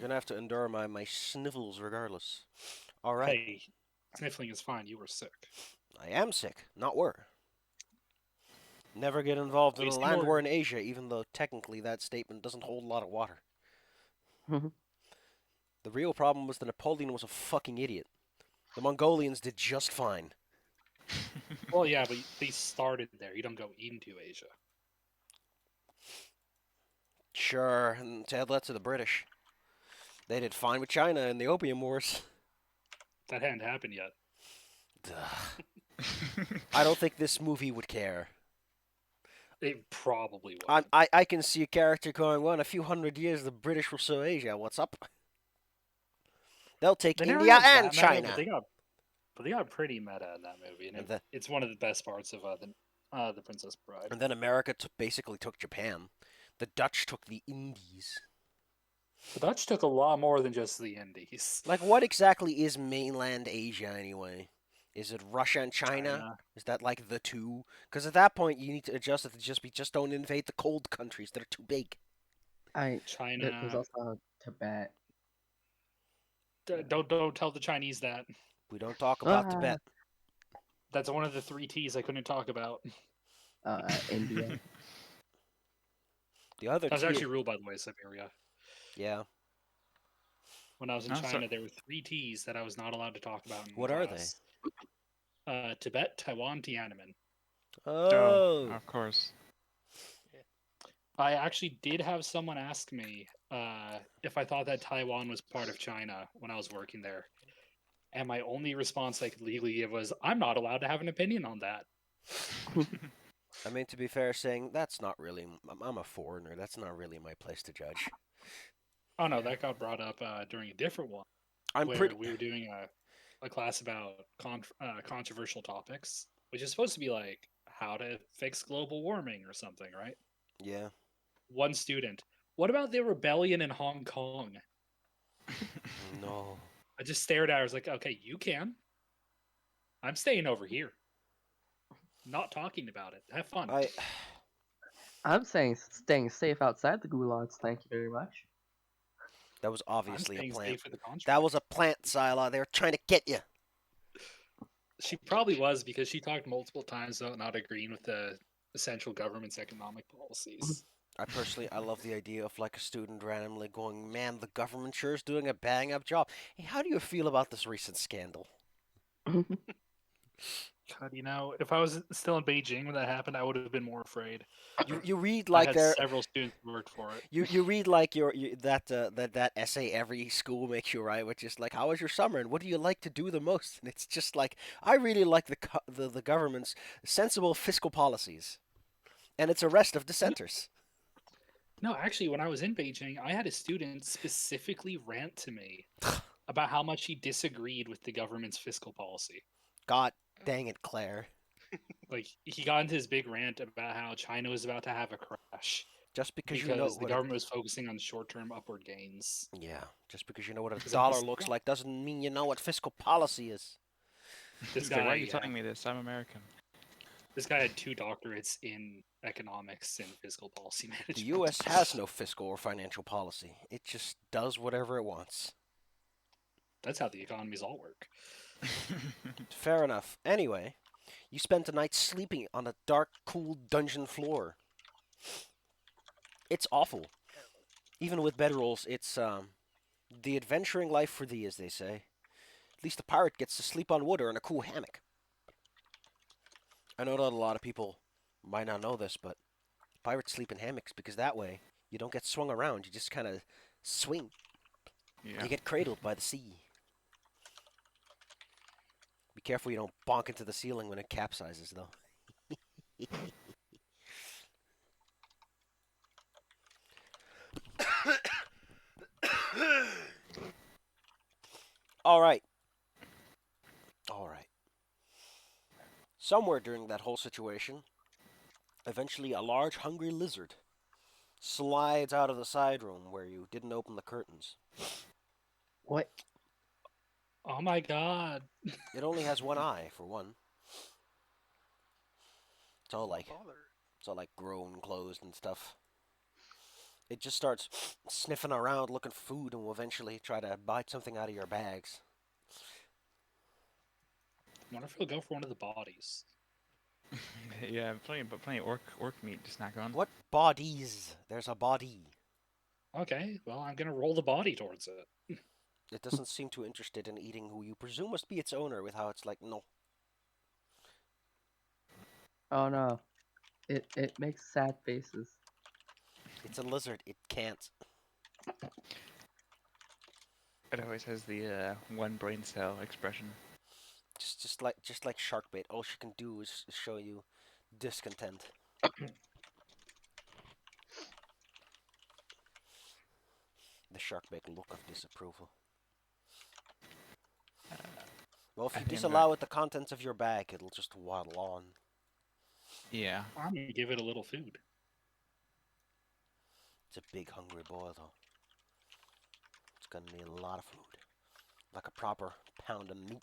You're gonna have to endure my sniffles regardless. All right. Hey, sniffling is fine. You were sick. I am sick, not were. Never get involved At in a least you land war were. in Asia, even though technically that statement doesn't hold a lot of water. The real problem was that Napoleon was a fucking idiot. The Mongolians did just fine. Well, yeah, but they started there. You don't go into Asia. Sure, and tell that to the British. They did fine with China in the Opium Wars. That hadn't happened yet. Ugh. I don't think this movie would care. It probably I, wouldn't. I, I can see a character going, well, in a few hundred years, the British will sue Asia. What's up? They'll take They never India got and that meta, but China. they got pretty meta in that movie, and And, the, it's one of the best parts of the Princess Bride. and then America basically took Japan. The Dutch took the Indies. The Dutch took a lot more than just the Indies. Like, what exactly is mainland Asia anyway? Is it Russia and China? China. Is that like the two? Because at that point, you need to adjust it to just don't invade the cold countries that are too big. There's China. also Tibet. Don't tell the Chinese that. We don't talk about Ah, Tibet. That's one of the three T's I couldn't talk about. India. The other That's T, actually ruled, by the way, Siberia. yeah. When I was in Oh, so- China, there were three T's that I was not allowed to talk about in What are class. Tibet, Taiwan, Tiananmen. Oh, of course. I actually did have someone ask me if I thought that Taiwan was part of China when I was working there. And my only response I could legally give was, I'm not allowed to have an opinion on that. I mean, to be fair, saying that's not really. I'm a foreigner. That's not really my place to judge. Oh no, that got brought up during a different one I'm where pretty. we were doing a class about controversial topics, which is supposed to be like how to fix global warming or something, right? Yeah. One student, what about the rebellion in Hong Kong? No. I just stared at her. I was like, okay, you can. I'm staying over here. Not talking about it. Have fun. I'm saying staying safe outside the gulags. Thank you very much. That was I'm obviously a staying plant. safe for the contract. That was a plant, Sila. They were trying to get you. She probably was because she talked multiple times about not agreeing with the central government's economic policies. I love the idea of like a student randomly going, "Man, the government sure is doing a bang up job." Hey, how do you feel about this recent scandal? God, if I was still in Beijing when that happened, I would have been more afraid. You read I like had there. several students who worked for it. You read like that essay every school makes you write, which is like, how was your summer and what do you like to do the most? And it's just like, I really like the government's sensible fiscal policies, and its arrest of dissenters. No, actually, when I was in Beijing, I had a student specifically rant to me about how much he disagreed with the government's fiscal policy. God dang it, Claire! Like, he got into his big rant about how China was about to have a crash Just because you know because the what government was focusing on short-term upward gains. just because you know what a Because dollar looks like doesn't mean you know what fiscal policy is. This Why are guy, you telling me this? I'm American. this guy had 2 doctorates in economics and fiscal policy management. The U.S. has no fiscal or financial policy. It just does whatever it wants. That's how the economies all work. Fair enough. Anyway, you spent a night sleeping on a dark, cool dungeon floor. It's awful. Even with bedrolls, it's the adventuring life for thee, as they say. At least a pirate gets to sleep on wood or in a cool hammock. I know that a lot of people might not know this, but pirates sleep in hammocks because that way you don't get swung around. You just kind of swing. Yeah. You get cradled by the sea. Be careful you don't bonk into the ceiling when it capsizes, though. All right. All right. Somewhere during that whole situation, eventually a large, hungry lizard slides out of the side room where you didn't open the curtains. What? Oh my god. It only has one eye, for one. It's all like grown, closed, and stuff. It just starts sniffing around looking for food and will eventually try to bite something out of your bags. I wonder if he'll go for one of the bodies. Yeah, plenty of orc meat to snack on. What bodies? There's a body. Okay, well, I'm gonna roll the body towards it. It doesn't seem too interested in eating who you presume must be its owner with how it's like, no. Oh no. It makes sad faces. It's a lizard. It can't. It always has the one brain cell expression. Just like shark bait. All she can do is show you discontent. The shark bait look of disapproval. Well, if I you think I'm disallow it the contents of your bag, it'll just waddle on. Yeah. I'm gonna give it a little food. It's a big hungry boy, though. It's gonna need a lot of food. Like a proper pound of meat.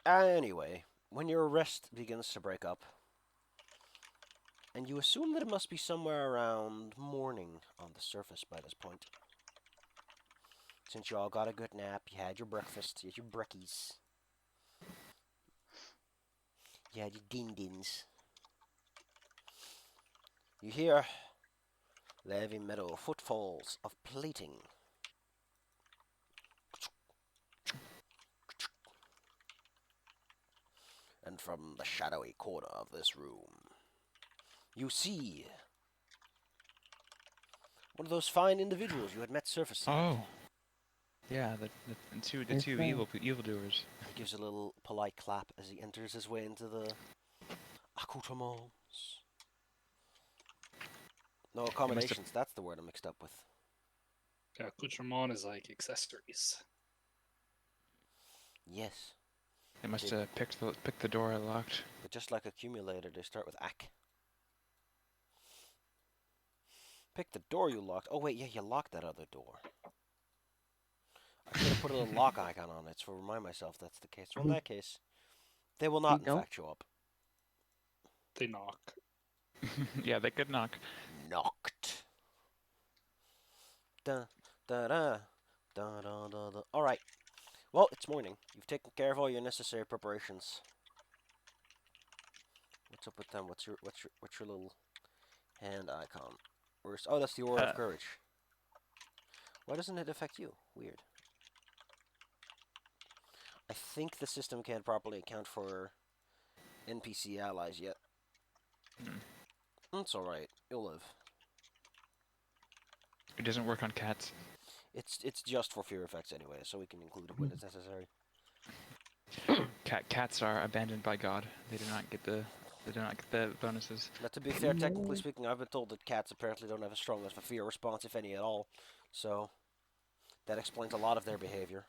Anyway, when your rest begins to break up, and you assume that it must be somewhere around morning on the surface by this point. Since you all got a good nap, you had your breakfast, you had your brekkies. You had your din-dins. You hear the heavy metal footfalls of plating. And from the shadowy corner of this room, you see one of those fine individuals you had met surface. Oh. Yeah, the two It's evildoers. He gives a little polite clap as he enters his way into the accoutrements. No accommodations, that's the word I'm mixed up with. Accoutrement is like accessories. Yes, They must have picked the door locked. but just like accumulator, they start with ac. Pick the door you locked. Oh wait, yeah, you locked that other door. I should have put a little lock icon on it to remind myself that's the case. Well, in that case, they will not We don't- infect you up. They knock. Yeah, they could knock. Knocked. Da da da da da da da. All right. Well, it's morning. You've taken care of all your necessary preparations. What's up with them? What's your little hand icon? Where's, oh, that's the aura of courage. Why doesn't it affect you? Weird. I think the system can't properly account for NPC allies yet. That's alright. You'll live. It doesn't work on cats. It's just for fear effects anyway, so we can include it when it's necessary. Cats are abandoned by God. They do not get the bonuses. Now, to be fair, technically speaking, I've been told that cats apparently don't have as strong of a fear response, if any at all. So that explains a lot of their behavior.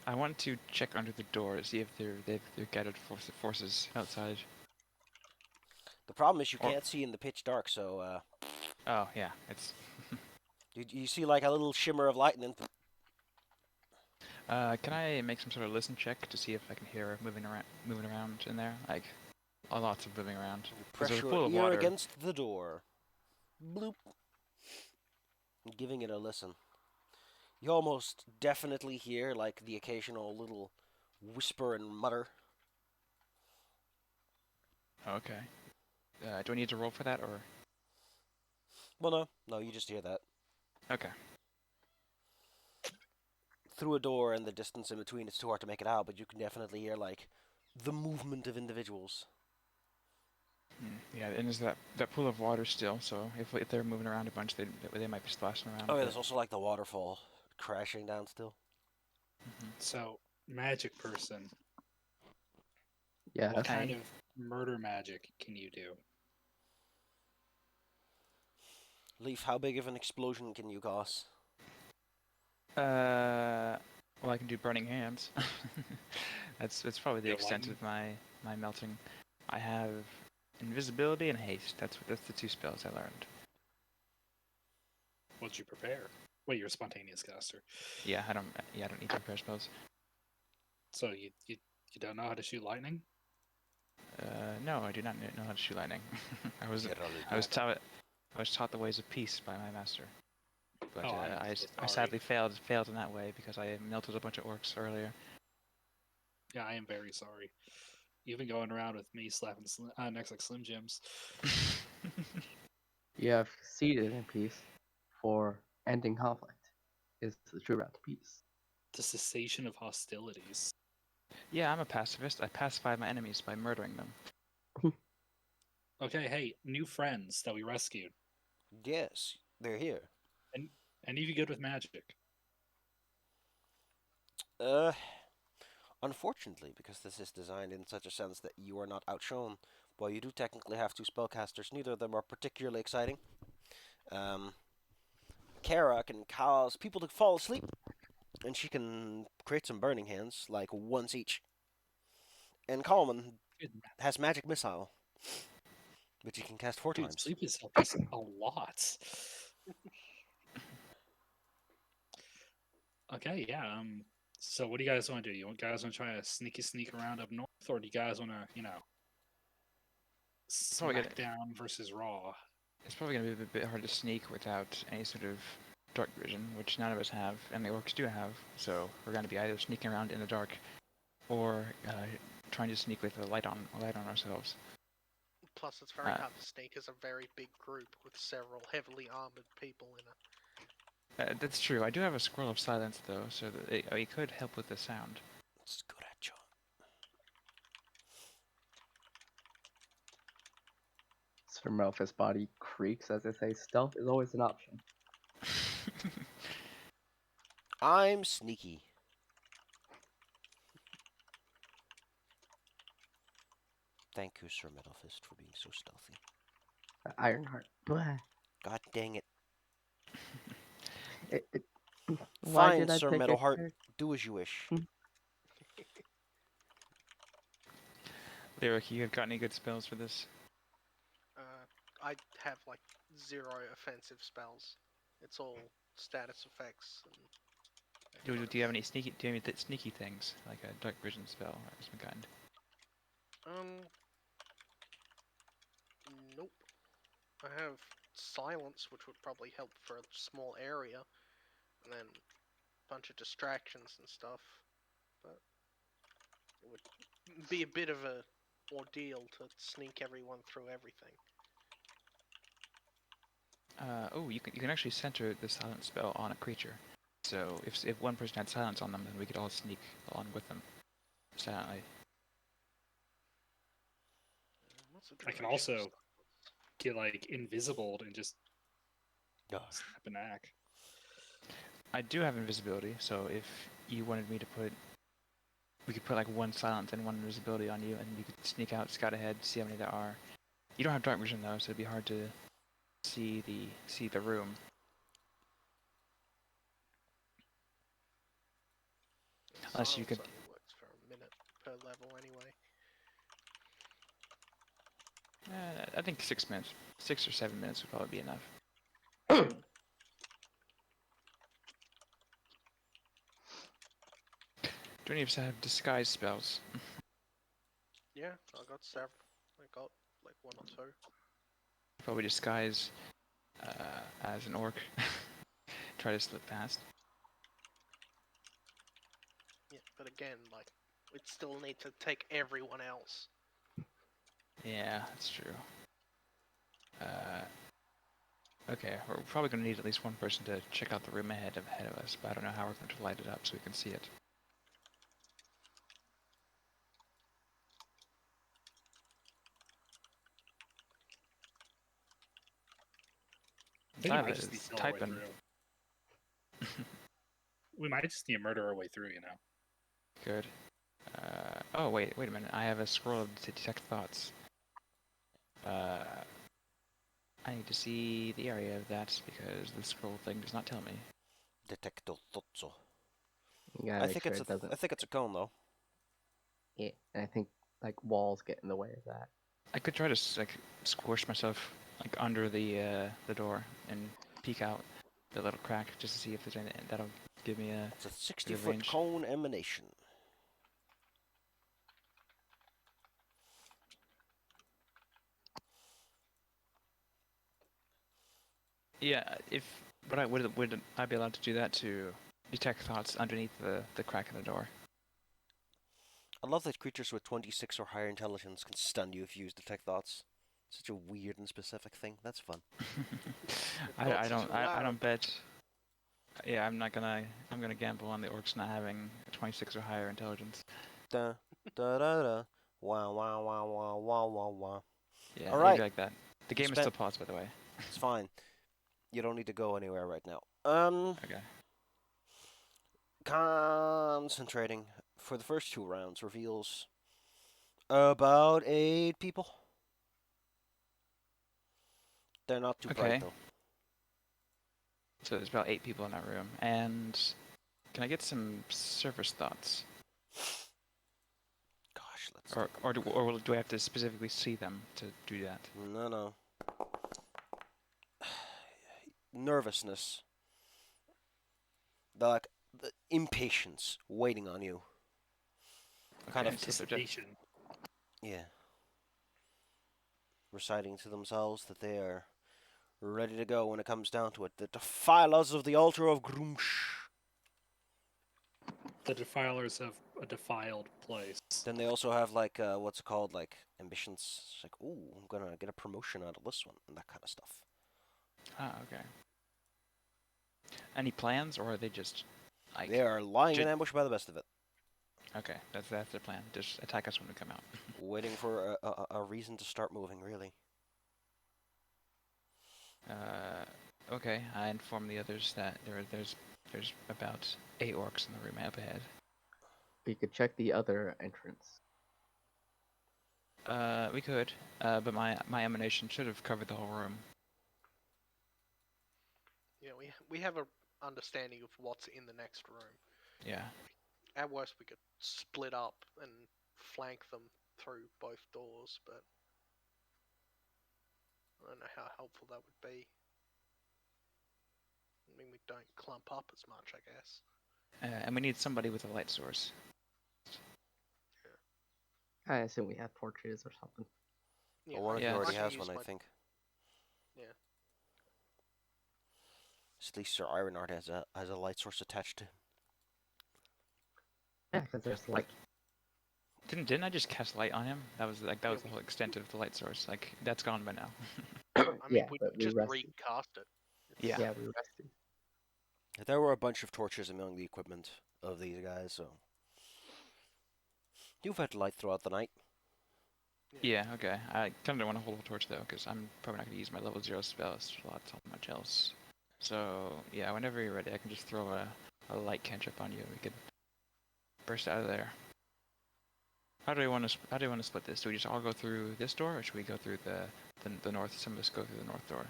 I want to check under the door to see if they've gathered forces outside. The problem is you Or- can't see in the pitch dark, so Oh yeah, it's. you see like a little shimmer of light, and then Can I make some sort of listen check to see if I can hear moving around in there? Like, lots of moving around. 'Cause press there's a your pool of ear water. against the door. Bloop. Giving it a listen. You almost definitely hear like the occasional little whisper and mutter. Okay. Do I need to roll for that or? Well, no, you just hear that. Okay. Through a door and the distance in between, it's too hard to make it out, but you can definitely hear like the movement of individuals. Yeah, and there's that pool of water still. So if they're moving around a bunch, they might be splashing around. Oh a yeah, bit. there's also like the waterfall crashing down still. So, magic person. Yeah. What kind Okay. of murder magic can you do? Leaf, how big of an explosion can you cause? Well, I can do burning hands. That's probably the Yeah, extent lightning. of my melting. I have invisibility and haste. That's the two spells I learned. What'd you prepare? Wait, you're a spontaneous caster. Yeah, I don't need to prepare spells. So you don't know how to shoot lightning? No, I do not know how to shoot lightning. I was Geraludata. taught the ways of peace by my master. But Oh, I'm I, so I sorry. sadly failed in that way because I melted a bunch of orcs earlier. Yeah, I am very sorry. You've been going around with me slapping next like Slim Jims. You have succeeded in peace, for ending conflict is the true route to peace. The cessation of hostilities. Yeah, I'm a pacifist. I pacify my enemies by murdering them. Okay, hey, new friends that we rescued. Yes, they're here. And any of you good with magic? Uh, Unfortunately, because this is designed in such a sense that you are not outshone, while you do technically have two spellcasters, neither of them are particularly exciting. Um, Kara can cause people to fall asleep, and she can create some burning hands, like once each. And Coleman Good. has magic missile, which he can cast 4 Dude, times. sleep has helped us a lot. Okay, yeah. So what do you guys want to do? You guys want to try to sneak around up north, or do you guys want to, Probably gonna, SmackDown versus Raw? it's probably gonna be a bit hard to sneak without any sort of dark vision, which none of us have, and the orcs do have. So we're gonna be either sneaking around in the dark, or trying to sneak with a light on ourselves. Plus, it's very Uh, hard to sneak as a very big group with several heavily armored people in it. That's true. I do have a scroll of silence though, so that it could help with the sound. It's good at you. Sir Melphus' body creaks as they say stealth is always an option. I'm sneaky. Thank you, Sir Metalfist, for being so stealthy. Ironheart. Blah. God dang it. Why Fine, did I Sir pick Metalheart. Do as you wish. Lyric, you have got any good spells for this? I have like 0 offensive spells. It's all status effects. Do you have any sneaky things like a dark vision spell or some kind? Um, nope. I have silence, which would probably help for a small area, and then a bunch of distractions and stuff. But it would be a bit of a ordeal to sneak everyone through everything. Oh, you can actually center the silence spell on a creature. So if one person had silence on them, then we could all sneak along with them silently. What's the I can duration of also silence? get like invisible and just Gosh. snap a knack. I do have invisibility, so if you wanted me to we could put like one silence and one invisibility on you, and you could sneak out, scout ahead, see how many there are. You don't have dark vision though, so it'd be hard to see the room. Unless you Silence could. only works for a minute per level anyway. I think 6 minutes, 6 or 7 minutes would probably be enough. Do any of us have disguise spells? Yeah, I got several. I got like 1 or 2. Probably disguise as an orc. Try to slip past. Yeah, but again, like, we'd still need to take everyone else. Yeah, that's true. Okay, we're probably going to need at least one person to check out the room ahead of us, but I don't know how we're going to light it up so we can see it. I think we might just need Is to kill our way typing. through. We might just need to murder our way through, Good. Oh, wait a minute. I have a scroll to detect thoughts. I need to see the area of that because the scroll thing does not tell me. Detecto Totso. You gotta make sure it doesn't. I think it's a cone though. Yeah, and I think like walls get in the way of that. I could try to like squish myself like under the door and peek out the little crack just to see if there's anything that'll give me a It's a bit 60 of foot range. cone emanation. Yeah, if but I would I be allowed to do that to detect thoughts underneath the crack in the door? I love that creatures with 26 or higher intelligence can stun you if you use detect thoughts. Such a weird and specific thing. That's fun. I Thoughts are don't too I loud. don't bet. Yeah, I'm gonna gamble on the orcs not having 26 or higher intelligence. Da da da da. Wow wow wow wow wow wow wow. Yeah, All it'll right. be like that. The You game is spent. still paused, by the way. It's fine. You don't need to go anywhere right now. Okay. Concentrating for the first 2 rounds reveals about 8 people. They're not too bright Okay. though. So there's about 8 people in that room, and can I get some surface thoughts, Gosh, let's. do I have to specifically see them to do that? No, no. Nervousness, like the impatience waiting on you. Kind Okay, of, so they're just Anticipation. yeah, reciting to themselves that they are ready to go when it comes down to it. The defilers of the altar of Gruumsh. The defilers of a defiled place. Then they also have like what's it called, like ambitions. It's like, ooh, I'm gonna get a promotion out of this one, and that kind of stuff. okay. Any plans, or are they just like They are lying in ambush by the best of it, okay? That's their plan. Just attack us when we come out. waiting for a reason to start moving. Really. Okay. I inform the others that there's about 8 orcs in the room up ahead. We could check the other entrance. We could, but my emanation should have covered the whole room. Yeah, we have a understanding of what's in the next room. Yeah. At worst, we could split up and flank them through both doors, but I don't know how helpful that would be. I mean, we don't clump up as much, I guess. And we need somebody with a light source. I assume we have torches or something. Yeah, Well, one of Yeah, you already can has use one, I my- think. Yeah. At least Sir Ironheart has a light source attached to him. Yeah, because there's like Didn't I just cast light on him? That was Yeah, the whole extent of the light source. Like that's gone by now. I mean, yeah, we but we just rested. recast it. Yeah. Yeah, we rested. There were a bunch of torches among the equipment of these guys, so you've had light throughout the night. Yeah. Okay. I kind of don't want to hold a torch though, because I'm probably not going to use my level 0 spell slots on much else. So yeah, whenever you're ready, I can just throw a light cantrip on you, and we could burst out of there. How do we want to split this? Do we just all go through this door, or should we go through the north? Some of us go through the north door.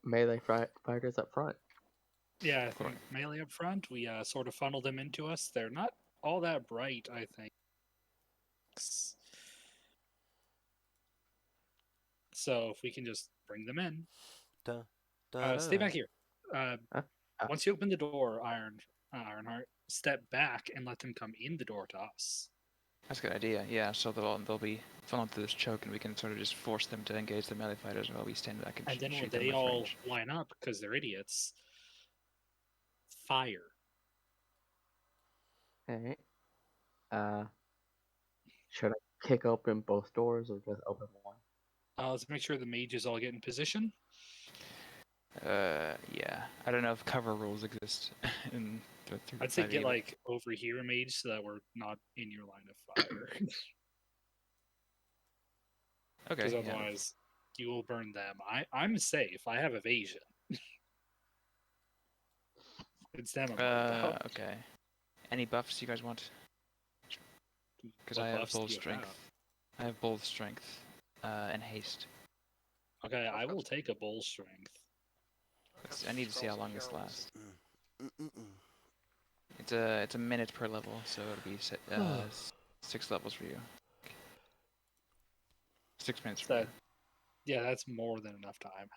Melee fighters up front. Yeah, I Of course. think melee up front. We sort of funnel them into us. They're not all that bright, I think. So if we can just bring them in, Da, da, stay da. back here. Once you open the door, Ironheart, step back and let them come in the door to us. That's a good idea. Yeah. So they'll be funneled through this choke, and we can sort of just force them to engage the melee fighters while we stand back and And then when shoot them they with all range. line up because they're idiots, fire. Alright. Should I kick open both doors or just open one? Let's make sure the mages all get in position. Yeah. I don't know if cover rules exist in I'd say 3.5e, get but- like over here, mage, so that we're not in your line of fire. Okay. Because Yeah. otherwise, you will burn them. I'm safe. I have evasion. It's them I'm worried about. Okay. Any buffs you guys want? Because What I have buffs do bold you strength. have? I have bold strength, and haste. Okay, I I've got will take a bull strength. I need to see how Spells long and this heroes. lasts. Mm-mm-mm. It's a minute per level, so it'll be 6 levels for you. 6 minutes for That, you. yeah, that's more than enough time.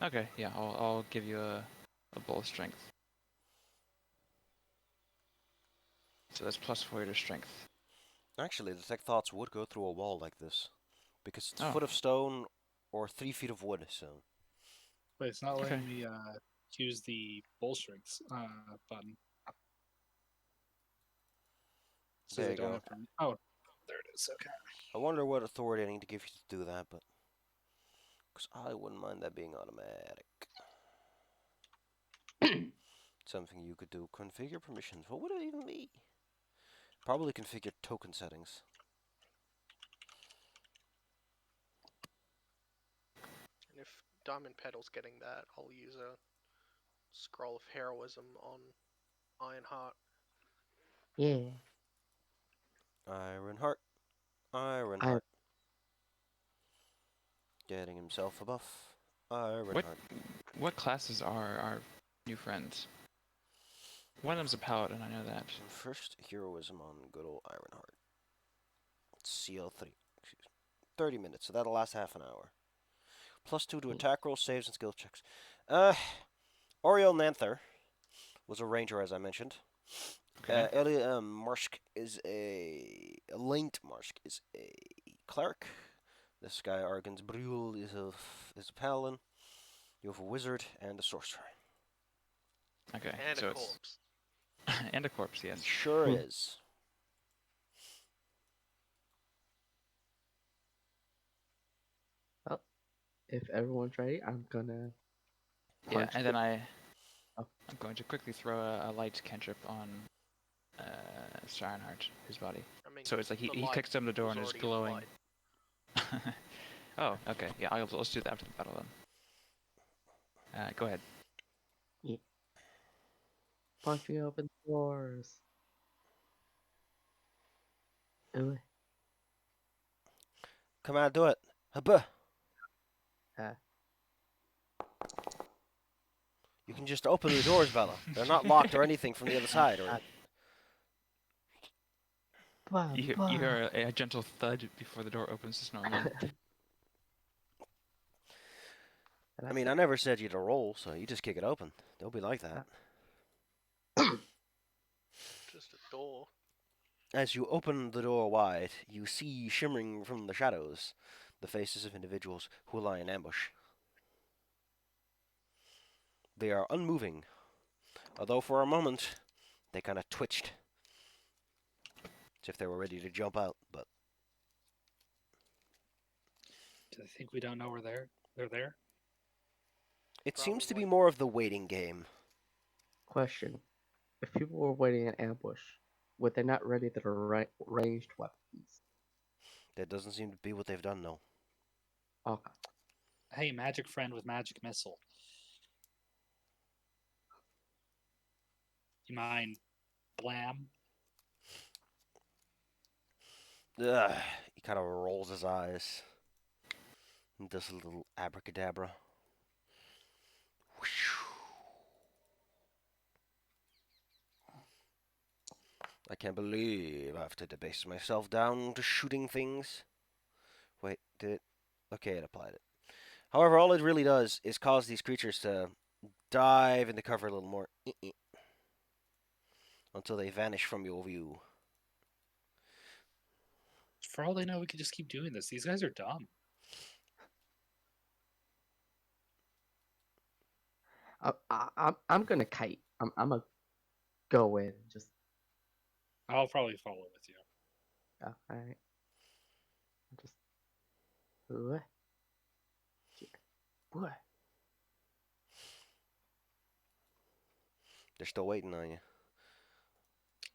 Okay, yeah, I'll give you a bold strength. So that's +4 to strength. Actually, detect thoughts would go through a wall like this, because it's Oh. foot of stone or 3 feet of wood. So But it's not Okay. letting me use the bull strengths button. It says there I you don't go. have permission. Oh, there it is. Okay. I wonder what authority I need to give you to do that, but because I wouldn't mind that being automatic. Something you could do. Configure permissions. What would it even be? Probably configure token settings. And if Diamond Pedal's getting that, I'll use a Scroll of Heroism on Ironheart. Yeah. Ironheart. I Ironheart. Getting himself a buff. Ironheart. What classes are our new friends? One of them's a paladin, I know that. First heroism on good old Ironheart. CL3. Excuse me. 30 minutes, so that'll last half an hour. +2 to attack rolls, saves, and skill checks. Oriel Nanther was a ranger, as I mentioned. Okay. Marsk is Laint Marsk is a cleric. This guy, Argans Brule, is a paladin. You have a wizard and a sorcerer. Okay. And so a it's corpse. and a corpse, yes. Sure Hmm. is. if everyone's ready, I'm gonna Yeah, punch. and then I'm Oh. going to quickly throw a light cantrip on Ironheart, his body. I mean, So it's like the he light kicks him the door was and is already glowing. applied. Oh, okay. Yeah, let's do that after the battle then. Go ahead. punching open doors. Ooh, Come on, do it. Habba. uh, You can just open the doors, Bella. They're not locked or anything from the other side. Or bah, You bah. hear a gentle thud before the door opens just normally. And I mean, I never said you to roll, so you just kick it open. Don't be like that. Just a door. As you open the door wide, you see shimmering from the shadows the faces of individuals who lie in ambush. They are unmoving, although for a moment they kind of twitched, as if they were ready to jump out. But Do they think we don't know they're there? it seems to be Probably. more of the waiting game. question: if people were waiting in ambush, would they not ready their ranged weapons? That doesn't seem to be what they've done, though. Okay. Hey, magic friend with magic missile. You mind blam? Ugh. He kind of rolls his eyes and does a little abracadabra. I can't believe I have to debase myself down to shooting things. Wait, did it? Okay, it applied it. However, all it really does is cause these creatures to dive into cover a little more until they vanish from your view. For all they know, we could just keep doing this. These guys are dumb. I'm gonna kite. I'm gonna go in. Just I'll probably follow with you. all right. Just ooh, ooh. They're still waiting on you.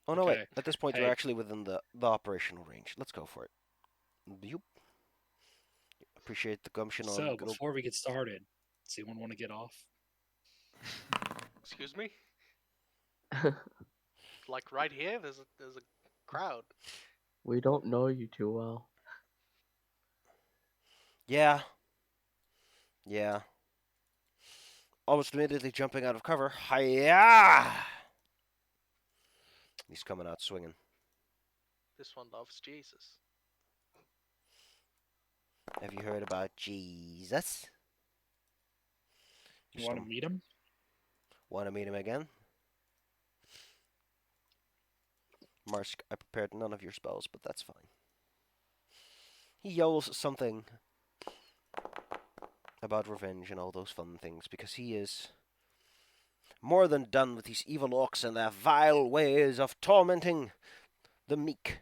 Oh no, wait. Okay. At this point, Hey. you're actually within the operational range. Let's go for it. Yoop. Appreciate the gumption on So good old... before we get started, does anyone want to get off? Excuse me? Like right here, there's a crowd. We don't know you too well. Yeah. Yeah. Almost immediately jumping out of cover. Hiya! He's coming out swinging. This one loves Jesus. Have you heard about Jesus? You want to meet him? Want to meet him again? Marsk, I prepared none of your spells, but that's fine. He yells something about revenge and all those fun things because he is more than done with these evil orcs and their vile ways of tormenting the meek.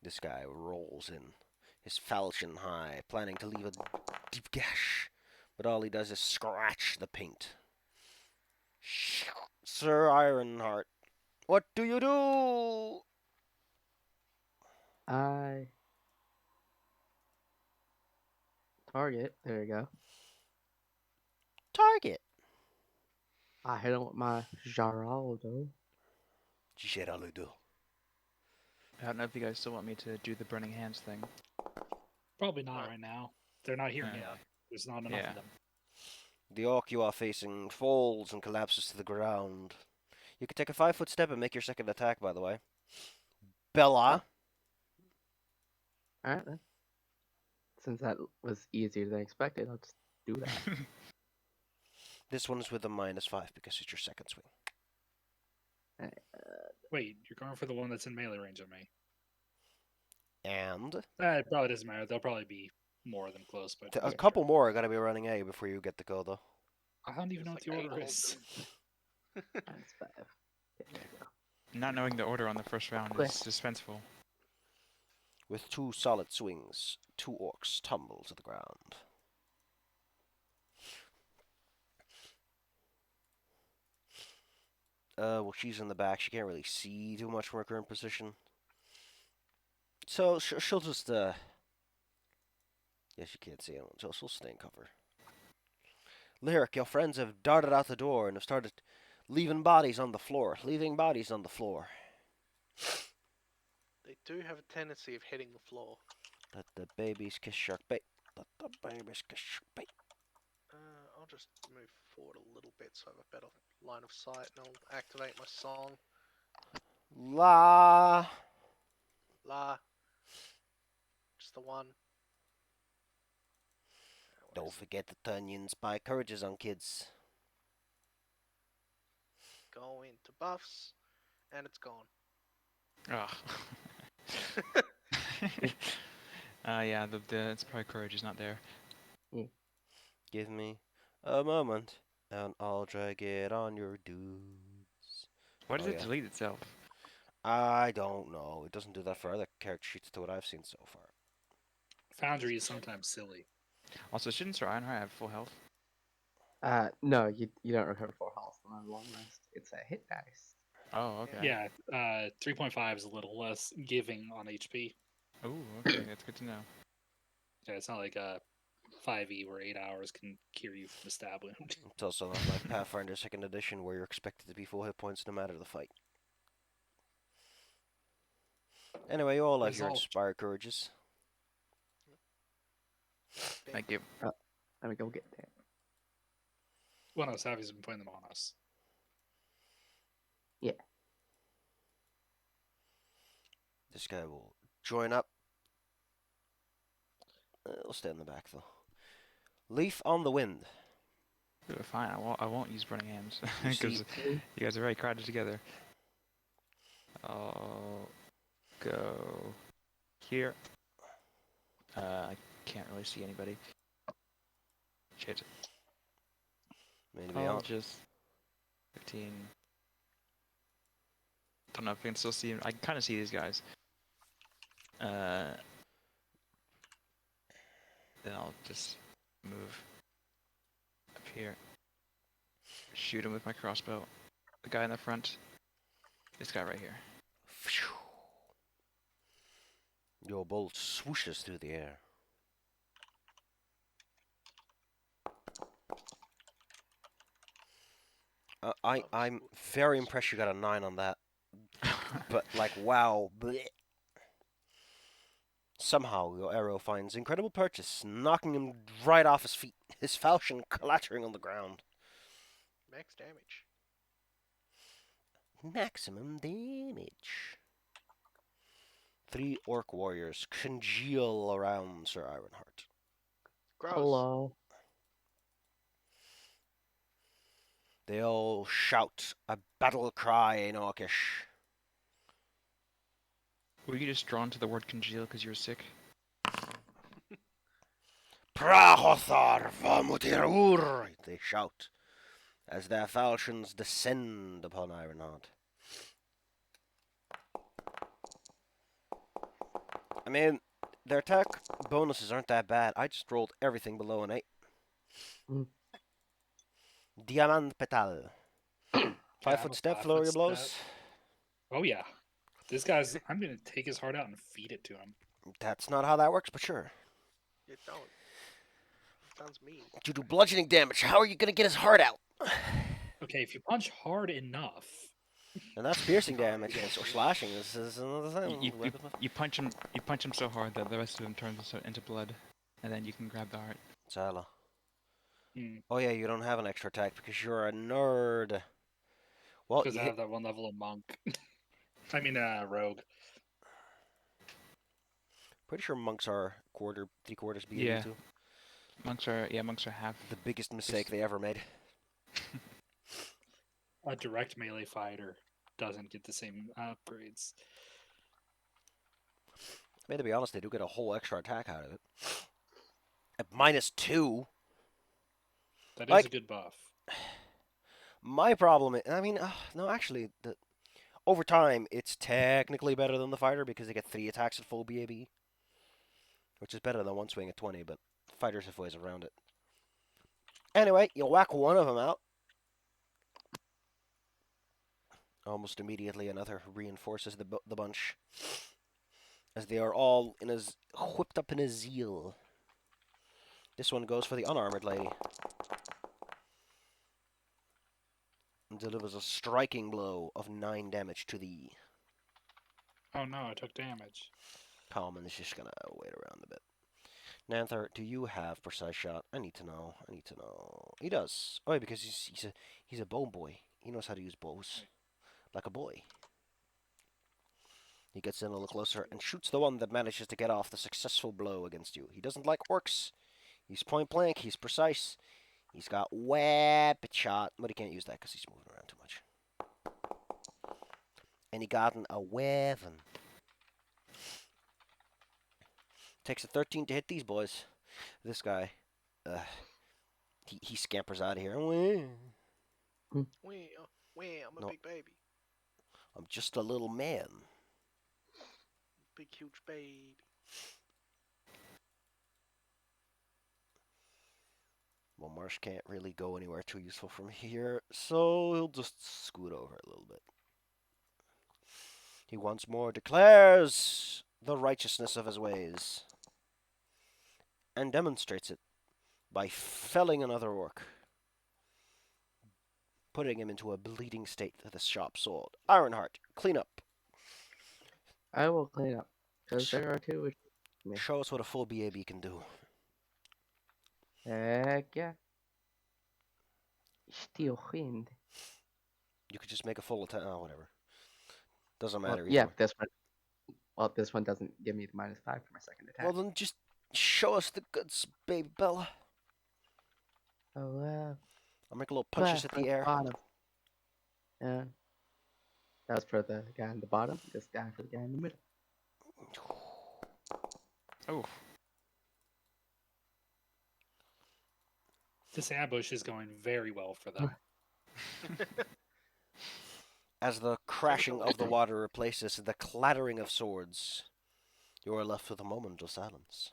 This guy rolls in, his falchion high, planning to leave a deep gash, but all he does is scratch the paint. Sir Ironheart, what do you do? I target. There you go. Target. I hit him with my Geraldo. Geraldo. I don't know if you guys still want me to do the burning hands thing. Probably not right now. They're not here Yeah. yet. There's not enough Yeah. of them. The orc you are facing falls and collapses to the ground. You can take a 5-foot step and make your second attack, by the way. Bella. Alright then. Since that was easier than expected, I'll just do that. This one is with a -5 because it's your second swing. Wait, you're going for the one that's in melee range of me. And It probably doesn't matter. They'll probably be more than close, but a couple more are going to be running A before you get the go, though. I don't even know what It's the like order eight is. That's 5. Yeah, there you go. Not knowing the order on the first round Quick. is suspenseful. With 2 solid swings, 2 orcs tumble to the ground. Well, she's in the back. She can't really see too much from her current position. So she'll just, yeah, she can't see anyone, so she'll stay in cover. Lyric, your friends have darted out the door and have started leaving bodies on the floor. Leaving bodies on the floor. They do have a tendency of hitting the floor. Let the babies kiss shark bait. Let the babies kiss shark bait. I'll just move forward a little bit so I have a better line of sight, and I'll activate my song. La. La. Just the one. Don't forget to turn your spy courages on, kids. Go into buffs, and it's gone. Ah. Yeah, it's probably courage is not there. Give me a moment, and I'll drag it on your dudes. Why does Oh, it yeah. delete itself? I don't know. It doesn't do that for other character sheets to what I've seen so far. Foundry is sometimes silly. Also, shouldn't Sir Ironheart have full health? No, you don't recover 4 health on a long rest. It's a hit dice. Oh, okay. Yeah, 3.5 is a little less giving on HP. Oh, okay, that's good to know. Yeah, it's not like a 5e where 8 hours can cure you from a stab wound. It's also not like Pathfinder 2nd Edition where you're expected to be full hit points no matter the fight. Anyway, you all have your Resolved. inspired courages. Thank you. Let me go get that. Well, no, Savvy's been putting them on us. This guy will join up. He'll stay in the back though. Leaf on the wind. Fine, I won't use burning hands You because see- you guys are very crowded together. I'll go here. I can't really see anybody. Shit. Maybe I'll I'll just 15. Don't know if I can still see him. I can kind of see these guys. Then I'll just move up here. Shoot him with my crossbow. The guy in the front. This guy right here. Your bolt swooshes through the air. I'm very impressed you got a 9 on that. But, like, wow. Bleh. Somehow, your arrow finds incredible purchase, knocking him right off his feet, his falchion clattering on the ground. Max damage. Maximum damage. 3 orc warriors congeal around Sir Ironheart. Gross. Hello. They all shout a battle cry in Orcish. Were you just drawn to the word congeal because you were sick? Prahothar Vamutirur, they shout as their falchions descend upon Ironheart. I mean, their attack bonuses aren't that bad. I just rolled everything below an 8. Mm. Diamant Petal. Yeah, 5 foot I'm a step, 5 flurry foot of step. blows. Oh yeah, this guy's. I'm gonna take his heart out and feed it to him. That's not how that works, but sure. You don't. Sounds mean. You do bludgeoning damage. How are you gonna get his heart out? Okay, if you punch hard enough, And that's piercing Oh, damage yeah. or slashing. This is another You, thing. you punch him so hard that the rest of him turns into blood, and then you can grab the heart. Sala. hmm, Oh yeah, you don't have an extra attack because you're a nerd. Well, because you I hit, have that one level of monk. I mean, rogue. pretty sure monks are quarter, 3/4 BAE Yeah. too. Monks are half. The biggest mistake they ever made. A direct melee fighter doesn't get the same upgrades. I mean, to be honest, they do get a whole extra attack out of it. At -2. That is Like- a good buff. My problem is, no, actually, over time, it's technically better than the fighter because they get 3 attacks at full BAB, which is better than 1 swing at 20, but fighters have ways around it. Anyway, you whack one of them out. Almost immediately, another reinforces the bunch, as they are all whipped up in a zeal. This one goes for the unarmored lady. And delivers a striking blow of 9 damage to thee. Oh no, I took damage. Common is just gonna wait around a bit. Nanther, do you have precise shot? I need to know. He does. Oh, yeah, because he's a bow boy. He knows how to use bows like a boy. He gets in a little closer and shoots the one that manages to get off the successful blow against you. He doesn't like orcs. He's point blank. He's precise. He's got weapon shot, but he can't use that because he's moving around too much. And he gotten a weapon. Takes a 13 to hit these boys. This guy, he scampers out of here. Wee, I'm a No. big baby. I'm just a little man. Big, huge baby. Well, Marsh can't really go anywhere too useful from here, so he'll just scoot over a little bit. He once more declares the righteousness of his ways and demonstrates it by felling another orc, putting him into a bleeding state with a sharp sword. Ironheart, clean up. I will clean up. Because there are 2 which... Yeah. Show us what a full BAB can do. Heck yeah. Steel Hind. You could just make a full attack. Oh, whatever. Doesn't Well, matter either yeah, way. this one. Well, this one doesn't give me the -5 for my second attack. Well, then just show us the goods, baby Bella. Oh, I'll make a little punches at the air. Bottom. Yeah. That's for the guy on the bottom. This guy for the guy in the middle. Oh, This ambush is going very well for them. As the crashing of the water replaces the clattering of swords, you are left with a moment of silence.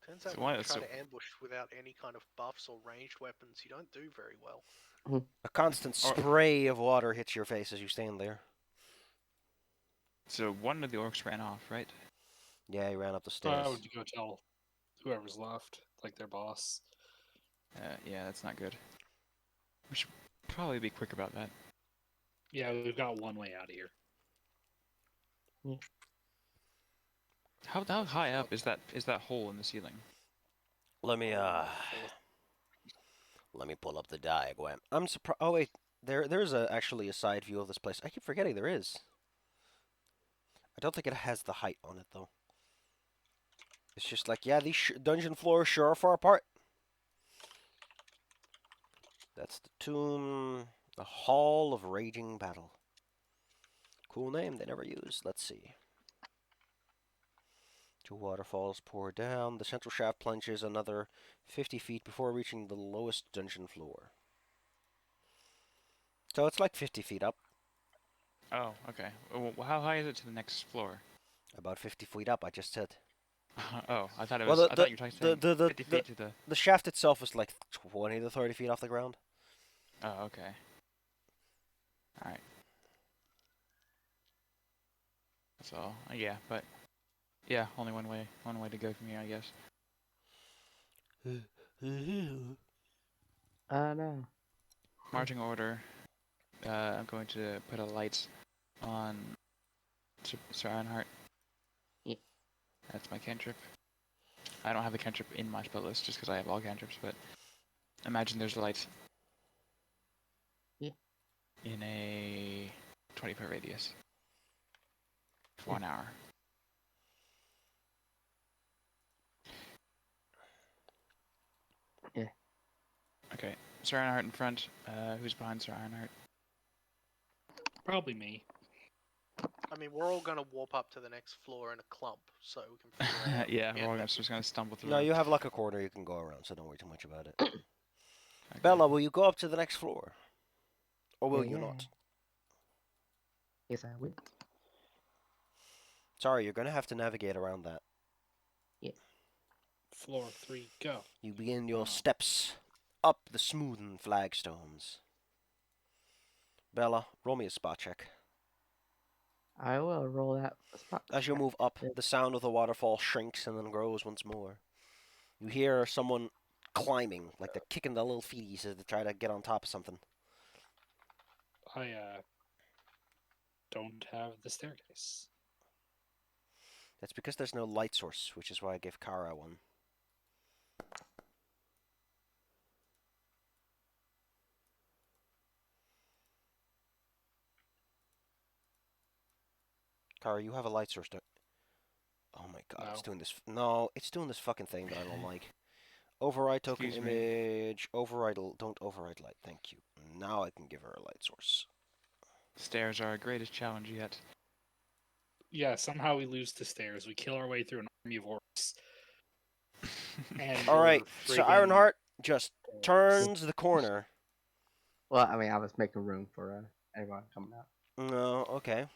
Turns out So when why you is try so- to ambush without any kind of buffs or ranged weapons, you don't do very well. A constant spray of water hits your face as you stand there. so one of the orcs ran off, right? Yeah, he ran up the So stairs. I would go tell whoever's left, like their boss. Yeah, that's not good. We should probably be quick about that. Yeah, we've got one way out of here. How high up is that hole in the ceiling? Let me pull up the diagram. I'm surprised. Oh wait, there's actually a side view of this place. I keep forgetting there is. I don't think it has the height on it though. It's just like, yeah, these dungeon floors sure are far apart. That's the tomb, the Hall of Raging Battle. Cool name they never use. Let's see. Two waterfalls pour down. The central shaft plunges another 50 feet before reaching the lowest dungeon floor. So it's like 50 feet up. Oh, okay. How high is it to the next floor? About 50 feet up, I just said. Oh, I thought it Well, was. I thought you were saying 50 feet to the. the shaft itself is like 20 to 30 feet off the ground. Oh, okay. All right. That's all. Yeah, but yeah, only one way to go from here, I guess. No. Marching order. I'm going to put a light on Sir Ironheart. Yeah. That's my cantrip. I don't have the cantrip in my spell list just because I have all cantrips, but imagine there's a light. Yeah. In a 20-foot radius. For 1 hour. Yeah. Okay. Sir Ironheart in front. Who's behind Sir Ironheart? Probably me. I mean, we're all gonna warp up to the next floor in a clump, so we can figure it out. Yeah, we're all just gonna stumble through. No, you have like a corner you can go around, so don't worry too much about it. Okay. Bella, will you go up to the next floor? Or will you Yeah. not? Yes, I will. Sorry, you're gonna have to navigate around that. Floor 3, go. You begin your Oh. steps up the smoothen flagstones. Bella, roll me a spot check. I will roll that spot. As you check. move up, the sound of the waterfall shrinks and then grows once more. You hear someone climbing, like they're kicking their little feeties as they try to get on top of something. I don't have the staircase. That's because there's no light source, which is why I gave Kara one. Kara, you have a light source. Oh my god, it's No. doing this. No, it's doing this fucking thing that I don't like. Override token Excuse me. image. Don't override light. Thank you. Now I can give her a light source. Stairs are our greatest challenge yet. Yeah, somehow we lose the stairs. We kill our way through an army of orcs. And All right, we're so friggin' Ironheart just orcs. turns the corner. Well, I mean, I was making room for everyone coming out. No, okay.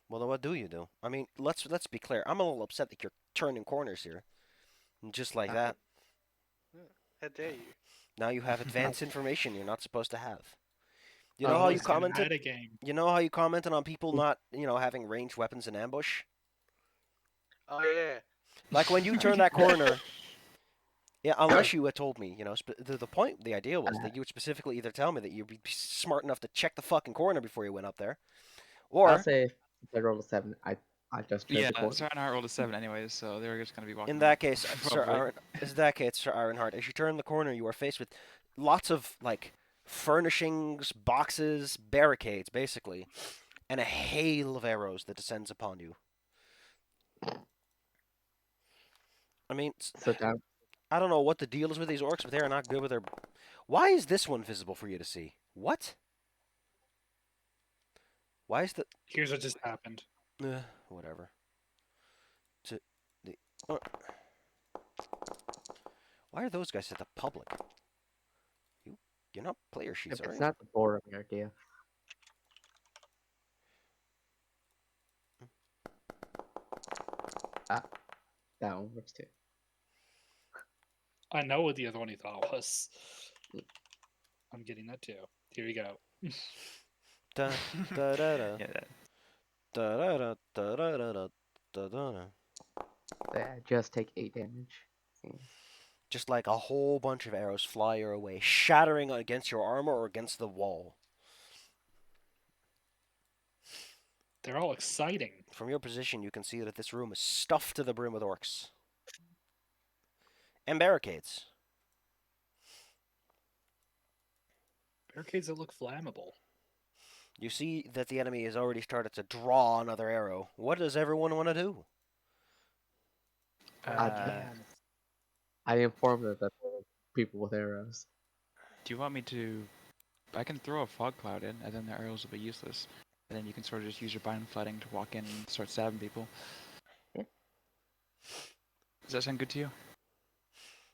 Well, then what do you do? I mean, let's be clear. I'm a little upset that you're turning corners here, just like that. How dare you? Now you have advanced information you're not supposed to have. You Oh, know how you It's kinda commented? metagame. You know how you commented on people not, having ranged weapons in ambush? Oh yeah. Like when you turn that corner. Yeah, unless you had told me, the idea was that you would specifically either tell me that you'd be smart enough to check the fucking corner before you went up there, I'll or say if I roll a 7, I just turned Yeah, the corner. Sir Ironheart rolled a 7 anyways, so they're just gonna be walking. in that case, probably. Sir Ironheart, as you turn the corner, you are faced with lots of like furnishings, boxes, barricades, basically, and a hail of arrows that descends upon you. I mean, So down. I don't know what the deal is with these orcs, but they are not good with their. Why is this one visible for you to see? What? Why is the? Here's what just happened. Whatever. To the. Uh, why are those guys at the public? You're not player sheets, If are it's you? not the boring idea. Ah, that one works too. I know what the other one he thought was. I'm getting that too. Here we go. Da da da da Yeah, da da da da da da da da. Yeah, just take 8 damage. Yeah. Just like a whole bunch of arrows fly your way, shattering against your armor or against the wall. They're all exciting. From your position, you can see that this room is stuffed to the brim with orcs and barricades. Barricades that look flammable. You see that the enemy has already started to draw another arrow. What does everyone want to do? I informed them that there were people with arrows. do you want me to? I can throw a fog cloud in, and then the arrows will be useless. And then you can sort of just use your bind flooding to walk in and start stabbing people. Yeah. Does that sound good to you?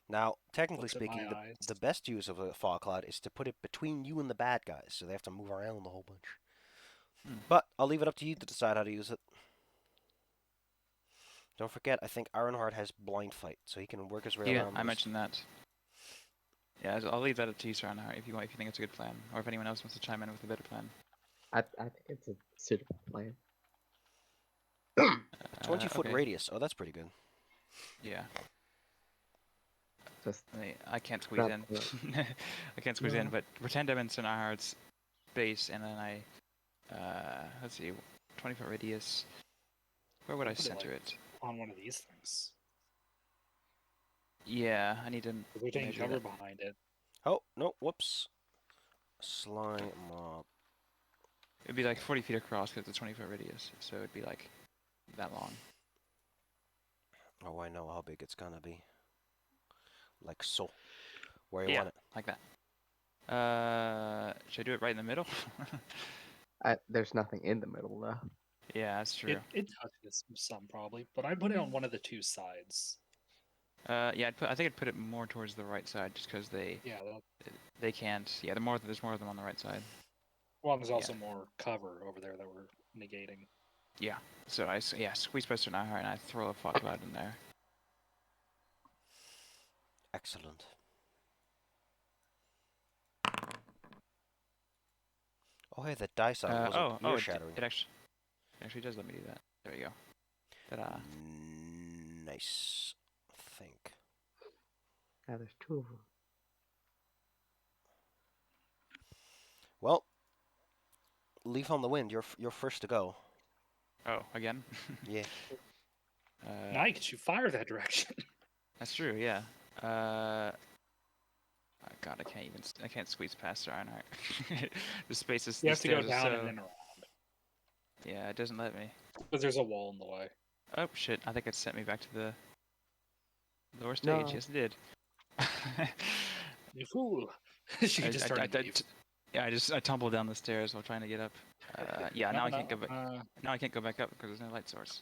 Now, technically Looks at my speaking, eyes. the best use of a fog cloud is to put it between you and the bad guys, so they have to move around a whole bunch. Hmm. But I'll leave it up to you to decide how to use it. Don't forget, I think Ironheart has blind fight, so he can work his way Yeah, around. I mentioned that. Yeah, I'll leave that up to you, Sir Anhart, if you think it's a good plan, or if anyone else wants to chime in with a better plan. I think it's a suitable plan. 20-foot Okay. radius. Oh, that's pretty good. Yeah. Just I can't squeeze grab in. the- I can't squeeze in, No. but pretend I'm in Sir Anhart's base, and then I, let's see, 20-foot radius. Where would I Put it, center like, it? on one of these things. Yeah, I need to If we're taking measure cover that. behind it. Oh, no, whoops. Slime mob. It'd be like 40 feet across because it's a 20-foot radius, so it'd be like that long. Oh, I know how big it's gonna be. Like so. Where you Yeah, want it. like that. Should I do it right in the middle? There's nothing in the middle though. Yeah, that's true. It touches some probably, but I'd put it on one of the two sides. Yeah, I think I'd put it more towards the right side, just because Yeah, they can't. Yeah, there's more of them on the right side. well, there's Yeah. also more cover over there that we're negating. Yeah. So squeeze past an hour and I throw a fog cloud in there. Excellent. Oh, hey, that die sound wasn't ear-shattering. It actually does let me do that. There you go. Ta-da. Nice. Think. Yeah, there's two of them. Well, Leaf on the Wind, you're first to go. Oh, again? Yeah. Now you can shoot fire that direction. That's true. Yeah. Oh God, I can't squeeze past her, aren't I? The space is. You The have to go stairs are down so. and then around. Yeah, it doesn't let me. Because there's a wall in the way. Oh shit! I think it sent me back to the lower No. stage. Yes, it did. You fool! She could just turn and leave. Yeah, I tumbled down the stairs while trying to get up. Yeah, now I can't go back. Now I can't go back up because there's no light source.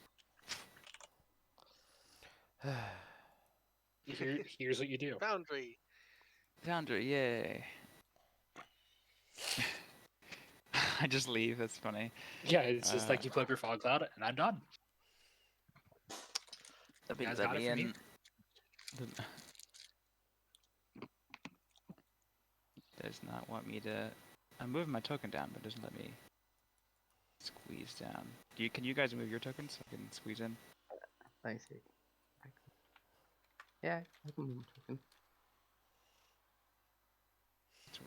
Here's what you do. Boundary. Foundry, yay! I just leave. That's funny. Yeah, it's just like you put up your fog cloud and I'm done. That You guys let got it me from in. here? Does not want me to. I'm moving my token down, but it doesn't let me squeeze down. Can you guys move your tokens so I can squeeze in? I see. Yeah, I can move my token.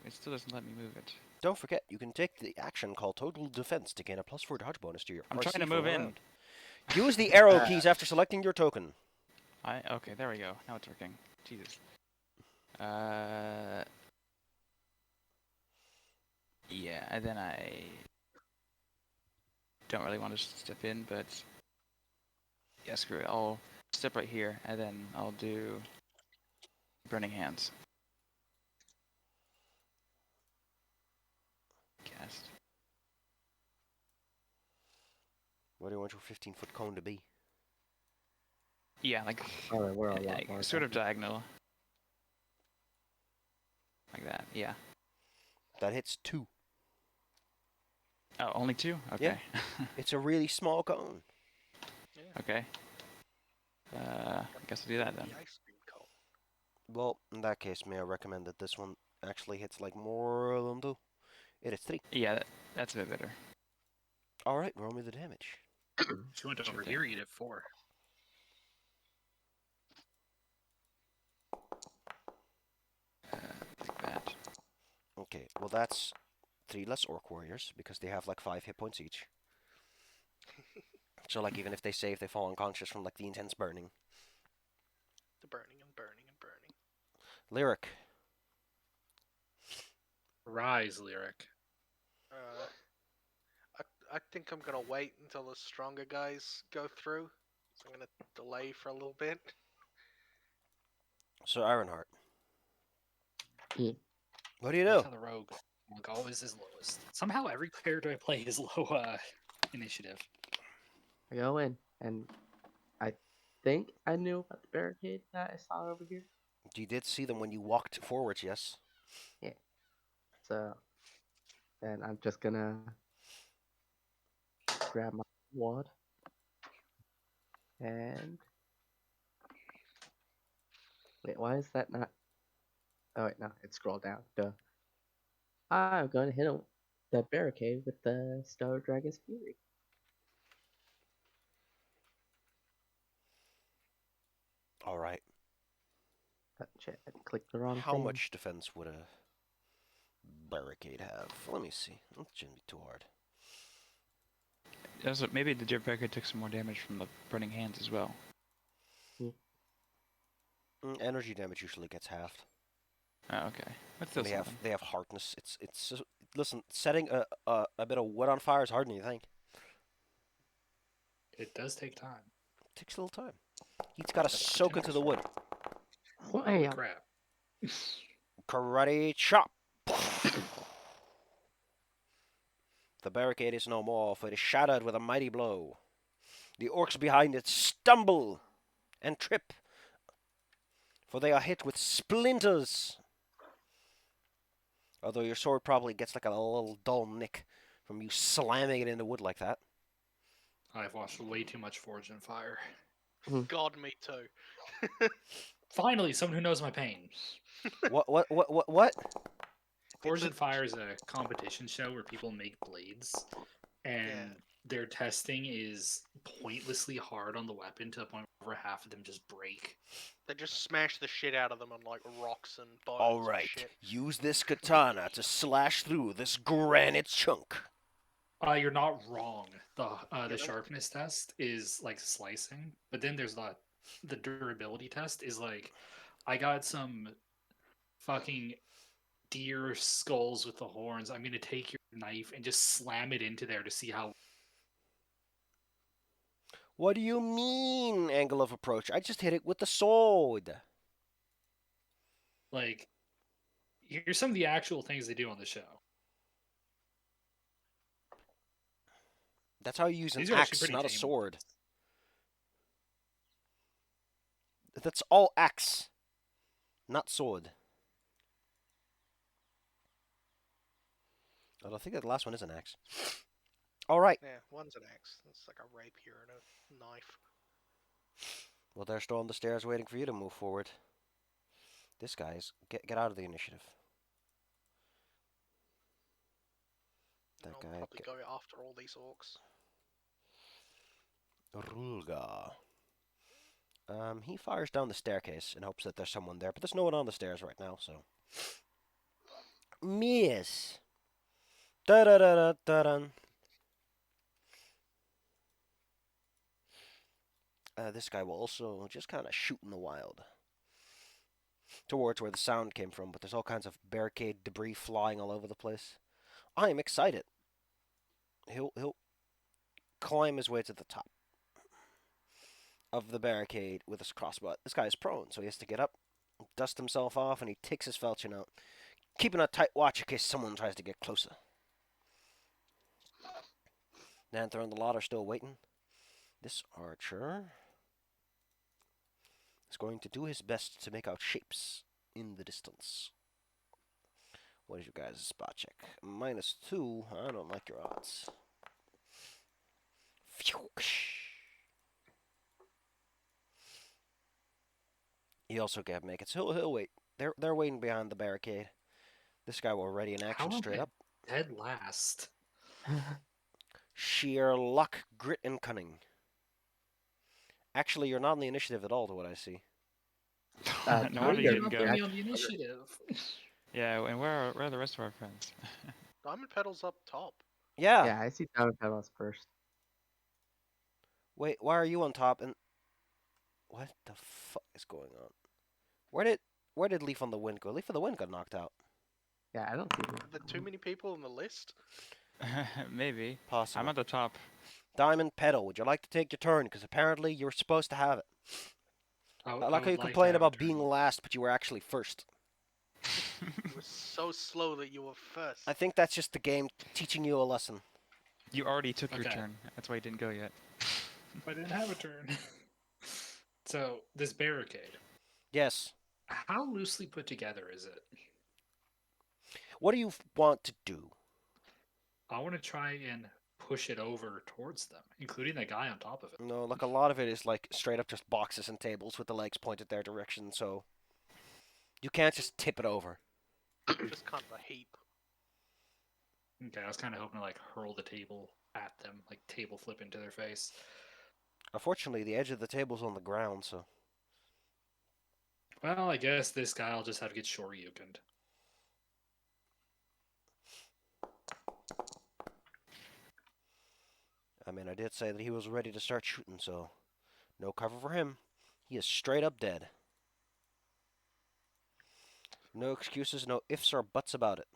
It still doesn't let me move it. Don't forget, you can take the action called Total Defense to gain a +4 dodge bonus to your I'm RC trying to for move a in. round. Use the arrow keys after selecting your token. Okay, there we go. Now it's working. Jesus. Yeah, and then I don't really want to step in, but yeah, screw it. I'll step right here, and then I'll do Burning Hands. Cast. What do you want your 15-foot cone to be? Yeah, like Alright, we're a lot like, more. sort of diagonal. Like that, yeah. That hits 2. Oh, only 2? Okay. It's a really small cone. Okay. I guess I'll do that then. The ice cream cone. Well, in that case, may I recommend that this one actually hits like more than 2? It is 3. Yeah, that's a bit better. Alright, roll me the damage. If you went Sure over thing. here, you'd have 4. Like that. Okay, well that's 3 less Orc Warriors, because they have like 5 hit points each. So like even if they save, they fall unconscious from like the intense burning. The burning and burning and burning. Lyric. Rise, Lyric. I think I'm gonna wait until the stronger guys go through. So I'm gonna delay for a little bit. So Ironheart. Yeah. What do you That's do? how the rogue like, always is lowest. Somehow every character I play is low initiative. I go in and I think I knew about the barricade that I saw over here. You did see them when you walked forwards, yes? Yeah. So then I'm just gonna grab my wad and wait. Why is that not? Oh wait, no, it's scrolled down. Duh. I'm gonna hit him the barricade with the Star Dragon's Fury. All right. Shit, I clicked the wrong How thing. much defense would a barricade have? Let me see. That shouldn't be too hard. Also, maybe the barricade took some more damage from the burning hands as well. Energy damage usually gets halved. Oh, okay. That's And still something. they have hardness. Listen, setting a bit of wood on fire is harder than you think. It does take time. It takes a little time. He's got to That's the soak into the wood. Holy Wham! crap. Karate chop. The barricade is no more, for it is shattered with a mighty blow. The orcs behind it stumble and trip, for they are hit with splinters. Although your sword probably gets like a little dull nick from you slamming it into wood like that. I've watched way too much Forge and Fire. God, me too. Finally, someone who knows my pain. What? Forge a- and Fire is a competition show where people make blades, and Yeah. their testing is pointlessly hard on the weapon to the point where over half of them just break. They just smash the shit out of them on like rocks and bones All and right, shit. use this katana to slash through this granite chunk. You're not wrong. The Yeah. sharpness test is like slicing, but then there's the durability test is like I got some fucking deer skulls with the horns. I'm gonna take your knife and just slam it into there to see how. What do you mean, angle of approach? I just hit it with the sword. Like, here's some of the actual things they do on the show. That's how you use an These are actually axe, pretty not a tame sword. ones. That's all axe, not sword. I don't think that last one is an axe. All right. Yeah, one's an axe. It's like a rapier and a knife. Well, they're still on the stairs waiting for you to move forward. This guy's get out of the initiative. That I'll guy. probably go after all these orcs. Rulga. He fires down the staircase in hopes that there's someone there, but there's no one on the stairs right now, so. Miss. Da da da da da da. This guy will also just kind of shoot in the wild towards where the sound came from, but there's all kinds of barricade debris flying all over the place. I am excited. He'll climb his way to the top of the barricade with his crossbow. This guy is prone, so he has to get up, dust himself off, and he takes his falchion out, keeping a tight watch in case someone tries to get closer. Nanther and the lot are still waiting. This archer is going to do his best to make out shapes in the distance. What is your guys' spot check? -2. I don't like your odds. Phew. He also can't make it, so he'll wait. They're waiting behind the barricade. This guy will ready in action How straight long up. dead last? Sheer luck, grit, and cunning. Actually, you're not in the initiative at all, to what I see. No no, wonder you you're didn't Not go. put me actually- on the initiative. Yeah, and where are the rest of our friends? Diamond Pedal's up top. Yeah. Yeah, I see Diamond Pedals first. Wait, why are you on top? And what the fuck is going on? Where did Leaf on the Wind go? Leaf on the Wind got knocked out. Yeah, I don't see Are there too many people on the list? Maybe. Possible. I'm at the top. Diamond Pedal, would you like to take your turn? Because apparently you're supposed to have it. I I like how you would to complain have a about turn. being last, but you were actually first. You were so slow that you were first. I think that's just the game teaching you a lesson. You already took your Okay. turn. That's why you didn't go yet. I didn't have a turn. So this barricade, Yes. how loosely put together is it? What do you want to do? I want to try and push it over towards them, including the guy on top of it. No, like a lot of it is like straight up just boxes and tables with the legs pointed their direction, so you can't just tip it over. Just kind of a heap. Okay, I was kind of hoping to like hurl the table at them, like table flip into their face. Unfortunately, the edge of the table's on the ground, so Well, I guess this guy will just have to get shoryukened. I mean, I did say that he was ready to start shooting, so no cover for him. He is straight up dead. No excuses, no ifs or buts about it.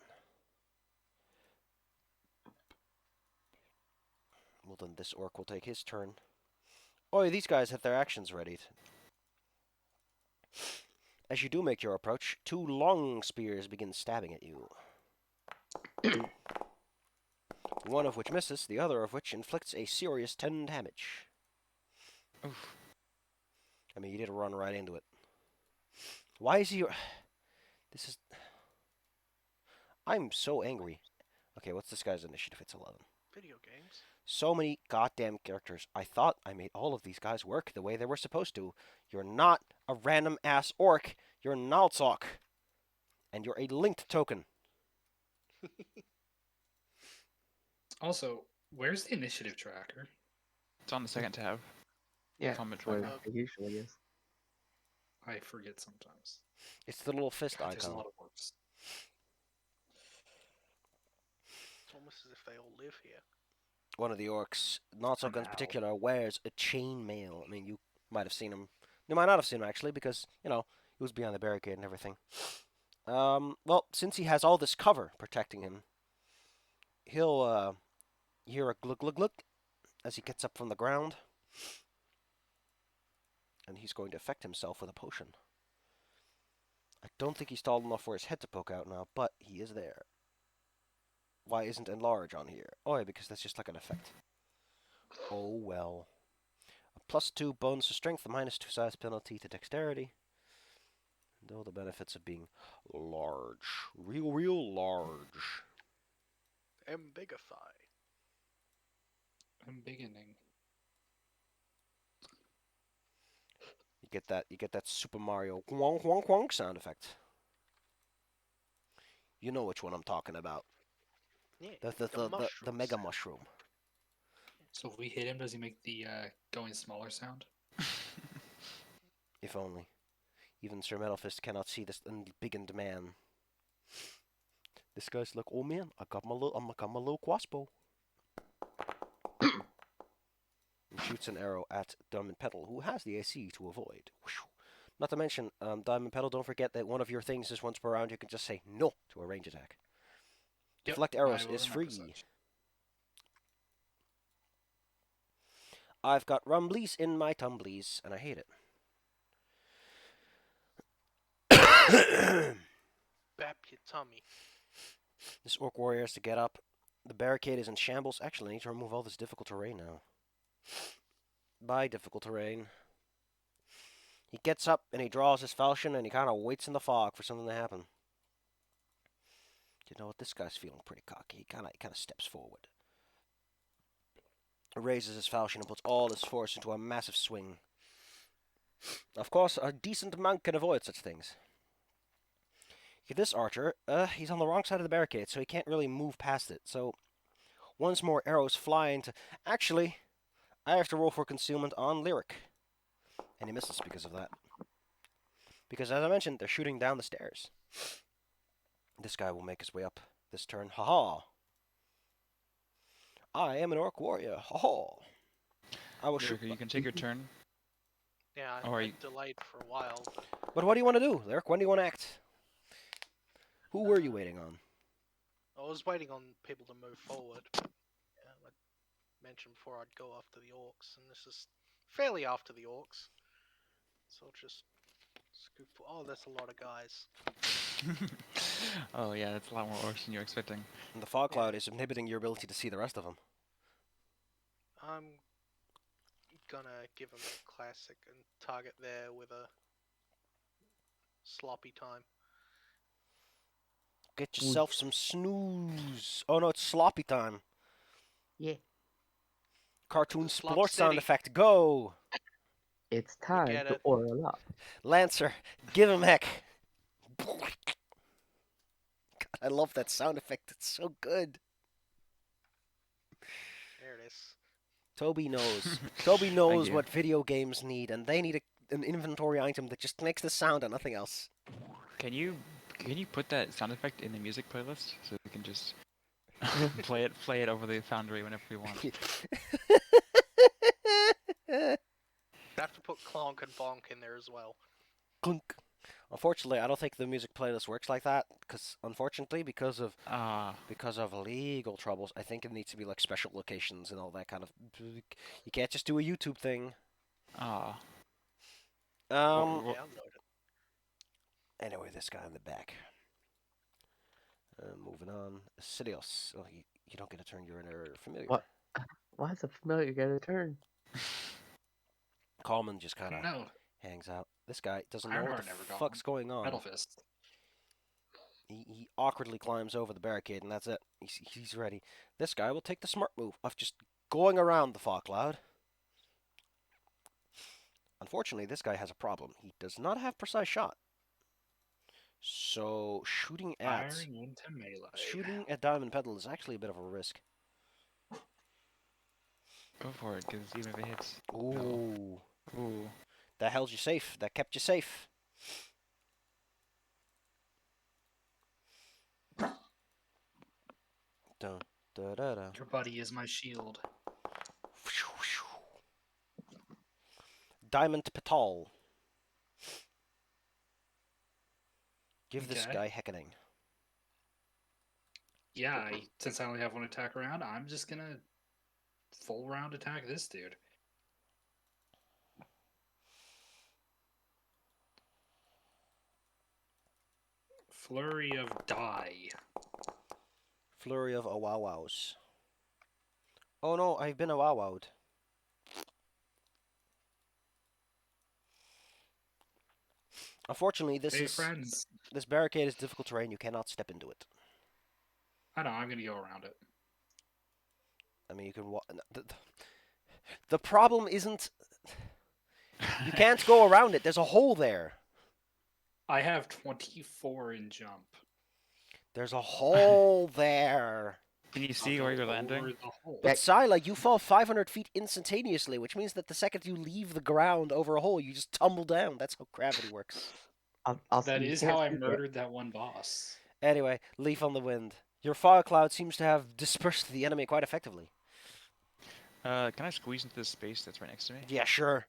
Well, then this orc will take his turn. Oh, these guys have their actions readied. As you do make your approach, two long spears begin stabbing at you. One of which misses, the other of which inflicts a serious 10 damage. Oof. I mean, you did run right into it. Why is he... This is... I'm so angry. Okay, what's this guy's initiative? It's 11. Video games. So many goddamn characters. I thought I made all of these guys work the way they were supposed to. You're not a random ass orc. You're Naltzok. And you're a linked token. Also, where's the initiative tracker? It's on the second tab. Yeah, Comment that's where tracker. it usually is. I forget sometimes. It's the little fist God, there's a icon. lot of works. It's almost as if they all live here. One of the orcs, Naltzok in Now. particular, wears a chain mail. I mean, you might have seen him. You might not have seen him, actually, because, you know, he was behind the barricade and everything. Well, since he has all this cover protecting him, he'll, hear a glug glug glug as he gets up from the ground. And he's going to affect himself with a potion. I don't think he's tall enough for his head to poke out now, but he is there. Why isn't enlarge on here? Oh, yeah, because that's just like an effect. Oh, well. A +2 bonus to strength, a -2 size penalty to dexterity. And all the benefits of being large. Real large. Embigify. I'm beginning. You get that Super Mario wonk wonk wonk sound effect. You know which one I'm talking about. Yeah. The mega mushroom. So if we hit him, does he make the going smaller sound? If only. Even Sir Metalfist cannot see this embiggened man. This guy's like, oh man, I got my little crossbow. And shoots an arrow at Diamond Petal, who has the AC to avoid. Not to mention, Diamond Petal, don't forget that one of your things is once per round you can just say no to a range attack. Yep, Deflect arrows I will is remember free. such. I've got rumblies in my tumblies, and I hate it. Bap your tummy. This orc warrior has to get up. The barricade is in shambles. Actually, I need to remove all this difficult terrain now. Bye, difficult terrain. He gets up and he draws his falchion and he kind of waits in the fog for something to happen. You know what? This guy's feeling pretty cocky. He kind of steps forward. Raises his falchion and puts all his force into a massive swing. Of course, a decent monk can avoid such things. This archer, he's on the wrong side of the barricade, so he can't really move past it. So, once more arrows fly into... Actually, I have to roll for concealment on Lyric. And he misses because of that. Because, as I mentioned, they're shooting down the stairs. This guy will make his way up this turn. Ha-ha! I am an orc warrior. Ha-ha! I will shoot... Lyrica, you can take your turn. Yeah, Oh, are I you- delayed for a while, but But what do you want to do, Lyric? When do you want to act? Who were you waiting on? I was waiting on people to move forward. I mentioned before I'd go after the orcs, and this is fairly after the orcs. So I'll just scoop. Oh, that's a lot of guys. Oh yeah, that's a lot more orcs than you're expecting. And the fog cloud is inhibiting your ability to see the rest of them. gonna give him a classic and target there with a sloppy time. Get yourself some snooze. Oh no, it's sloppy time. Yeah, Cartoon Slop splort sound City. effect. Go, it's You time get to it. oil up. Lancer. Give him heck. God, I love that sound effect. It's so good. There it is. Toby knows. Toby Thank knows you. what video games need, and they need an inventory item that just makes the sound and nothing else. Can you put that sound effect in the music playlist so we can just play it over the Foundry whenever we want? You have to put Clonk and Bonk in there as well. Clunk. Unfortunately, I don't think the music playlist works like that. Because of legal troubles, I think it needs to be like special locations and all that kind of. You can't just do a YouTube thing. Ah. Download it. Anyway, this guy in the back. Moving on. Sidios. Oh, you don't get a turn. You're in a familiar. What? Why is a familiar gonna turn? Coleman just kind of No, hangs out. This guy doesn't know what Ironheart the never got fuck's going on. Metal Fist. He awkwardly climbs over the barricade, and that's it. He's ready. This guy will take the smart move of just going around the fog cloud. Unfortunately, this guy has a problem. He does not have precise shot. So shooting Firing into melee. at Diamond Pedal is actually a bit of a risk. Go for it, because even if it hits. Ooh. Ooh. That held you safe. That kept you safe. Dun, da, da, da. Your buddy is my shield. Diamond Petal. Give this Okay. guy heckening. Yeah, since I only have one attack around, I'm just gonna full round attack this dude. Flurry of die. Flurry of awawows. Oh no, I've been awawowed. Unfortunately, Friends. this barricade is difficult terrain. You cannot step into it. I know, I'm gonna go around it. I mean, you can walk. The problem isn't you can't go around it. There's a hole there. I have 24 in jump. There's a hole there. Can you I'll see go where you're over landing? the hole. But like you fall 500 feet instantaneously, which means that the second you leave the ground over a hole, you just tumble down. That's how gravity works. That is how I murdered that one boss. Anyway, Leaf on the Wind. Your fog cloud seems to have dispersed the enemy quite effectively. Can I squeeze into this space that's right next to me? Yeah, sure.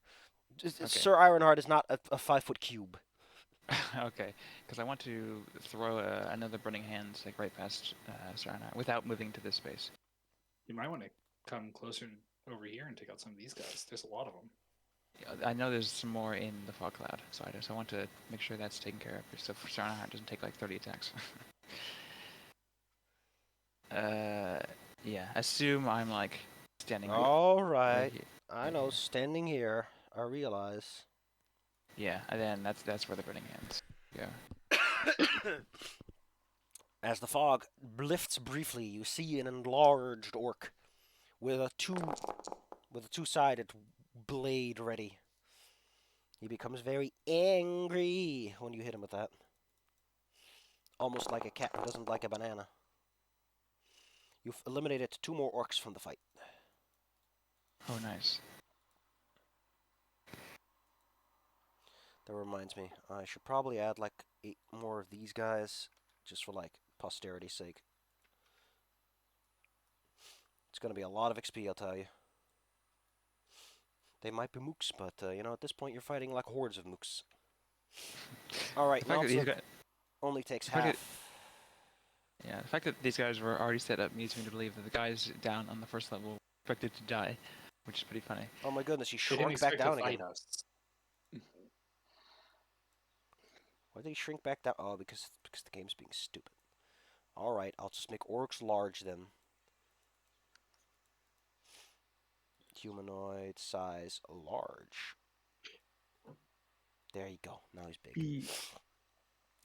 Okay. Sir Ironheart is not a 5-foot cube. Okay, because I want to throw another Burning Hands like right past Sarana without moving to this space. You might want to come closer over here and take out some of these guys. There's a lot of them. I know there's some more in the Fog Cloud, so I want to make sure that's taken care of, so Sarana doesn't take like 30 attacks. Yeah, assume I'm like standing All right right. here. I know, standing here, I realize. Yeah, and then that's where the Burning Hands go. As the fog lifts briefly, you see an enlarged orc with a two-sided blade ready. He becomes very angry when you hit him with that. Almost like a cat who doesn't like a banana. You've eliminated 2 more orcs from the fight. Oh, nice. That reminds me, I should probably add like 8 more of these guys, just for like posterity's sake. It's gonna be a lot of XP, I'll tell you. They might be mooks, but at this point you're fighting like hordes of mooks. All right, The fact that these guys, only takes the fact half. yeah, the fact that these guys were already set up leads me to believe that the guys down on the first level were expected to die, which is pretty funny. Oh my goodness, he They didn't shrunk back expect to down fight again. us. Why did he shrink back down? Oh, because the game's being stupid. All right, I'll just make orcs large then. Humanoid size large. There you go. Now he's big. Be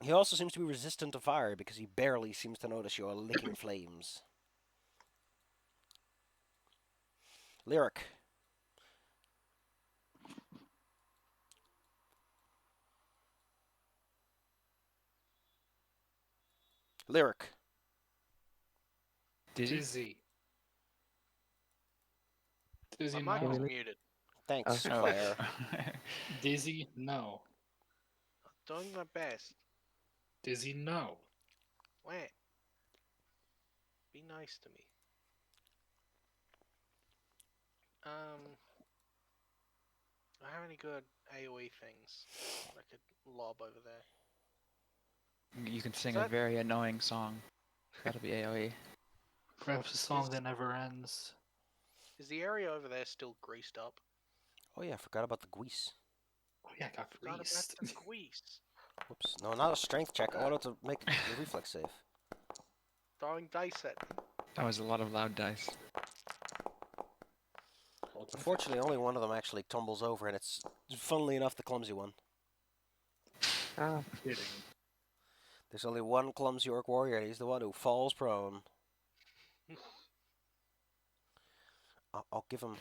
He also seems to be resistant to fire because he barely seems to notice your licking flames. Lyric. Lyric. Dizzy? Dizzy. My Dizzy, mic no. was Really? muted. Thanks, Oh. Claire. Dizzy, no. Doing my best. Dizzy, no. Wait. Be nice to me. Do I have any good AoE things I could lob over there? You can sing Is a that- very annoying song. That'll be AoE. Perhaps a song Is- that never ends. Is the area over there still greased up? Oh yeah, I forgot about the grease. Oh yeah, I got Forgot about greased. the grease. Whoops. No, not a strength check. I wanted to make a reflex save. Throwing dice at me. That was a lot of loud dice. Unfortunately, only one of them actually tumbles over, and it's, funnily enough, the clumsy one. ah, Kidding. There's only one clumsy orc warrior, and he's the one who falls prone. I'll give him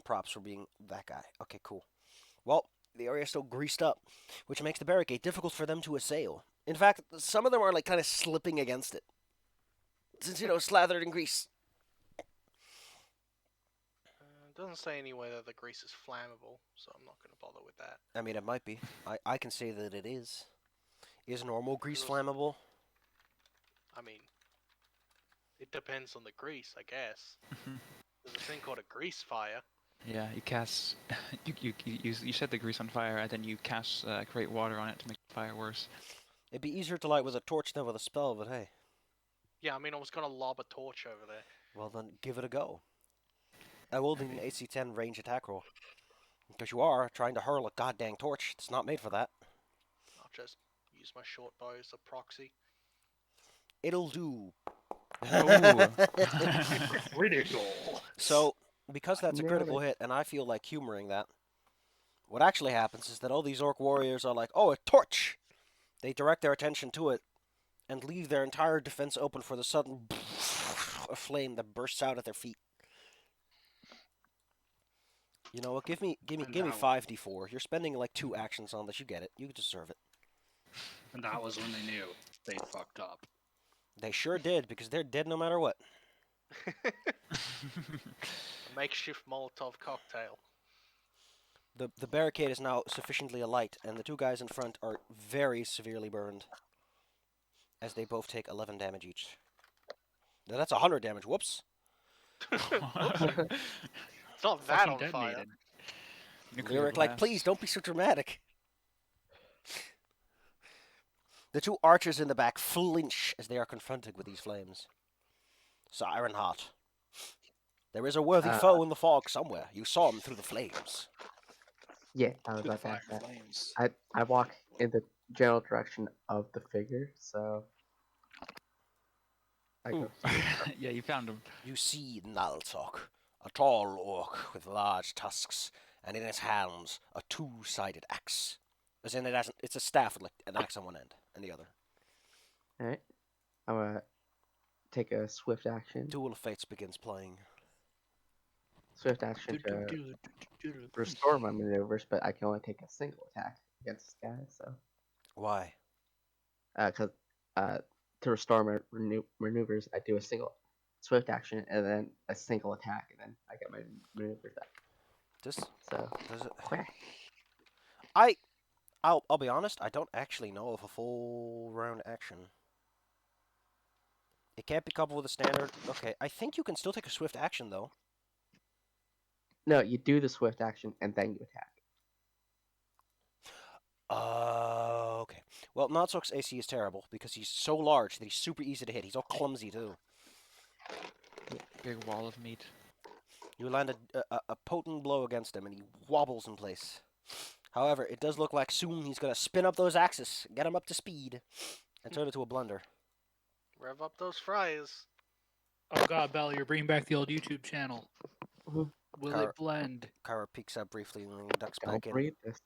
props for being that guy. Okay, cool. Well, the area is still greased up, which makes the barricade difficult for them to assail. In fact, some of them are like kind of slipping against it, since slathered in grease. It doesn't say anywhere that the grease is flammable, so I'm not going to bother with that. I mean, it might be. I can say that it is. Is normal grease Yours- flammable? I mean, it depends on the grease, I guess. There's a thing called a grease fire. Yeah, you cast. You set the grease on fire, and then you cast create water on it to make the fire worse. It'd be easier to light with a torch than with a spell, but hey. Yeah, I mean, I was going to lob a torch over there. Well, then give it a go. I will need an AC 10 range attack roll. Because you are trying to hurl a goddamn torch. It's not made for that. I'll just use my short bow as a proxy. It'll do. Ooh. Critical. So, because that's a Nailed critical it. hit, and I feel like humoring that, what actually happens is that all these orc warriors are like, oh, a torch! They direct their attention to it, and leave their entire defense open for the sudden a flame that bursts out at their feet. You know what? Give me And 5d4. You're spending like 2 actions on this. You get it. You deserve it. And that was when they knew they fucked up. They sure did, because they're dead no matter what. A makeshift Molotov cocktail. The barricade is now sufficiently alight, and the 2 guys in front are very severely burned, as they both take 11 damage each. Now that's 100 damage. Whoops. It's not that Fucking on fire. detonated. Nuclear Lyric, like, blast. please don't be so dramatic. The 2 archers in the back flinch as they are confronted with these flames. Siren hot. There is a worthy foe in the fog somewhere. You saw him through the flames. yeah, I was To the about to fire ask that. flames. I walk in the general direction of the figure, so I Ooh. go. Yeah, you found him. You see Naltok, a tall orc with large tusks, and in his hands a 2-sided axe. As in, it's a staff with like an axe on one end and the other. All right, I'm gonna take a swift action. Duel of Fates begins playing. Swift action to restore my maneuvers, but I can only take a single attack against this guy. So, Why? because to restore my maneuvers, I do a single swift action and then a single attack, and then I get my maneuvers back. Does it? Quack. I'll be honest. I don't actually know of a full round action. It can't be coupled with a standard. Okay, I think you can still take a swift action though. No, you do the swift action and then you attack. Okay. Well, Notsok's AC is terrible because he's so large that he's super easy to hit. He's all clumsy too. Big wall of meat. You land a potent blow against him and he wobbles in place. However, it does look like soon he's going to spin up those axes, get him up to speed, and turn it to a blunder. Rev up those fries. Oh god, Bella, you're bringing back the old YouTube channel. Will Car- it blend? Kara peeks out briefly and then ducks Don't back in. breathe this.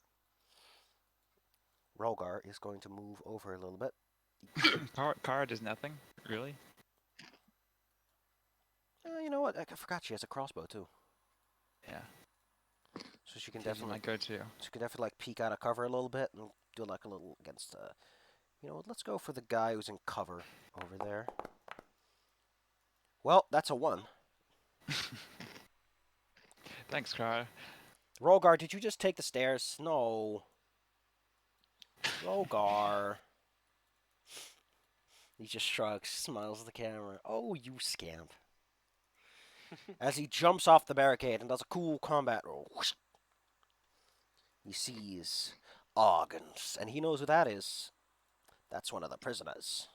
Rogar is going to move over a little bit. Kara does nothing, really. You know what? I forgot she has a crossbow too, Yeah. so she can She's my definitely go-to. like peek out of cover a little bit and do like a little against. You know what? Let's go for the guy who's in cover over there. Well, that's a 1. Thanks, Kara. Rogar, did you just take the stairs? No. Rogar. He just shrugs, smiles at the camera. Oh, you scamp. As he jumps off the barricade and does a cool combat roll. Whoosh. He sees organs, and he knows who that is. That's one of the prisoners.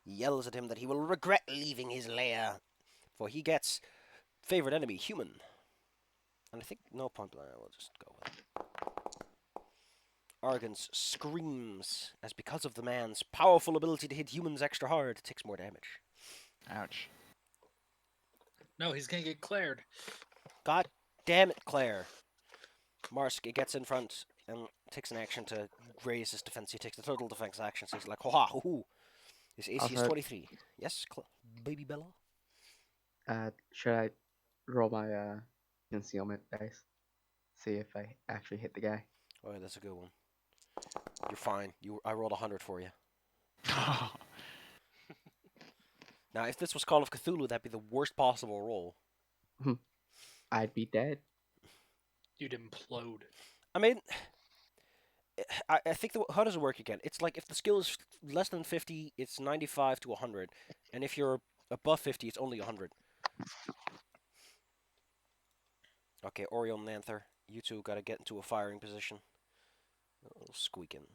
He yells at him that he will regret leaving his lair, for he gets favorite enemy, human. And I think no point blank, we'll just go with it. Argans screams, as because of the man's powerful ability to hit humans extra hard, it takes more damage. Ouch. No, he's gonna get cleared. God damn it, Claire. Marsk gets in front and takes an action to raise his defense. He takes the total defense action, so he's like, ha hoo hoo. His AC is Also- 23. Yes, baby Bella? Should I roll my concealment dice? See if I actually hit the guy. Oh, yeah, that's a good one. You're fine. I rolled 100 for you. Now, if this was Call of Cthulhu, that'd be the worst possible roll. I'd be dead. You'd implode. I mean, I think how does it work again? It's like if the skill is less than 50, it's 95 to 100, and if you're above 50, it's only 100. Okay, Oriole and Nanther, you two gotta get into a firing position. Oh, squeaking.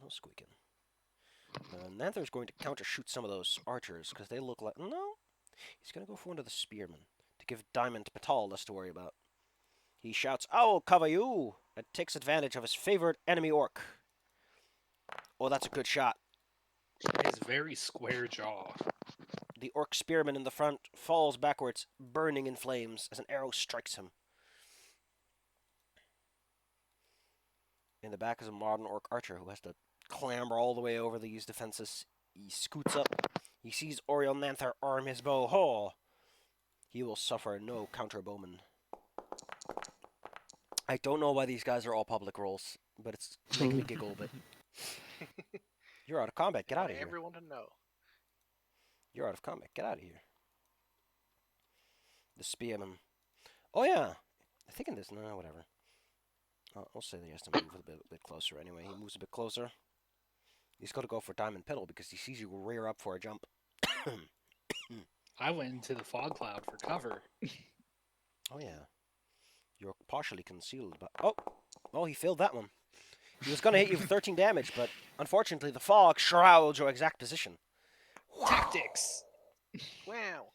Nanther's going to counter shoot some of those archers because they look like no. He's gonna go for one of the spearmen to give Diamond Patal less to worry about. He shouts, "I will cover you!" and takes advantage of his favorite enemy orc. Oh, that's a good shot. His very square jaw. The orc spearman in the front falls backwards, burning in flames as an arrow strikes him. In the back is a modern orc archer who has to clamber all the way over these defenses. He scoots up. He sees Oriole Nanther arm his bow. Ho! He will suffer no counter bowman. I don't know why these guys are all public roles, but it's making me giggle a bit. You're out of combat. Get out of here. Everyone to know. You're out of combat. Get out of here. The spearman. Oh yeah. I think in this. No, whatever. I'll say that he has to move a bit closer anyway. He moves a bit closer. He's got to go for Diamond Piddle because he sees you rear up for a jump. I went into the fog cloud for cover. Oh yeah. You're partially concealed, but oh, he failed that one. He was gonna hit you for 13 damage, but unfortunately the fog shrouds your exact position. Tactics. Wow.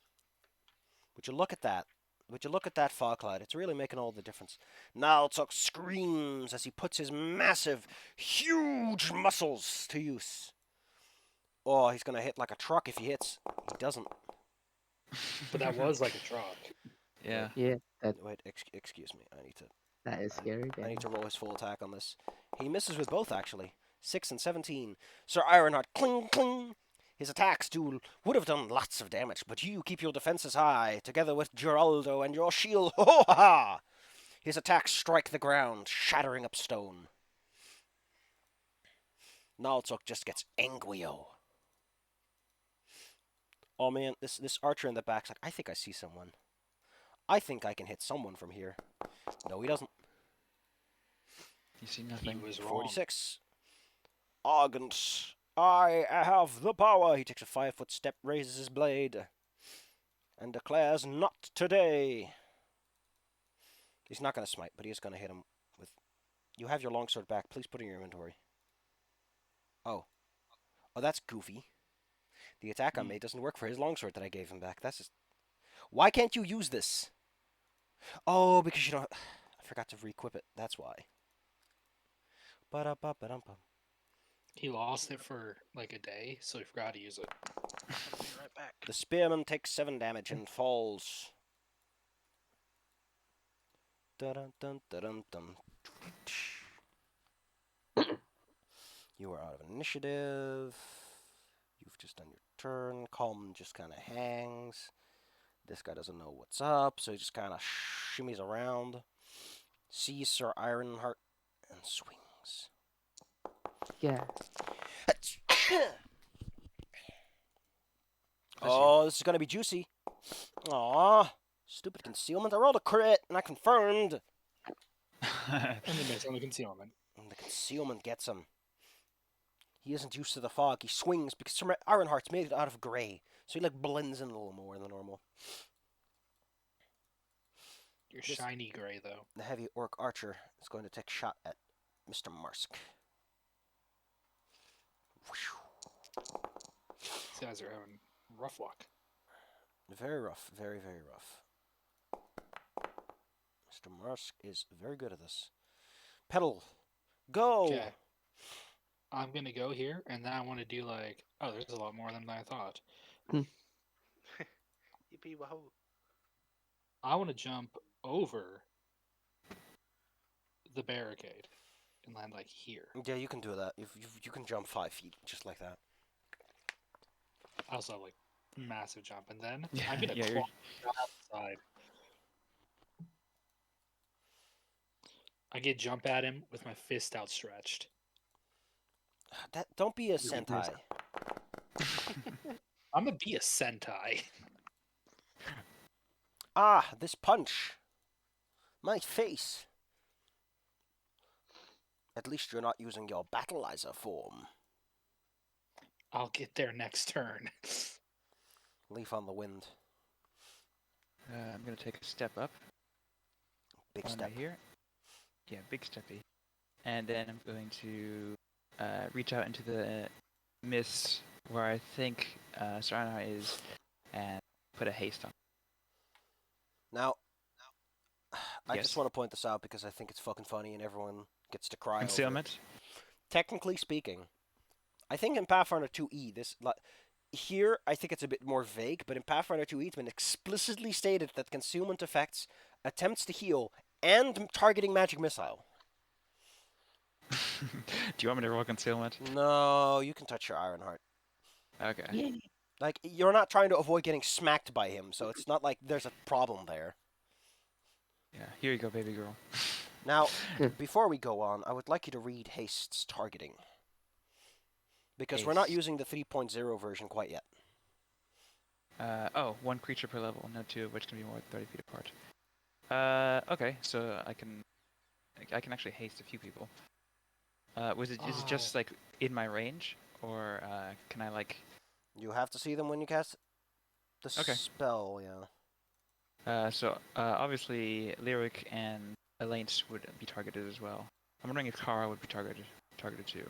Would you look at that? Would you look at that fog cloud? It's really making all the difference. Naltuk screams as he puts his massive, huge muscles to use. Oh, he's gonna hit like a truck if he hits. He doesn't. But that was like a truck. Yeah. Yeah, Wait, excuse me. that is scary. I need Damn. to roll his full attack on this. He misses with both, actually. 6 and 17. Sir Ironheart, cling, cling. His attacks would have done lots of damage, but you keep your defenses high, together with Geraldo and your shield. Ho ha ha! His attacks strike the ground, shattering up stone. Naltuk just gets angrio. Oh man, this archer in the back's like, I think I see someone. I think I can hit someone from here. No, he doesn't. You see He nothing. was wrong. 46. Argant, I have the power. He takes a 5-foot step, raises his blade, and declares, "Not today." He's not going to smite, but he is going to hit him with... You have your longsword back. Please put it in your inventory. Oh, that's goofy. The attack I made doesn't work for his longsword that I gave him back. That's just... Why can't you use this? Oh, because you don't... I forgot to re-equip it. That's why. Ba-da-ba-ba-dum-bum. He lost it for like a day, so he forgot to use it. I'll be right back. The spearman takes 7 damage and falls. Dun, dun, dun, dun. You are out of initiative. You've just done your turn. Calm just kind of hangs. This guy doesn't know what's up, so he just kind of shimmies around. Sees Sir Ironheart and swings. Yeah. Oh, this is gonna be juicy. Aw, stupid concealment. I rolled a crit, and I confirmed. And the miss on the concealment. And the concealment gets him. He isn't used to the fog. He swings because Sir Ironheart's made it out of grey, so he like blends in a little more than normal. You're This- shiny gray though. The heavy orc archer is going to take a shot at Mr. Marsk. These guys are having rough luck. Very rough, very, very rough. Mr. Marsk is very good at this. Pedal, go! Okay. I'm gonna go here, and then I want to do like, oh, there's a lot more than I thought. Yippee wahoo! I want to jump over the barricade and land like here. Yeah, you can do that. You can jump 5 feet just like that. I also have like massive jump, and then Yeah, I'm gonna yeah, claw outside. I get jump at him with my fist outstretched. Don't be a You can do Sentai. I'm gonna be a Sentai. Ah, this punch. My face. At least you're not using your battleizer form. I'll get there next turn. Leaf on the wind. I'm gonna take a step up. Big One step. right here. Yeah, big steppy. And then I'm going to reach out into the mist where I think Sarana is and put a haste on. Now, I Yes. just want to point this out because I think it's fucking funny and everyone gets to cry over it. Concealment? Technically speaking, I think in Pathfinder 2E, here I think it's a bit more vague, but in Pathfinder 2E, it's been explicitly stated that concealment affects attempts to heal and targeting magic missile. Do you want me to roll concealment? No, you can touch your Ironheart. Okay. Like, you're not trying to avoid getting smacked by him, so it's not like there's a problem there. Yeah, here you go, baby girl. Now, before we go on, I would like you to read Haste's targeting. Because we're not Haste. using the 3.0 version quite yet. Oh, one creature per level, no two of which can be more than 30 feet apart. Okay, so I can actually haste a few people. Is it just like in my range, or can I like? You have to see them when you cast the Okay. spell, yeah. So obviously Lyric and Elaine would be targeted as well. I'm wondering if Kara would be targeted too.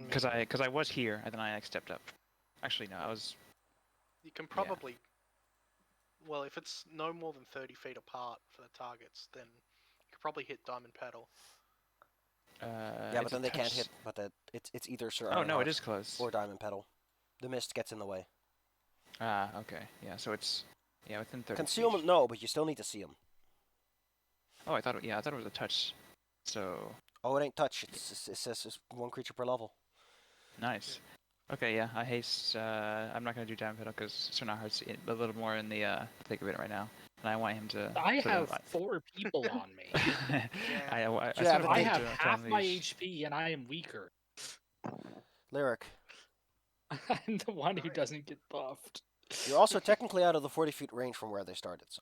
Because I was here and then I like stepped up. Actually no, I was. You can probably. Well, if it's no more than 30 feet apart for the targets, then you could probably hit Diamond Pedal. Yeah, but then they can't hit. But it's either Sir Oh no, Ironheart it is close. or Diamond Pedal. The mist gets in the way. Ah, okay. Yeah, so it's within 30 Concealment, feet. no, but you still need to see him. Oh, I thought it was a touch. So Oh, it ain't touch. It says it's one creature per level. nice. Okay, yeah, I haste. I'm not gonna do Diamond Pedal because Sonar's a little more in the thick of it right now, and I want him to. I put have him 4 people on me. I Yeah, sort of but I they- wanted have to half my unleash. HP, and I am weaker. Lyric. I'm the one who Nice. doesn't get buffed. You're also technically out of the 40 feet range from where they started, so.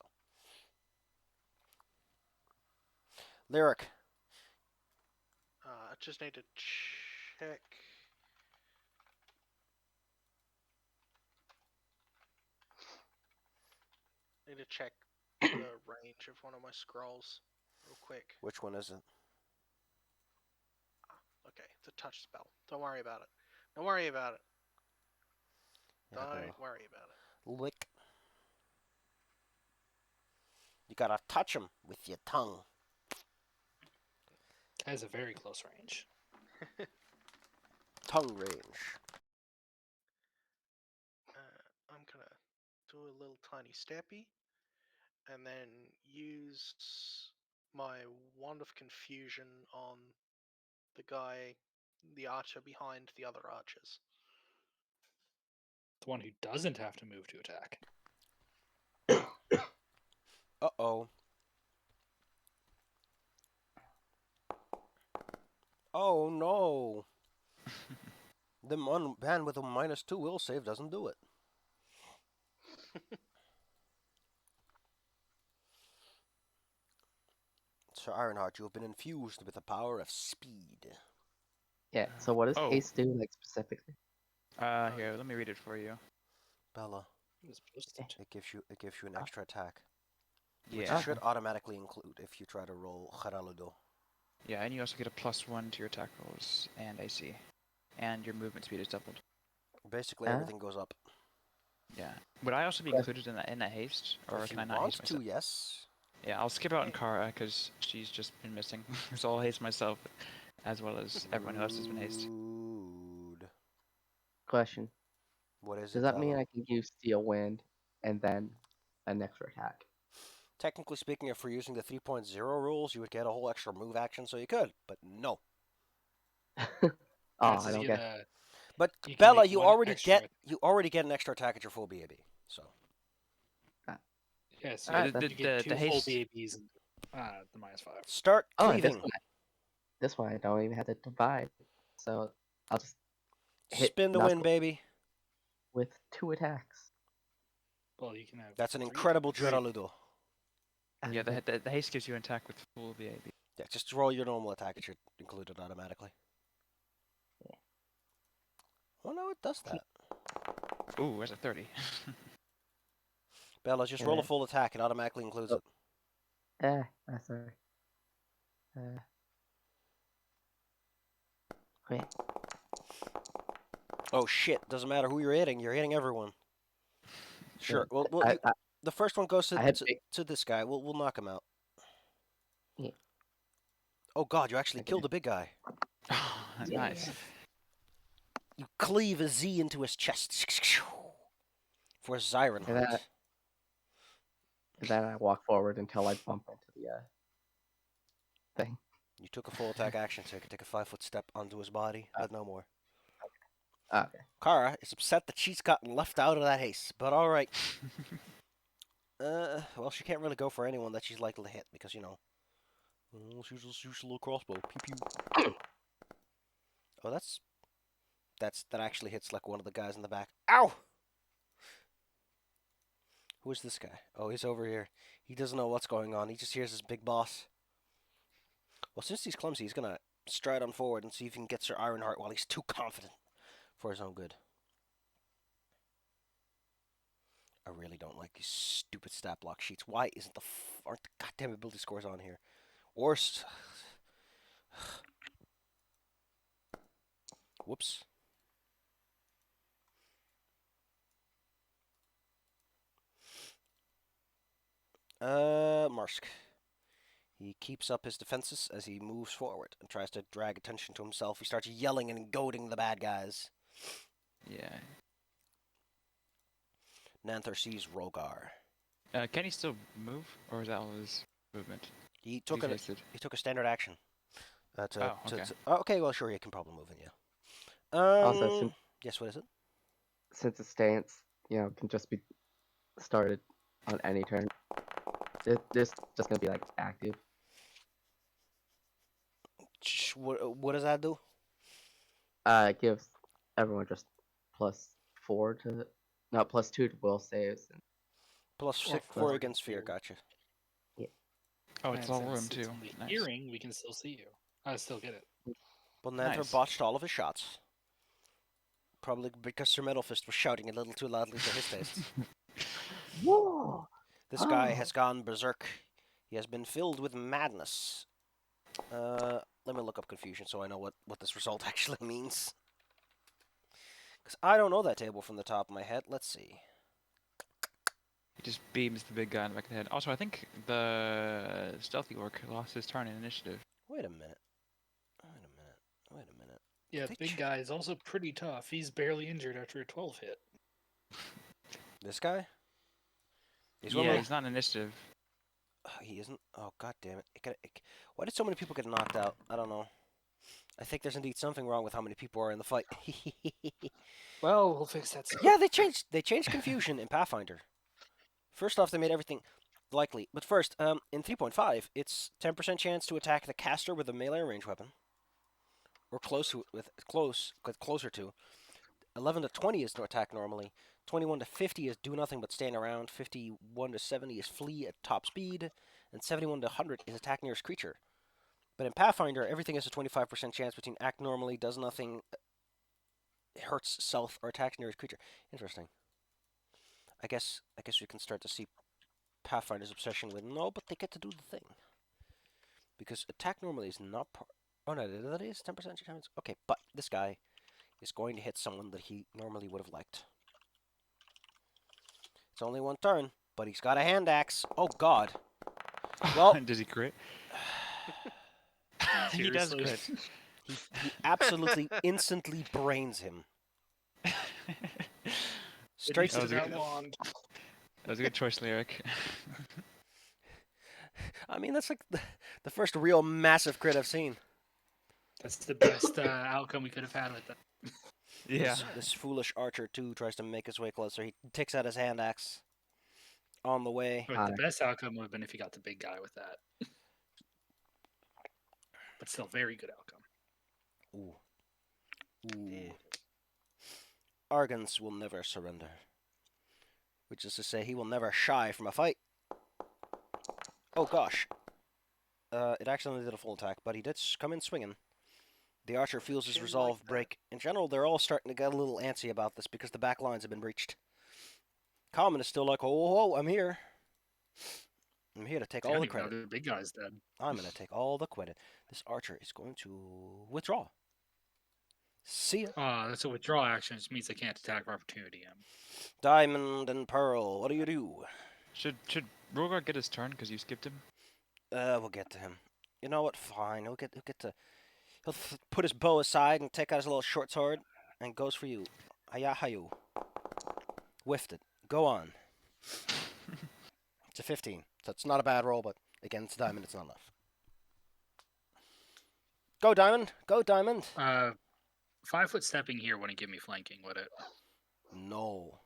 Lyric. I just need to check. Need to check the range of one of my scrolls real quick. Which one is it? Okay, it's a touch spell. Don't worry about it. Don't worry about it. Yeah, Don't worry about it. Lick. You gotta touch him with your tongue. That is a very close range. Tongue range. I'm gonna do a little tiny steppy, and then use my wand of confusion on the guy, the archer behind the other archers. The one who doesn't have to move to attack. Uh-oh. Oh, no. The man with a -2 will save doesn't do it. Sir Ironheart, you have been infused with the power of speed. Yeah. So what does Oh. haste do, like specifically? Here, let me read it for you. Bella, It's posted. it gives you an extra attack, which Yeah. it should automatically include if you try to roll Haraludo. Yeah, and you also get a +1 to your attack rolls and AC. And your movement speed is doubled. Basically, Huh? everything goes up. Yeah. Would I also be Yes. included in that haste? Or If can you I not want haste to, myself? yes. Yeah, I'll skip out on Kara because she's just been missing. So I'll haste myself as well as everyone else has been haste. Rude. Question: What is Does it, that mean Bella? I can use Steel Wind and then an extra attack? Technically speaking, if we're using the 3.0 rules, you would get a whole extra move action, so you could, but no. Oh, That's I just don't get get. a. But You can Bella, make one extra. you already get an extra attack at your full BAB. So Yeah, so Alright, you get the 2 full haste- BABs and the -5. start Oh, and cleaving. this one I don't even have to divide. So I'll just hit Spin to win, Knuckle baby. with 2 attacks. Well, you can have. That's an 3 incredible attacks. Giraludo. And Yeah, then- the haste gives you an attack with full VAB. Yeah, just roll your normal attack. It should include it automatically. Yeah. Oh no, it does that. Ooh, that's a 30. Bella, just roll a Yeah. full attack. It automatically includes Oh. it. sorry. Wait. Oh shit! Doesn't matter who you're hitting. You're hitting everyone. Sure. Yeah, Well, the first one goes I had to this guy. We'll knock him out. Yeah. Oh god, you actually Okay. killed the big guy. Nice. Yeah. You cleave a Z into his chest for Zyron And Heart. then I walk forward until I bump into the thing. You took a full attack action, so you can take a 5-foot step onto his body, but no more. Okay. Kara is upset that she's gotten left out of that haste, but all right. Well, she can't really go for anyone that she's likely to hit because she's just use a little crossbow. Pew pew. Oh, that actually hits like one of the guys in the back. Ow! Who is this guy? Oh, he's over here. He doesn't know what's going on. He just hears his big boss. Well, since he's clumsy, he's gonna stride on forward and see if he can get Sir Ironheart while he's too confident for his own good. I really don't like these stupid stat block sheets. Why isn't aren't the goddamn ability scores on here? Or whoops. Marsk. He keeps up his defenses as he moves forward and tries to drag attention to himself. He starts yelling and goading the bad guys. Yeah. Nanther sees Rogar. Can he still move, or is that all his movement? He took He's a hasted. standard action. Okay. Okay, well, sure, he can probably move in, yeah. Also, Yes, what is it? since the stance, can just be started on any turn, this just gonna be like active. What does that do? It gives everyone just +4 to, no, +2 to will saves. And, Plus Or 4 4 against fear, fear. gotcha. Oh, And it's all since room it's too. only Nice. hearing, we can still see you. I still get it. But Nanther Nice. botched all of his shots. Probably because Sir Metal Fist was shouting a little too loudly for his tastes. whoa! This guy has gone berserk. He has been filled with madness. Let me look up confusion so I know what this result actually means. Because I don't know that table from the top of my head. Let's see. He just beams the big guy in the back of the head. Also, I think the stealthy orc lost his turn in initiative. Wait a minute. Wait a minute. Yeah, They big guy is also pretty tough. He's barely injured after a 12 hit. This guy? He's one Yeah, of he's not an initiative. he isn't. Oh god damn it! Why did so many people get knocked out? I don't know. I think there's indeed something wrong with how many people are in the fight. Well, we'll fix that soon. Yeah, they changed confusion in Pathfinder. First off, they made everything likely. But first, in 3.5, it's 10% chance to attack the caster with a melee range weapon, or closer to. 11 to 20 is to attack normally. 21 to 50 is do nothing but stand around. 51 to 70 is flee at top speed, and 71 to 100 is attack nearest creature. But in Pathfinder, everything is a 25% chance between act normally, does nothing, hurts self, or attacks nearest creature. Interesting. I guess we can start to see Pathfinder's obsession with no, but they get to do the thing. Because attack normally is not part. Oh no, that is 10% chance. Okay, but this guy is going to hit someone that he normally would have liked. It's only one turn, but he's got a hand axe. Oh god. Well, Does he crit? He does Seriously? crit. he absolutely instantly brains him. Straight That to was the. that wand. That was a good choice, Lyric. I mean, that's like the first real massive crit I've seen. That's the best outcome we could have had with that. Yeah. This foolish archer too tries to make his way closer. He takes out his hand axe on the way. But the best outcome would have been if you got the big guy with that. But still, very good outcome. Ooh. Ooh. Argans will never surrender. Which is to say, he will never shy from a fight. Oh gosh. It accidentally did a full attack, but he did come in swinging. The archer feels his Shouldn't resolve like that. break. In general, they're all starting to get a little antsy about this because the back lines have been breached. Common is still like, oh, I'm here. I'm here to take all the credit. The big guy's dead. I'm going to take all the credit. This archer is going to withdraw. See ya. That's a withdrawal action, which means they can't attack of opportunity him. Diamond and Pearl, what do you do? Should Rogar get his turn because you skipped him? We'll get to him. You know what? Fine. He'll get to. Put his bow aside and take out his little short sword and goes for you. Hiya, hayu. Whiffed it. Go on. It's a 15, so it's not a bad roll, but again, it's a diamond. It's not enough. Go diamond. Go diamond. 5 foot stepping here wouldn't give me flanking, would it? No.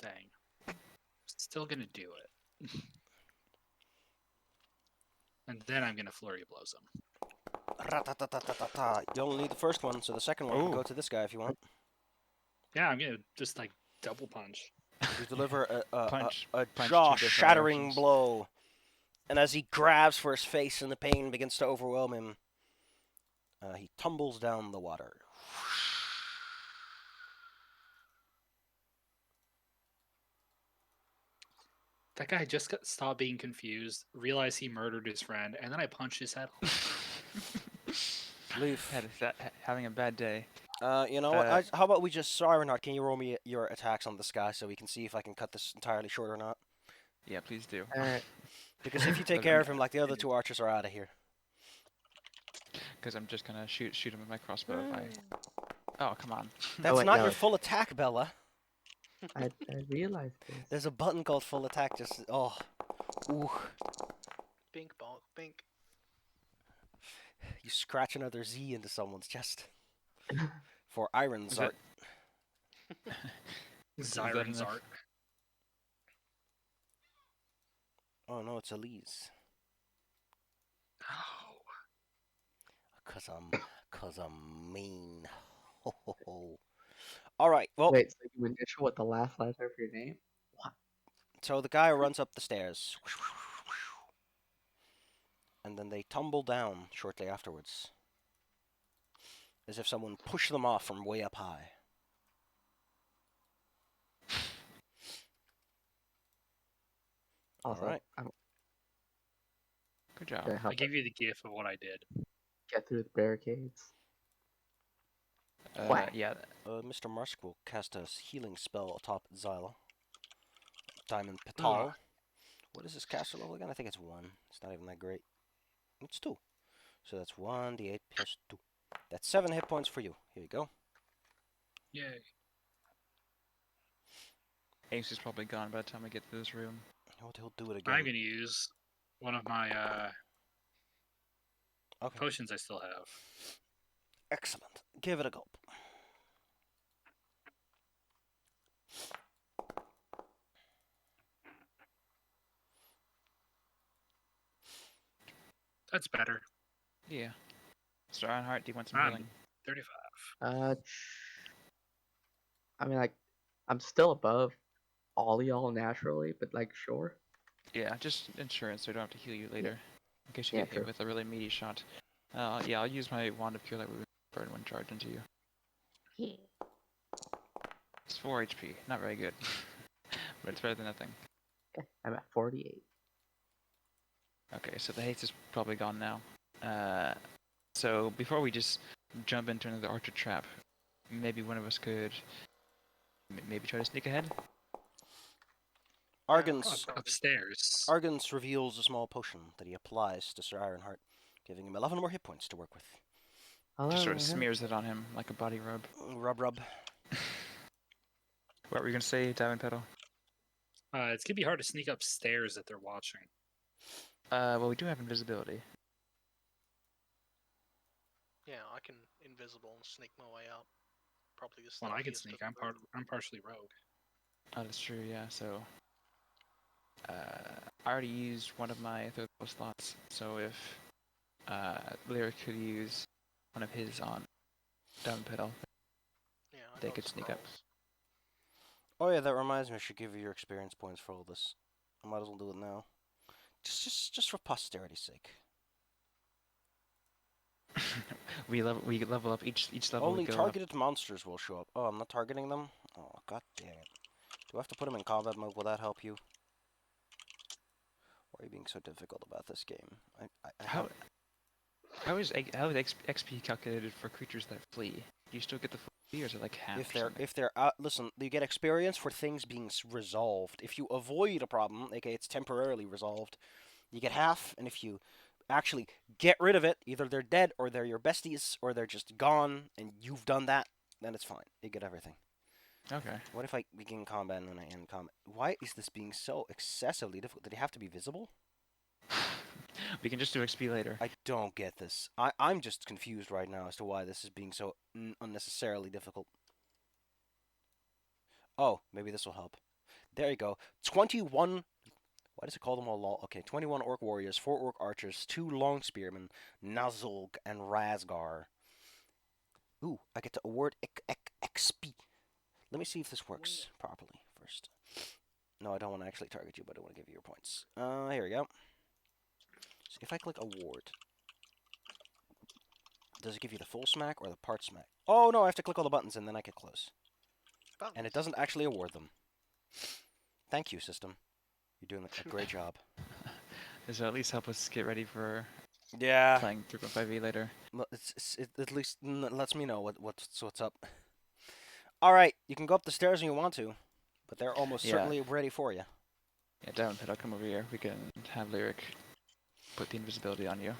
Dang. Still gonna do it. And then I'm gonna flurry blows him. Ra-ta-ta-ta-ta-ta. You only need the first one, so the second one can Ooh. go to this guy if you want. Yeah, I'm gonna just like double punch. You deliver a Punch two different jaw-shattering directions. blow, and as he grabs for his face and the pain begins to overwhelm him, he tumbles down the water. That guy just stopped being confused, realized he murdered his friend, and then I punched his head off. Leaf. Having a bad day. You know what? How about we just... Sorry, Renard, can you roll me your attacks on this guy so we can see if I can cut this entirely short or not? Yeah, please do. Alright. Because if you take care of him, like the other two archers are out of here. Because I'm just gonna shoot him with my crossbow. If I... Oh, come on. That's wait, not no. your full attack, Bella. I realized this. There's a button called full attack. Just oh, ooh. Bink bonk bink. You scratch another Z into someone's chest. For Iron Is Zart. Zyron's enough? art. Oh no, it's Elise. Oh. Cause I'm mean. Ho ho ho. Alright, well, Wait, so you initial what the last letter of your name? so the guy runs up the stairs. And then they tumble down shortly afterwards. As if someone pushed them off from way up high. Also, Alright. I don't Good job. care how I gave you the gift of what I did. get through the barricades. Whack. Yeah. Mr. Marsk will cast a healing spell atop Zyla. Diamond Petal. What is his caster level again? I think it's 1. It's not even that great. It's 2. So that's 1d8 plus 2. That's 7 hit points for you. Here you go. Yay. Ace is probably gone by the time we get to this room. He'll do it I'm again. gonna use one of my Okay. potions I still have. Excellent. Give it a gulp. That's better. Yeah. So Ironheart, do you want some Um, healing? 35. I mean, like, I'm still above all y'all naturally, but like, sure. Yeah, just insurance so I don't have to heal you later. In case you Yeah, get hit true. with a really meaty shot. Yeah, I'll use my Wand of Cure Light Wound burn one charge into you. It's 4 HP, not very good. But it's better than nothing. Okay, I'm at 48. Okay, so the haste is probably gone now. So before we just jump into another archer trap, maybe one of us could maybe try to sneak ahead? Argons Upstairs. Argons reveals a small potion that he applies to Sir Ironheart, giving him 11 more hit points to work with. Just sort Oh, of smears it on him like a body rub. Rub, rub. What were you gonna say, Diamond Pedal? It's gonna be hard to sneak upstairs if they're watching. Well, we do have invisibility. Yeah, I can invisible and sneak my way up. Probably the Well, I can stealthiest sneak. of the group. I'm partially rogue. Oh, that's true, yeah, so... I already used one of my third level slots, so if Lyric could use one of his on Diamond Pedal, Yeah, I they got could sneak up. scrolls. Oh yeah, that reminds me. I should give you your experience points for all this. I might as well do it now. Just for posterity's sake. we level up each level Only we go targeted monsters will show up. Oh, I'm not targeting them? Oh, god dang it. Do I have to put them in combat mode? Will that help you? Why are you being so difficult about this game? I up. How is XP calculated for creatures that flee? Do you still get the full XP, or is it like half? if they're listen, you get experience for things being resolved. If you avoid a problem, aka it's temporarily resolved, you get half, and if you actually get rid of it, either they're dead or they're your besties or they're just gone and you've done that, then it's fine. You get everything. Okay. What if I begin combat and then I end combat? Why is this being so excessively difficult? Did it have to be visible? We can just do XP later. I don't get this. I'm just confused right now as to why this is being so unnecessarily difficult. Oh, maybe this will help. There you go. 21. Why does it call them all law? Okay, 21 orc warriors, 4 orc archers, 2 long spearmen, Nazulg and Razgar. Ooh, I get to award XP. Let me see if this works properly first. No, I don't want to actually target you, but I want to give you your points. Here we go. So if I click award, does it give you the full smack or the part smack? Oh no, I have to click all the buttons and then I can close. Buttons. And it doesn't actually award them. Thank you, system. You're doing a great job. This will at least help us get ready for Yeah. playing 3.5e later. It at least lets me know what's up. All right, you can go up the stairs when you want to, but they're almost Yeah. certainly ready for you. Yeah, Diamond Pedal, come over here. We can have Lyric put the invisibility on you.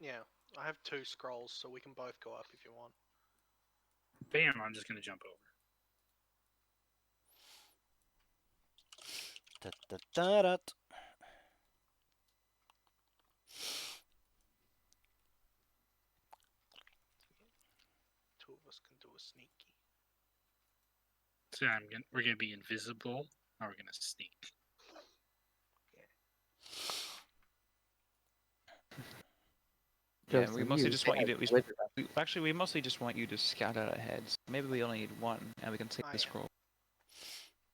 Yeah, I have 2 scrolls, so we can both go up if you want. Bam! I'm just gonna jump over. Da, da, da, da. Two of us can do a sneaky. So we're gonna be invisible, or we're gonna sneak. Yeah, Just we like mostly you, just they want you have to. wizard up. Actually, we mostly just want you to scout out ahead. So maybe we only need one, and we can take Oh, the yeah. scroll.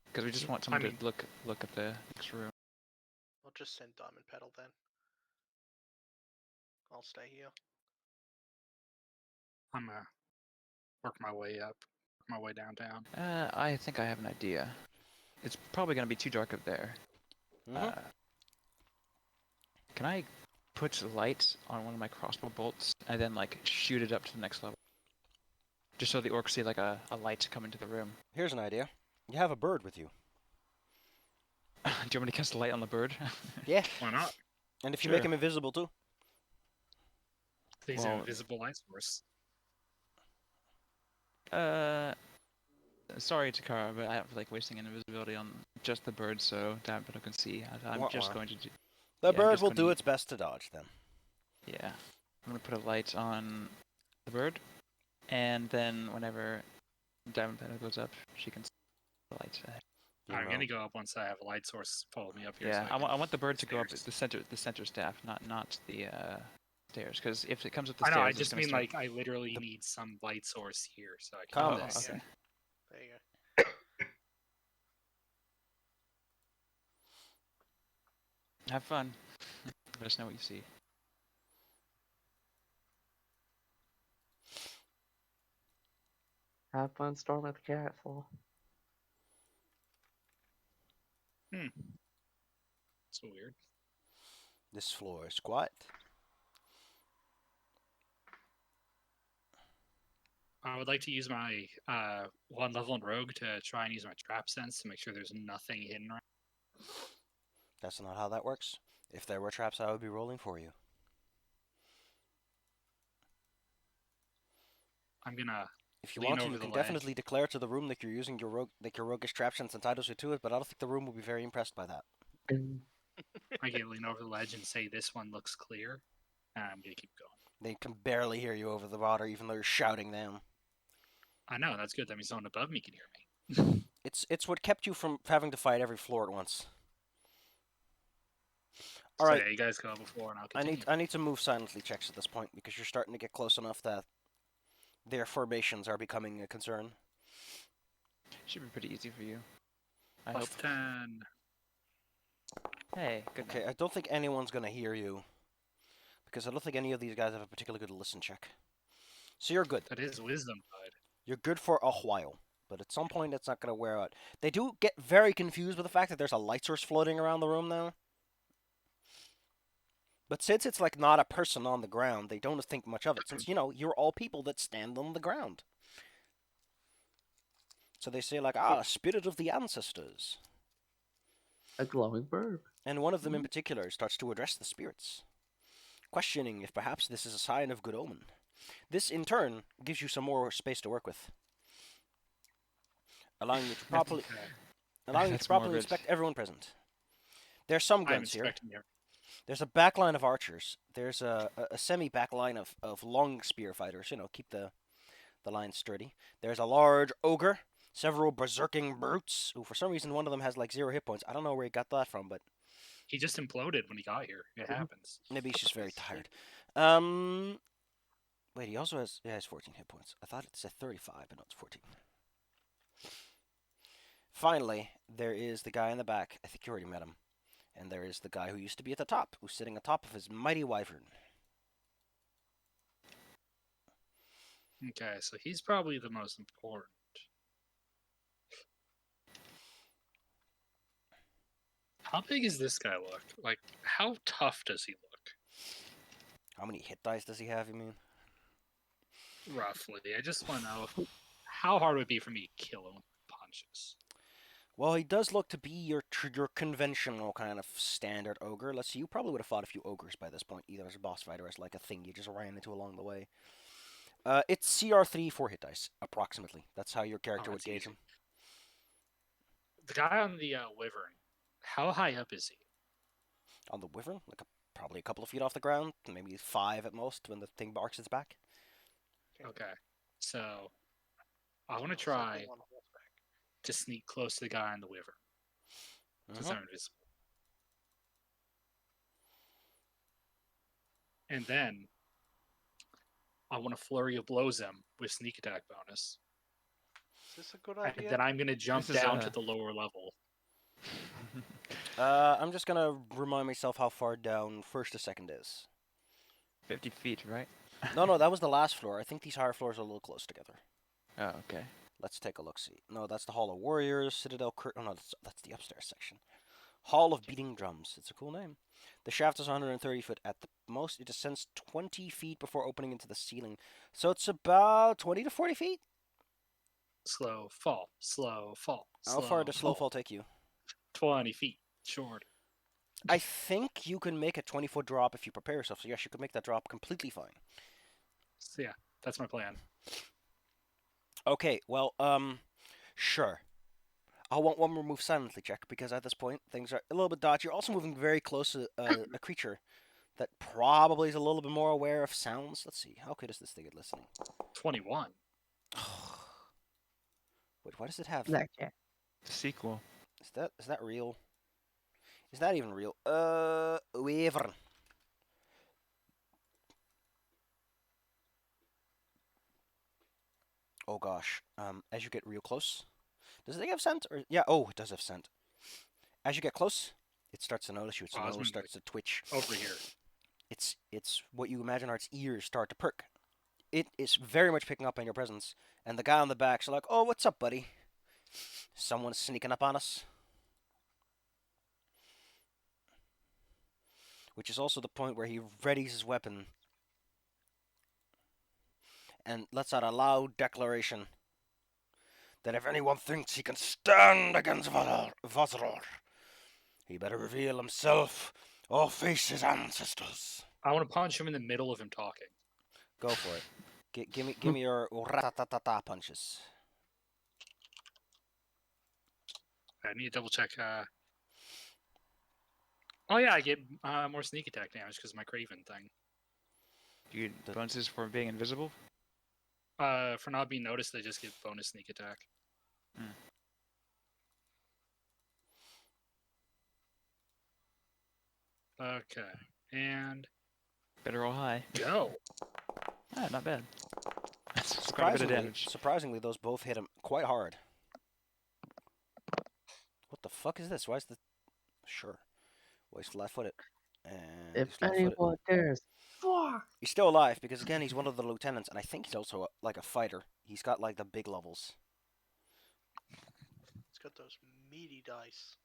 Because we just want someone mean- to look at the next room. I'll just send Diamond Pedal then. I'll stay here. I'm gonna work my way up, work my way downtown. I think I have an idea. It's probably gonna be too dark up there. Mhm. Can I put light on one of my crossbow bolts and then like shoot it up to the next level? Just so the orcs see like a light come into the room. Here's an idea. You have a bird with you. Do you want me to cast a light on the bird? Yeah. Why not? And if you Sure. make him invisible too. He's an Well- invisible light source. Sorry, Takara, but I don't feel like wasting invisibility on just the bird, so Dabbito can see. I'm Wah, just wah. going to do. The I'm bird just will going do to. its best to dodge them. Yeah, I'm gonna put a light on the bird, and then whenever Dabbito goes up, she can see the light. You I'm know. gonna go up once I have a light source follow me up here. Yeah, So I want the bird to go up stairs. the center staff, not the stairs, because if it comes up the I know. stairs, I it's just gonna mean start. like I literally need some light source here so I can Calm do down. this. Okay. There you go. Have fun. Let us know what you see. Have fun storming at the castle. So weird. This floor is quiet. I would like to use my one level in rogue to try and use my trap sense to make sure there's nothing hidden around. That's not how that works. If there were traps, I would be rolling for you. I'm gonna If you lean want to, over you the can ledge. definitely declare to the room that you're using your roguish trap sense entitles you to it, but I don't think the room will be very impressed by that. I can lean over the ledge and say this one looks clear, and I'm gonna keep going. They can barely hear you over the water, even though you're shouting them. I know that's good. That means someone above me can hear me. It's what kept you from having to fight every floor at once. All So right, yeah, you guys go before, and I'll I continue. need to move silently checks at this point because you're starting to get close enough that their formations are becoming a concern. Should be pretty easy for you. I hope. Plus 10. Hey, good Okay, enough. I don't think anyone's gonna hear you because I don't think any of these guys have a particularly good listen check. So you're good. That is wisdom side. You're good for a while, but at some point it's not gonna wear out. They do get very confused with the fact that there's a light source floating around the room now. But since it's like not a person on the ground, they don't think much of it. Since you're all people that stand on the ground. So they say like, spirit of the ancestors. A glowing bird. And one of them in particular starts to address the spirits, questioning if perhaps this is a sign of good omen. This in turn gives you some more space to work with, allowing you to properly That's morbid. inspect everyone present. There's some I'm grunts here. inspecting here. There's a back line of archers. There's a semi-back line of long spear fighters, keep the line sturdy. There's a large ogre, several berserking brutes, who for some reason one of them has like 0 hit points. I don't know where he got that from, but He just imploded when he got here. It happens. maybe he's just very tired. Wait, he also has 14 hit points. I thought it said 35, but no, it's 14. Finally, there is the guy in the back. I think you already met him. And there is the guy who used to be at the top, who's sitting atop of his mighty wyvern. Okay, so he's probably the most important. How big does this guy look? Like, how tough does he look? How many hit dice does he have, you mean? Roughly. I just want to know how hard would it be for me to kill him with punches? Well, he does look to be your conventional kind of standard ogre. Let's see, you probably would have fought a few ogres by this point, either as a boss fight or as like a thing you just ran into along the way. It's CR3 4 hit dice, approximately. That's how your character would that's gauge easy. him. The guy on the wyvern, how high up is he? On the wyvern, probably a couple of feet off the ground, maybe 5 at most when the thing barks its back. Okay, so I want to Looks like try the one on horseback. to sneak close to the guy on the wyvern. Since I'm invisible. And then I want to flurry of blows him with sneak attack bonus. Is this a good And idea? then I'm going to jump This is down a- to the lower level. I'm just gonna remind myself how far down first to second is. 50 feet, right? No, that was the last floor. I think these higher floors are a little close together. Oh, okay. Let's take a look-see. No, that's the Hall of Warriors, Citadel Oh, no, that's the upstairs section. Hall of Beating Drums. It's a cool name. The shaft is 130 foot at the most. It descends 20 feet before opening into the ceiling. So it's about 20 to 40 feet. Slow fall, slow fall. How far does slow fall? fall take you? 20 feet. Short. I think you can make a 20-foot drop if you prepare yourself. So yes, you could make that drop completely fine. So yeah, that's my plan. Okay, well, Sure. I want one more move silently check because at this point things are a little bit dodgy. You're also moving very close to a creature that probably is a little bit more aware of sounds. Let's see. How good is this thing at listening? 21. Wait, why does it have? Blackjack. Sequel. Is that real? Is that even real? Wyvern. Oh gosh. As you get real close, does the thing have scent? Or yeah. Oh, it does have scent. As you get close, it starts to notice you. Its Oh, I was nose moving starts to twitch. over here. It's what you imagine are its ears start to perk. It is very much picking up on your presence, and the guy on the back's like, "Oh, what's up, buddy? Someone's sneaking up on us." Which is also the point where he readies his weapon and lets out a loud declaration that if anyone thinks he can stand against Vazror, he better reveal himself or face his ancestors. I want to punch him in the middle of him talking. Go for it. Give me your ratatata punches. I need to double check. Oh yeah, I get more sneak attack damage because of my Craven thing. You get bonuses for being invisible. For not being noticed, I just get bonus sneak attack. Hmm. Okay, and Better roll high. go. Ah, not bad. That's quite a bit of damage. Surprisingly, those both hit him quite hard. What the fuck is this? Why is the... Sure. Well, he's flat-footed. And If he's flat-footed. anyone dares, fuck. He's still alive because, again, he's one of the lieutenants, and I think he's also, like, a fighter. He's got, like, the big levels. It's got those meaty dice.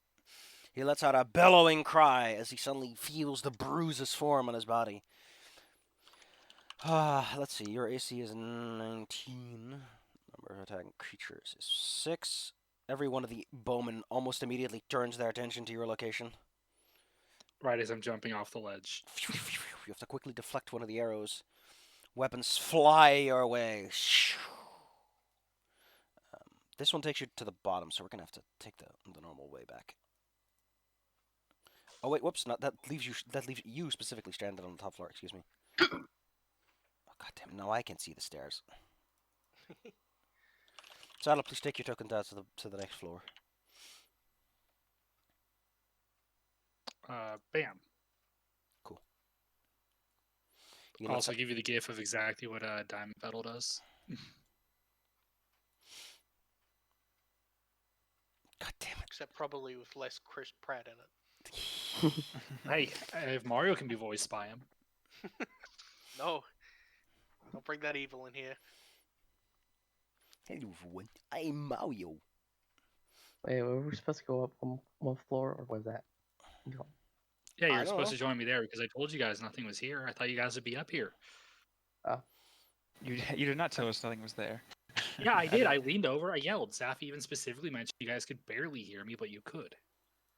He lets out a bellowing cry as he suddenly feels the bruises form on his body. Let's see. Your AC is 19. Number of attacking creatures is 6. Every one of the bowmen almost immediately turns their attention to your location. Right as I'm jumping off the ledge. You have to quickly deflect one of the arrows. Weapons fly your way. This one takes you to the bottom, so we're gonna have to take the normal way back. Oh wait, whoops! Not that leaves you. That leaves you specifically stranded on the top floor. Excuse me. Oh god damn it! Now I can see the stairs. Saddle, please take your token down to the next floor. Bam. You I'll let also give you the gif of exactly what Diamond Petal does. God damn it! Except probably with less Chris Pratt in it. Hey, if Mario can be voiced by him. No. Don't bring that evil in here. Hello everyone, I'm Mario. Wait, were we supposed to go up one floor, or was that? Yeah, I you're don't supposed know. to join me there because I told you guys nothing was here. I thought you guys would be up here. You did not tell us nothing was there. Yeah, I did. I leaned over. I yelled. Zaf even specifically mentioned you guys could barely hear me, but you could.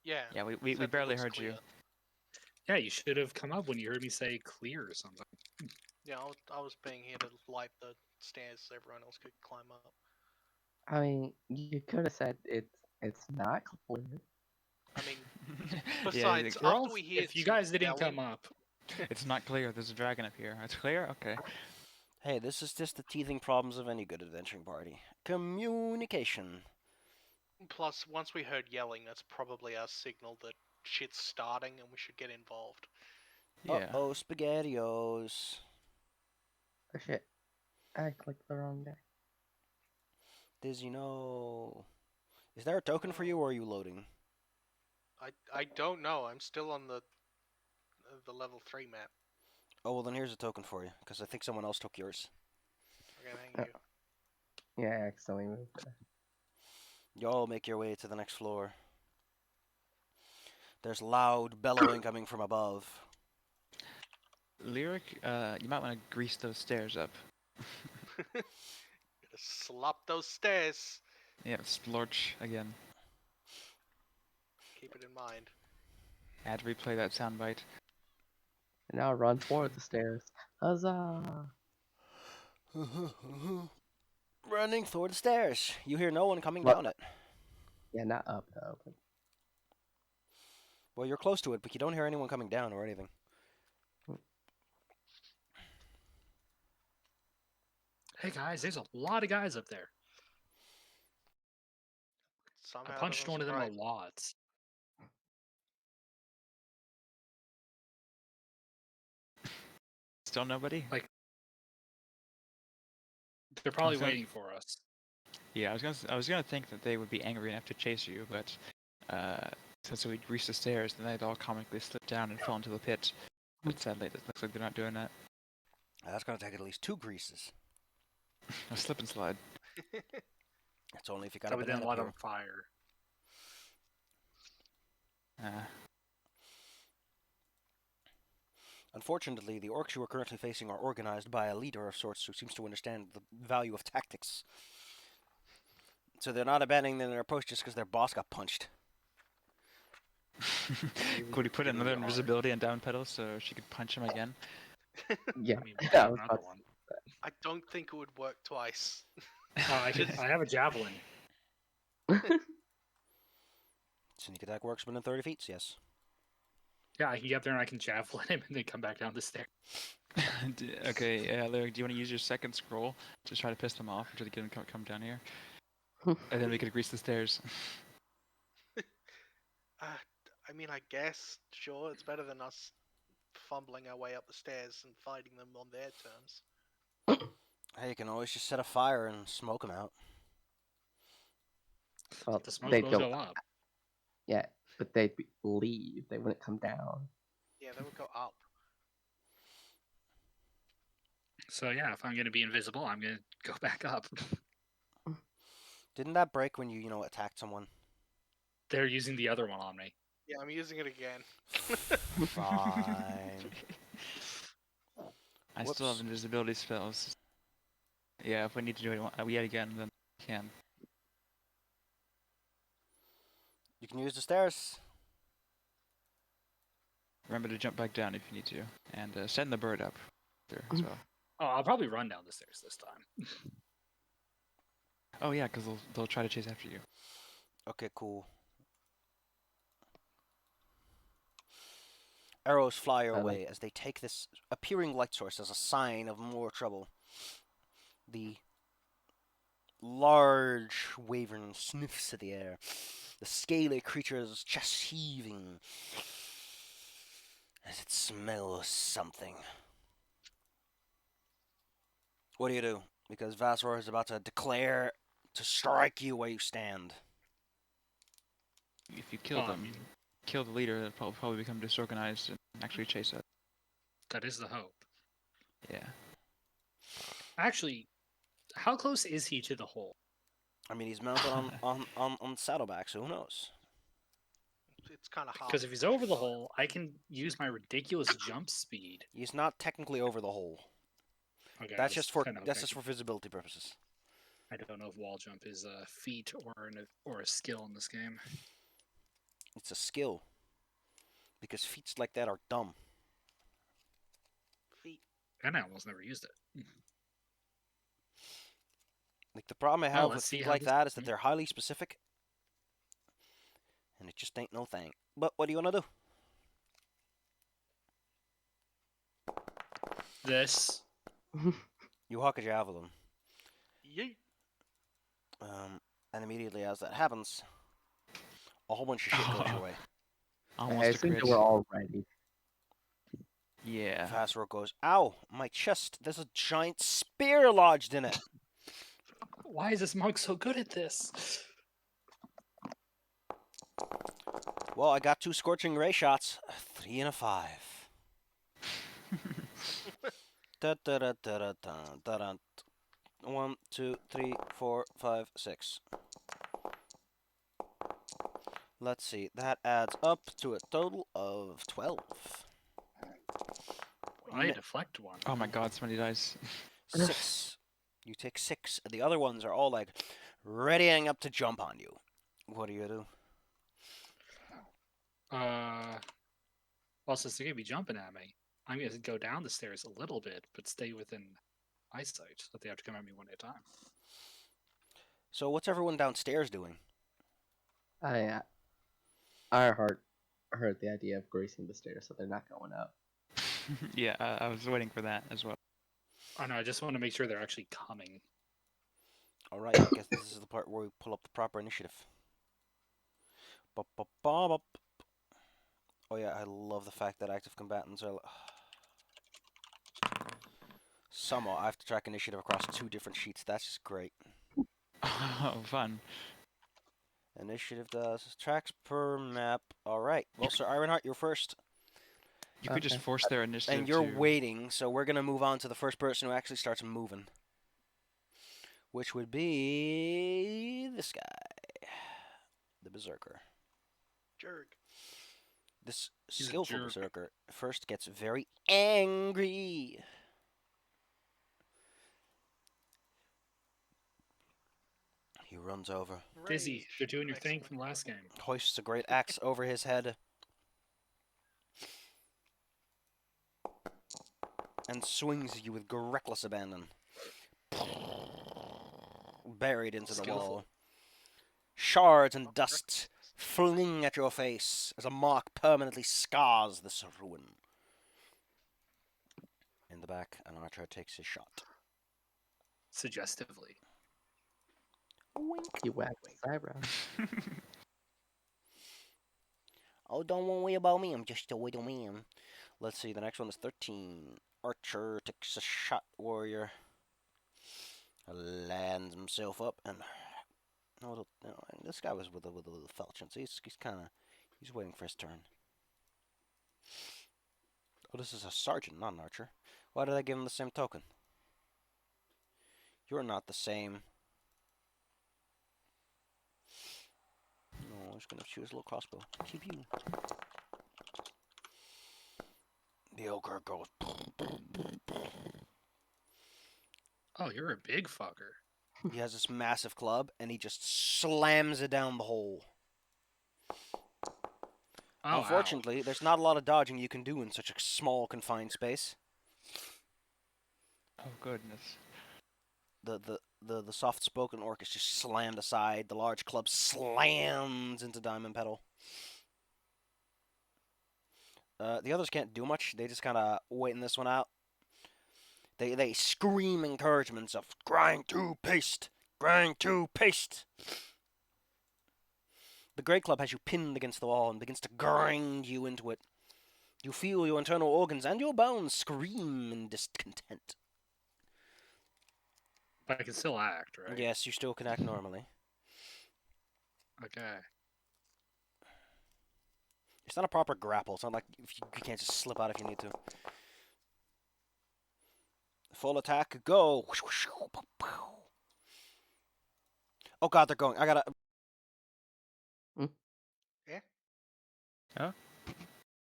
Yeah. Yeah, we except it barely looks heard you. clear. Yeah, you should have come up when you heard me say clear or something. Yeah, I was being here to light the stairs so everyone else could climb up. I mean, you could have said it's not clear. I mean, Yeah, besides, We're after all- we hear if you some guys didn't yelling, come up, it's not clear. There's a dragon up here. It's clear. Okay. Hey, this is just the teething problems of any good adventuring party. Communication. plus once we heard yelling, that's probably our signal that shit's starting and we should get involved. Yeah. Uh-oh, SpaghettiOs. Oh shit! I clicked the wrong guy. Does you know... Is there a token for you, or are you loading? I don't know. I'm still on the level 3 map. Oh, well then here's a token for you, because I think someone else took yours. Okay, thank you. Yeah, I accidentally moved. Y'all make your way to the next floor. There's loud bellowing coming from above. Lyric, you might want to grease those stairs up. Gotta slop those stairs. Yeah, splorch again. Keep it in mind. I had to replay that soundbite. And now run toward the stairs. Huzzah! running toward the stairs. You hear no one coming What? down it. Yeah, not up though. But Well, you're close to it, but you don't hear anyone coming down or anything. Hey guys, there's a lot of guys up there. I Somehow punched doesn't one of them a surprise me. lot. Still nobody? They're probably gonna- waiting for us. Yeah, I was gonna think that they would be angry enough to chase you, but since we reached the stairs, then they'd all comically slip down and fall into the pit. But sadly, it looks like they're not doing that. That's gonna take at least 2 greases. A slip and slide. That's only if you got That a would then banana light peel. on fire. Unfortunately, the orcs you are currently facing are organized by a leader of sorts who seems to understand the value of tactics. So they're not abandoning their approach just because their boss got punched. Could we put Really another hard. invisibility and down pedal so she could punch him again? yeah, I mean, we I got was another about to one. I don't think it would work twice. I have a javelin. Sneak attack works within 30 feet, yes. Yeah, I can get up there and I can javelin him and then come back down the stairs. Okay, Larry, do you want to use your second scroll to try to piss them off, or to get them to come down here? And then we could grease the stairs. I mean, I guess, sure, it's better than us fumbling our way up the stairs and fighting them on their terms. Hey, you can always just set a fire and smoke them out. well, The smoke they'd will go. go up. Yeah, but they'd leave. They wouldn't come down. Yeah, they would go up. So yeah, if I'm gonna be invisible, I'm gonna go back up. Didn't that break when you attacked someone? They're using the other one on me. Yeah, I'm using it again. Fine. I still have Whoops. invisibility spells. Yeah, if we need to do it yet again, then we can. You can use the stairs. Remember to jump back down if you need to, and send the bird up there as well. Oh, I'll probably run down the stairs this time. Oh yeah, because they'll try to chase after you. Okay, cool. Arrows fly your I like- way as they take this appearing light source as a sign of more trouble. The large wyvern sniffs at the air, the scaly creature's chest heaving as it smells something. What do you do? Because Vassor is about to declare to strike you where you stand. If you kill Well, I them, mean, kill the leader, they'll probably become disorganized and actually chase us. that is the hope. Yeah. Actually, how close is he to the hole? I mean, he's mounted on saddleback, so who knows? It's kind of hard. Because if he's over the hole, I can use my ridiculous jump speed. He's not technically over the hole. Okay, That's just for kinda that's just thinking. for visibility purposes. I don't know if wall jump is a feat or a skill in this game. It's a skill. Because feats like that are dumb. Feet. And I almost never used it. Like the problem I Well, have with let's see feats how like this- that is that they're highly specific. And it just ain't no thing. But what do you want to do? This. You huck a javelin. Yeet. And immediately as that happens, a whole bunch of shit goes your way. Almost I a assume crit. they were all ready. Yeah. Vassar goes, ow, my chest, there's a giant spear lodged in it. Why is this monk so good at this? Well, I got 2 scorching ray shots, 3 and a 5. Da, da, da, da, da, da, da, da. 1, 2, 3, 4, 5, 6. Let's see, that adds up to a total of 12. I Mi- deflect one. Oh my god, so many dice. 6. You take 6. The other ones are all like readying up to jump on you. What do you do? Well, since they're gonna be jumping at me, I'm gonna go down the stairs a little bit, but stay within eyesight that they have to come at me one at a time. So what's everyone downstairs doing? I heard the idea of gracing the stairs, so they're not going up. Yeah, I was waiting for that as well. I know. I just want to make sure they're actually coming. All right, I guess this is the part where we pull up the proper initiative. Ba-ba-ba-ba. Oh yeah, I love the fact that active combatants are. Somehow I have to track initiative across 2 different sheets. That's just great. Oh, fun. Initiative does tracks per map. All right. Well, Sir Ironheart, you're first, You could just Okay. force their initiative and you're to... waiting. So we're gonna move on to the first person who actually starts moving, which would be this guy, the Berserker. Jerk. This He's a skillful jerk. Berserker first gets very angry. He runs over, Dizzy, Rage. they're doing your thing from the last game. hoists a great axe over his head, and swings at you with reckless abandon. Buried into the Skillful. wall. Shards and dust fling at your face as a mark permanently scars this ruin. In the back, an archer takes his shot. Suggestively. Wink. He wags his eyebrows. Oh, don't worry about me. I'm just a little man. Let's see. The next one is 13. Archer takes a shot. Warrior lands himself up and. No, this guy was with a little falchion. So he's waiting for his turn. Oh, this is a sergeant, not an archer. Why did I give him the same token? You're not the same. No, I'm just gonna choose a little crossbow. Keep you. The ogre goes. Oh, you're a big fucker. He has this massive club, and he just slams it down the hole. Oh, Unfortunately, there's not a lot of dodging you can do in such a small, confined space. Oh, goodness. The soft-spoken orc is just slammed aside. The large club slams into Diamond Petal. The others can't do much. They just kind of waiting this one out. They scream encouragements of grind to paste, grind to paste. The Great Club has you pinned against the wall and begins to grind you into it. You feel your internal organs and your bones scream in discontent. But I can still act, right? Yes, you still can act normally. Okay. It's not a proper grapple. It's not like you can't just slip out if you need to. Full attack, go! Oh god, they're going. I gotta. Yeah.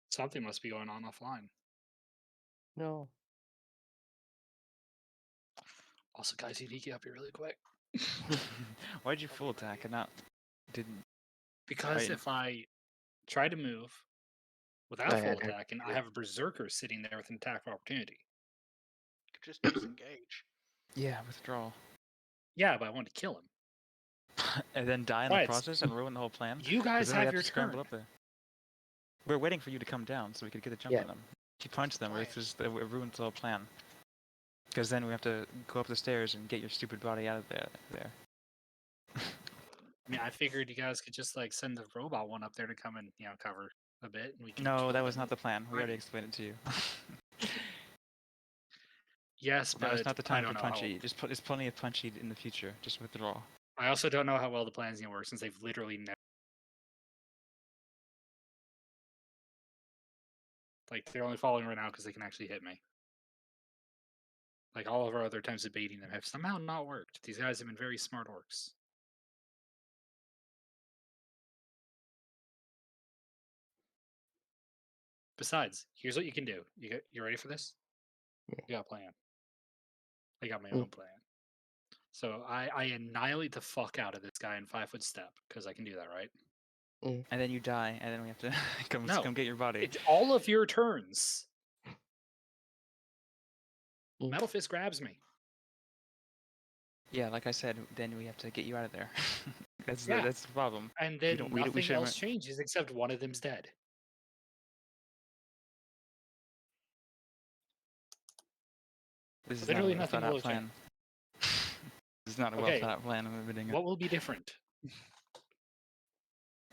Something must be going on offline. No. Also, guys, you need to get up here really quick. Why'd you full attack and not... Didn't... Because Right. if I try to move without Oh, yeah, full attack, and I have a berserker sitting there with an attack of opportunity. You could just disengage. Yeah, withdrawal. Yeah, but I want to kill him. And then die in the Right. process and ruin the whole plan? You 'Cause guys then we have your to scramble turn. up there. We're waiting for you to come down so we could get a jump Yeah. on them. If you punch them, Plan. it ruins the whole plan. Because then we have to go up the stairs and get your stupid body out of there. I mean, I figured you guys could just like send the robot one up there to come and cover a bit, and we can. No, that was not the plan. We already Right. explained it to you. Yes, but Now it's not the I time don't for know how punchy. There's plenty of punchy in the future. Just withdraw. I also don't know how well the plan's gonna work since they've literally never. Like they're only following right now because they can actually hit me. Like all of our other attempts at baiting them have somehow not worked. These guys have been very smart orcs. Besides, here's what you can do. You ready for this? Yeah. You got a plan. I got my Mm. own plan. So I annihilate the fuck out of this guy in 5-foot step because I can do that, right? And then you die, and then we have to come No. get your body. It's all of your turns. Mm. Metal Fist grabs me. Yeah, like I said, then we have to get you out of there. Yeah. That's the problem. And then don't- we nothing shouldn't else changes except one of them's dead. This is Literally not a well nothing thought out will plan. This is not a Okay, well thought out plan. I'm admitting it. What will be different?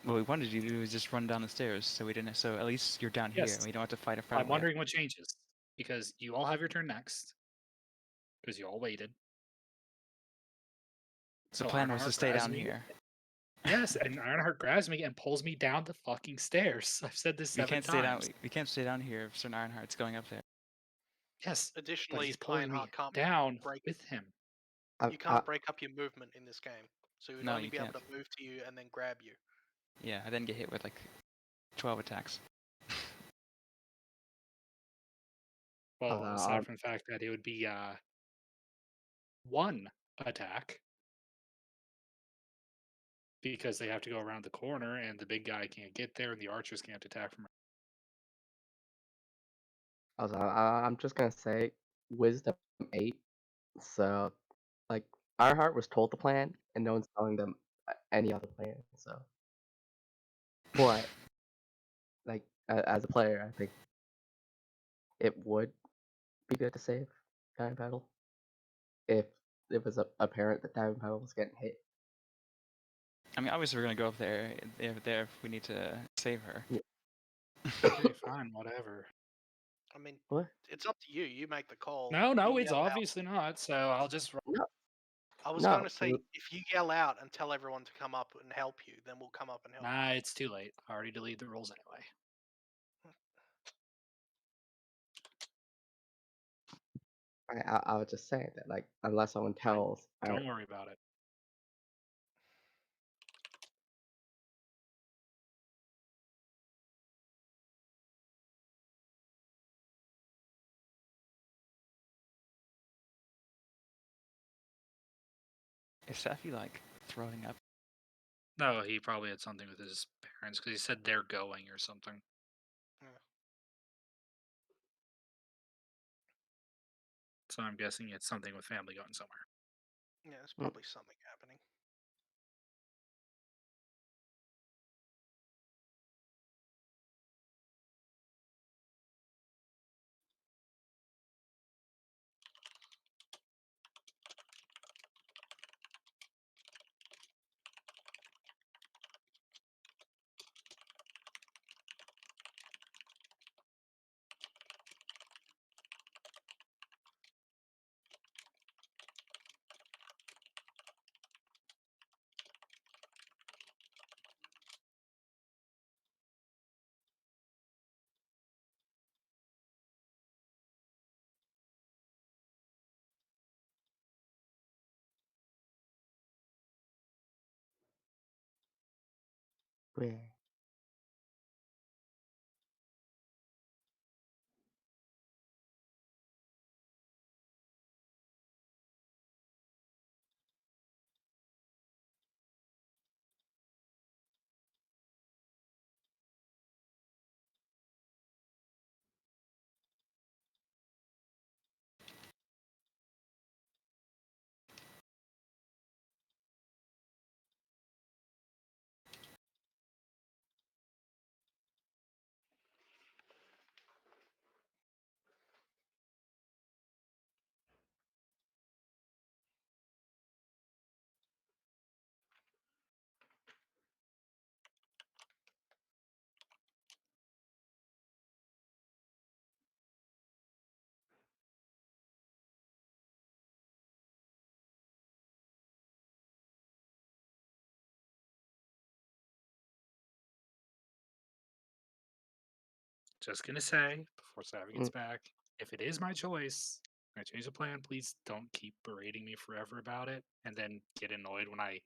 What we wanted you to do is just run down the stairs, so we didn't. So at least you're down here, Yes. and we don't have to fight a fight. I'm wondering what changes. Because you all have your turn next. Because you all waited. The plan was to Ironheart stay grabs down me. here. Yes, and Ironheart grabs me and pulls me down the fucking stairs. I've said this We 7 can't stay down. times. We can't stay down here if Sir Ironheart's going up there. Yes, but Additionally, he's pulling me Ironheart can't down break. with him. You can't break up your movement in this game, so he would No, only you be able can't. to move to you and then grab you. Yeah, I then get hit with like 12 attacks. Well, no, aside from the fact that it would be 1 attack. Because they have to go around the corner and the big guy can't get there and the archers can't attack from. I'm just gonna say Wisdom 8. So, like, Ironheart was told the plan, and no one's telling them any other plan. So, but like as a player, I think it would be good to save Diamond Petal if it was apparent that Diamond Petal was getting hit. I mean, obviously we're gonna go up there if we need to save her. Yeah. Okay, fine, whatever. I mean, What? it's up to you. You make the call. No, You it's yell out. obviously not. So I'll just. No, I was no. going to say, if you yell out and tell everyone to come up and help you, then we'll come up and help. Nah, it's too late. I already deleted the rules anyway. I was just saying that, like, unless someone tells. Don't worry about it. Is Safi like throwing up? No, he probably had something with his parents because he said they're going or something. Yeah. So I'm guessing it's something with family going somewhere. Yeah, there's probably something happening. Yeah. Just gonna say before Savvy gets back, if it is my choice, I change the plan. Please don't keep berating me forever about it, and then get annoyed when I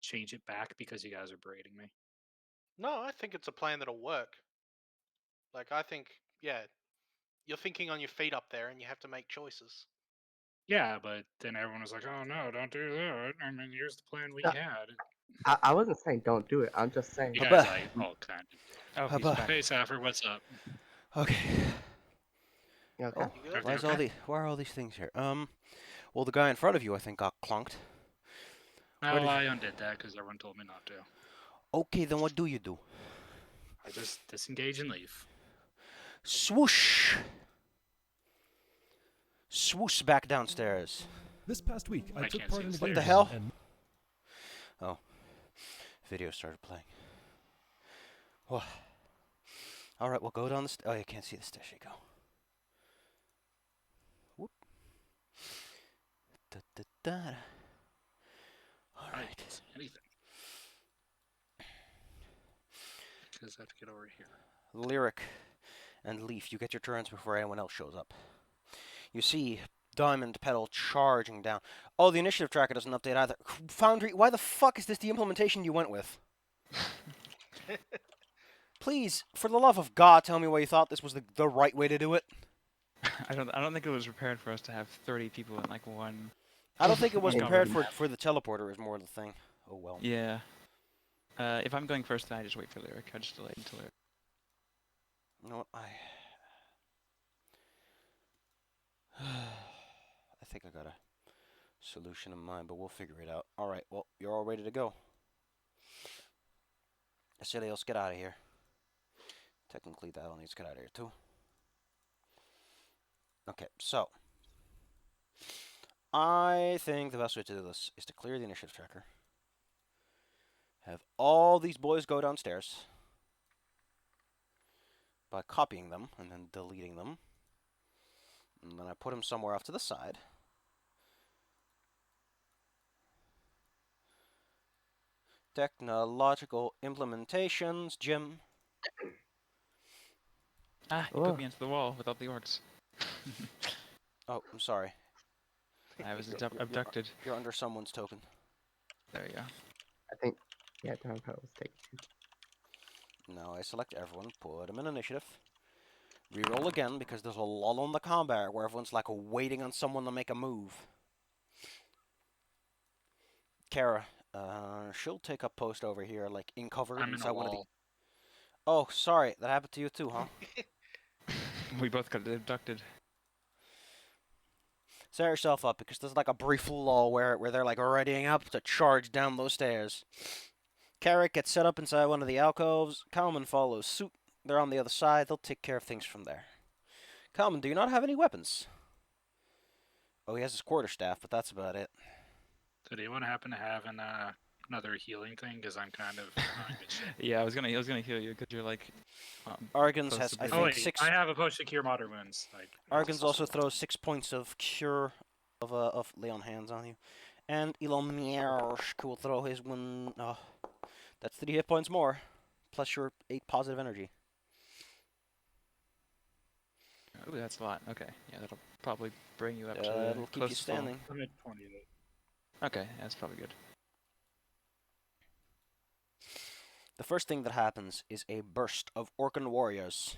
change it back because you guys are berating me. No, I think it's a plan that'll work. Like, I think, yeah, you're thinking on your feet up there and you have to make choices. Yeah, but then everyone was like, "Oh no, don't do that." I mean, here's the plan we No. had. I wasn't saying don't do it. I'm just saying. You How guys, about- like, all kind of. Oh, How he's about- back. Hey, Safford, what's up? Okay. Okay. Oh, You good? why Okay. are all these things here? Well, the guy in front of you, I think, got clunked. No, Where did- I undid that because everyone told me not to. Okay, then what do you do? I just disengage and leave. Swoosh! Swoosh back downstairs. This past week, I I took can't part see in the a What game the stairs. hell? and Video started playing. Oh. Alright, we'll go down the stairs. Oh, you can't see the stairs. You go. Whoop. Da, da, da. I Alright. can't see anything. Because I have to get over here. Lyric and Leaf, you get your turns before anyone else shows up. You see Diamond Petal charging down. Oh, the initiative tracker doesn't update either. Foundry, why the fuck is this the implementation you went with? Please, for the love of God, tell me why you thought this was the right way to do it. I don't think it was prepared for us to have 30 people in like one. I don't think it was Yeah, prepared but- for the teleporter is more the thing. Oh well. Yeah. If I'm going first, then I just wait for Lyric. I just delay until Lyric. You know what? I think I got a solution in mind, but we'll figure it out. Alright, well, you're all ready to go. Asilios, get out of here. Technically, that'll need to get out of here too. Okay, so I think the best way to do this is to clear the initiative tracker. Have all these boys go downstairs by copying them and then deleting them. And then I put them somewhere off to the side. Technological implementations, Jim. Ah, you put me into the wall without the orcs. Oh, I'm sorry. I was You're- you're- abducted. You're under someone's token. There you go. I think, yeah, Darn Pet was taken too. Now I select everyone, put them in initiative. Reroll again because there's a lull in the combat where everyone's like waiting on someone to make a move. Kara, she'll take up post over here, like in cover I'm in inside a one of the. wall. Oh, sorry, that happened to you too, huh? We both got abducted. Set yourself up because there's like a brief lull where they're like readying up to charge down those stairs. Carrick gets set up inside one of the alcoves. Kalman follows suit. They're on the other side. They'll take care of things from there. Kalman, do you not have any weapons? Oh, he has his quarterstaff, but that's about it. Did anyone happen to have another healing thing? Because I'm kind of not in good shape. Yeah, I was gonna heal you because you're like. Argans Close has, to I being- think, Oh wait, 6. I have a potion to cure moderate wounds. Like, Argans also throws 6 points of cure of lay on hands on you. And Ilomiersk will throw his one. Oh, that's 3 hit points more. Plus your 8 positive energy. Oh, that's a lot. Okay, yeah, that'll probably bring you up to It'll keep you close to full. standing. I'm at 28. Okay, that's probably good. The first thing that happens is a burst of Orcan warriors.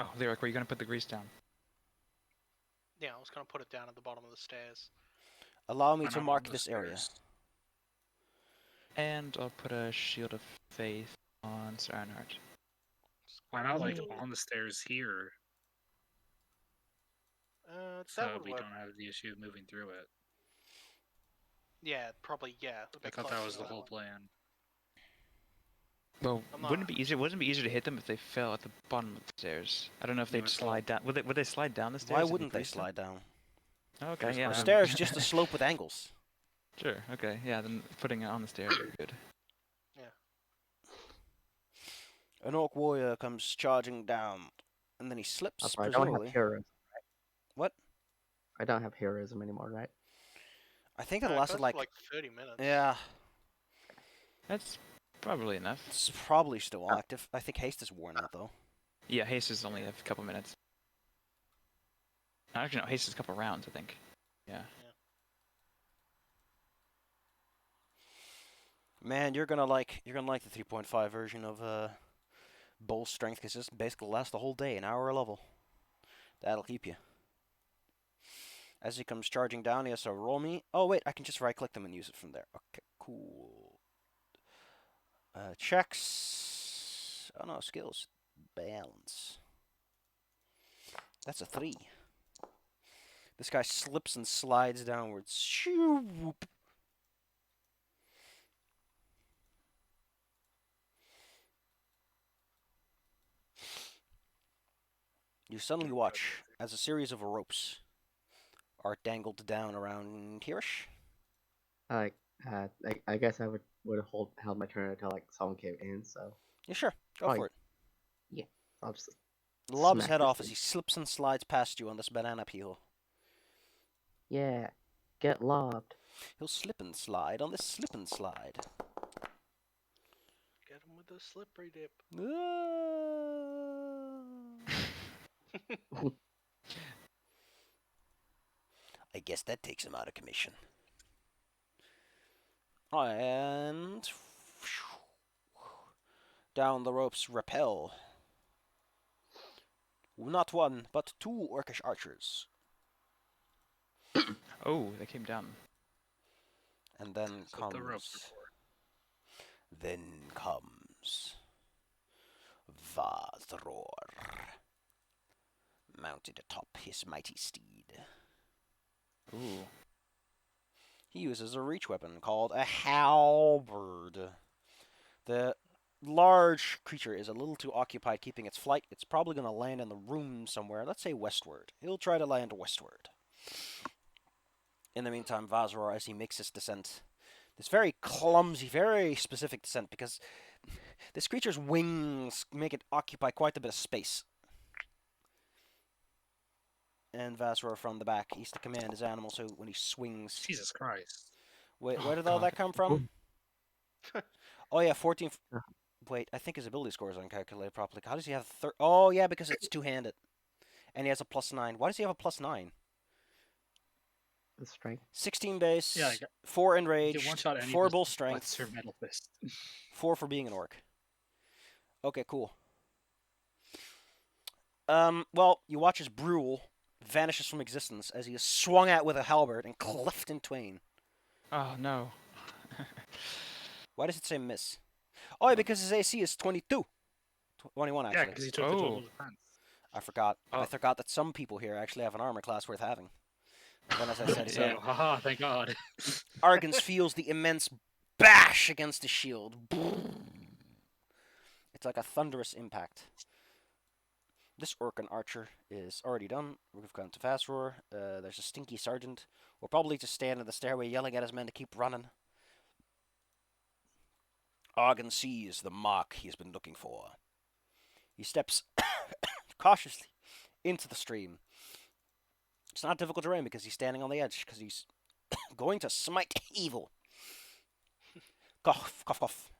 Oh, Lyric, where are you gonna put the grease down? Yeah, I was gonna put it down at the bottom of the stairs. Allow me I'm to up mark on the this area. stairs. And I'll put a shield of faith on Sir Ironheart. Why not like on the stairs here, That so would we work. don't have the issue of moving through it? Yeah, probably. Yeah. a I bit thought closer that was to the whole one. plan. Well, I'm wouldn't not- it be easier? Wouldn't it be easier to hit them if they fell at the bottom of the stairs? I don't know if They they'd would fall. slide down. Would they slide down the stairs? Why if you wouldn't they greased them? slide down? Okay, There's yeah. The no- stairs is just a slope with angles. Sure. Okay. Yeah. Then putting it on the stairs would be good. An orc warrior comes charging down, and then he slips, I don't presumably. have heroism. Right? What? I don't have heroism anymore, right? I think that It lasted goes like... for like 30 minutes. Yeah, That's probably enough. it's probably still active. I think haste is worn out, though. Yeah. Haste is only a couple minutes. Actually, no. Haste is a couple rounds, I think. Yeah. Man, you're gonna like the 3.5 version of Bull Strength, because this basically lasts the whole day, an hour a level. That'll keep you. As he comes charging down, he has to roll me. Oh wait, I can just right-click them and use it from there. Okay, cool. Checks. Oh no, skills. Balance. That's a 3. This guy slips and slides downwards. Shoo, whoop. You suddenly watch as a series of ropes are dangled down around hereish. Like, I guess I would held my turn until like someone came in. So Yeah, sure. Go probably for it. yeah. I'll just Lob his smack head this off as thing. he slips and slides past you on this banana peel. Yeah, get lobbed. He'll slip and slide on this slip and slide. Get him with a slippery dip. I guess that takes him out of commission. And down the ropes rappel. Not one, but two orcish archers. Oh, they came down. And then That's what the ropes comes... are for. Then comes... Vazror. Mounted atop his mighty steed. Ooh. He uses a reach weapon called a halberd. The large creature is a little too occupied keeping its flight. It's probably going to land in the room somewhere. Let's say westward. He'll try to land westward. In the meantime, Vazror, as he makes his descent, this very clumsy, very specific descent, because this creature's wings make it occupy quite a bit of space. And Vazror from the back, he's to command his animal, so when he swings... Jesus Christ. Wait, Oh, where did all God. that come from? Oh, yeah, 14... Uh. Wait, I think his ability score is uncalculated properly. How does he have Oh, yeah, because it's two-handed. And he has a +9. Why does he have a +9? The strength. 16 base, Yeah, 4 You enraged, can one-shot any 4 of bull his strength, butts or metal fist. 4 for being an orc. Okay, cool. Well, you watch as Brule vanishes from existence as he is swung at with a halberd and cleft in twain. Oh, no. Why does it say miss? Oh, yeah, because his AC is 22. 21, Yeah, actually. because he took the total Oh. defense. I forgot. I Oh. forgot that some people here actually have an armor class worth having. And then, as I said, So, Yeah. haha, thank God. Argans feels the immense bash against his shield. It's like a thunderous impact. This Orcan archer is already done. We've gone to Fast Roar. There's a stinky sergeant. We'll probably just stand in the stairway yelling at his men to keep running. Argan sees the mark he has been looking for. He steps cautiously into the stream. It's not difficult terrain because he's standing on the edge, because he's going to smite evil. Cough, cough, cough.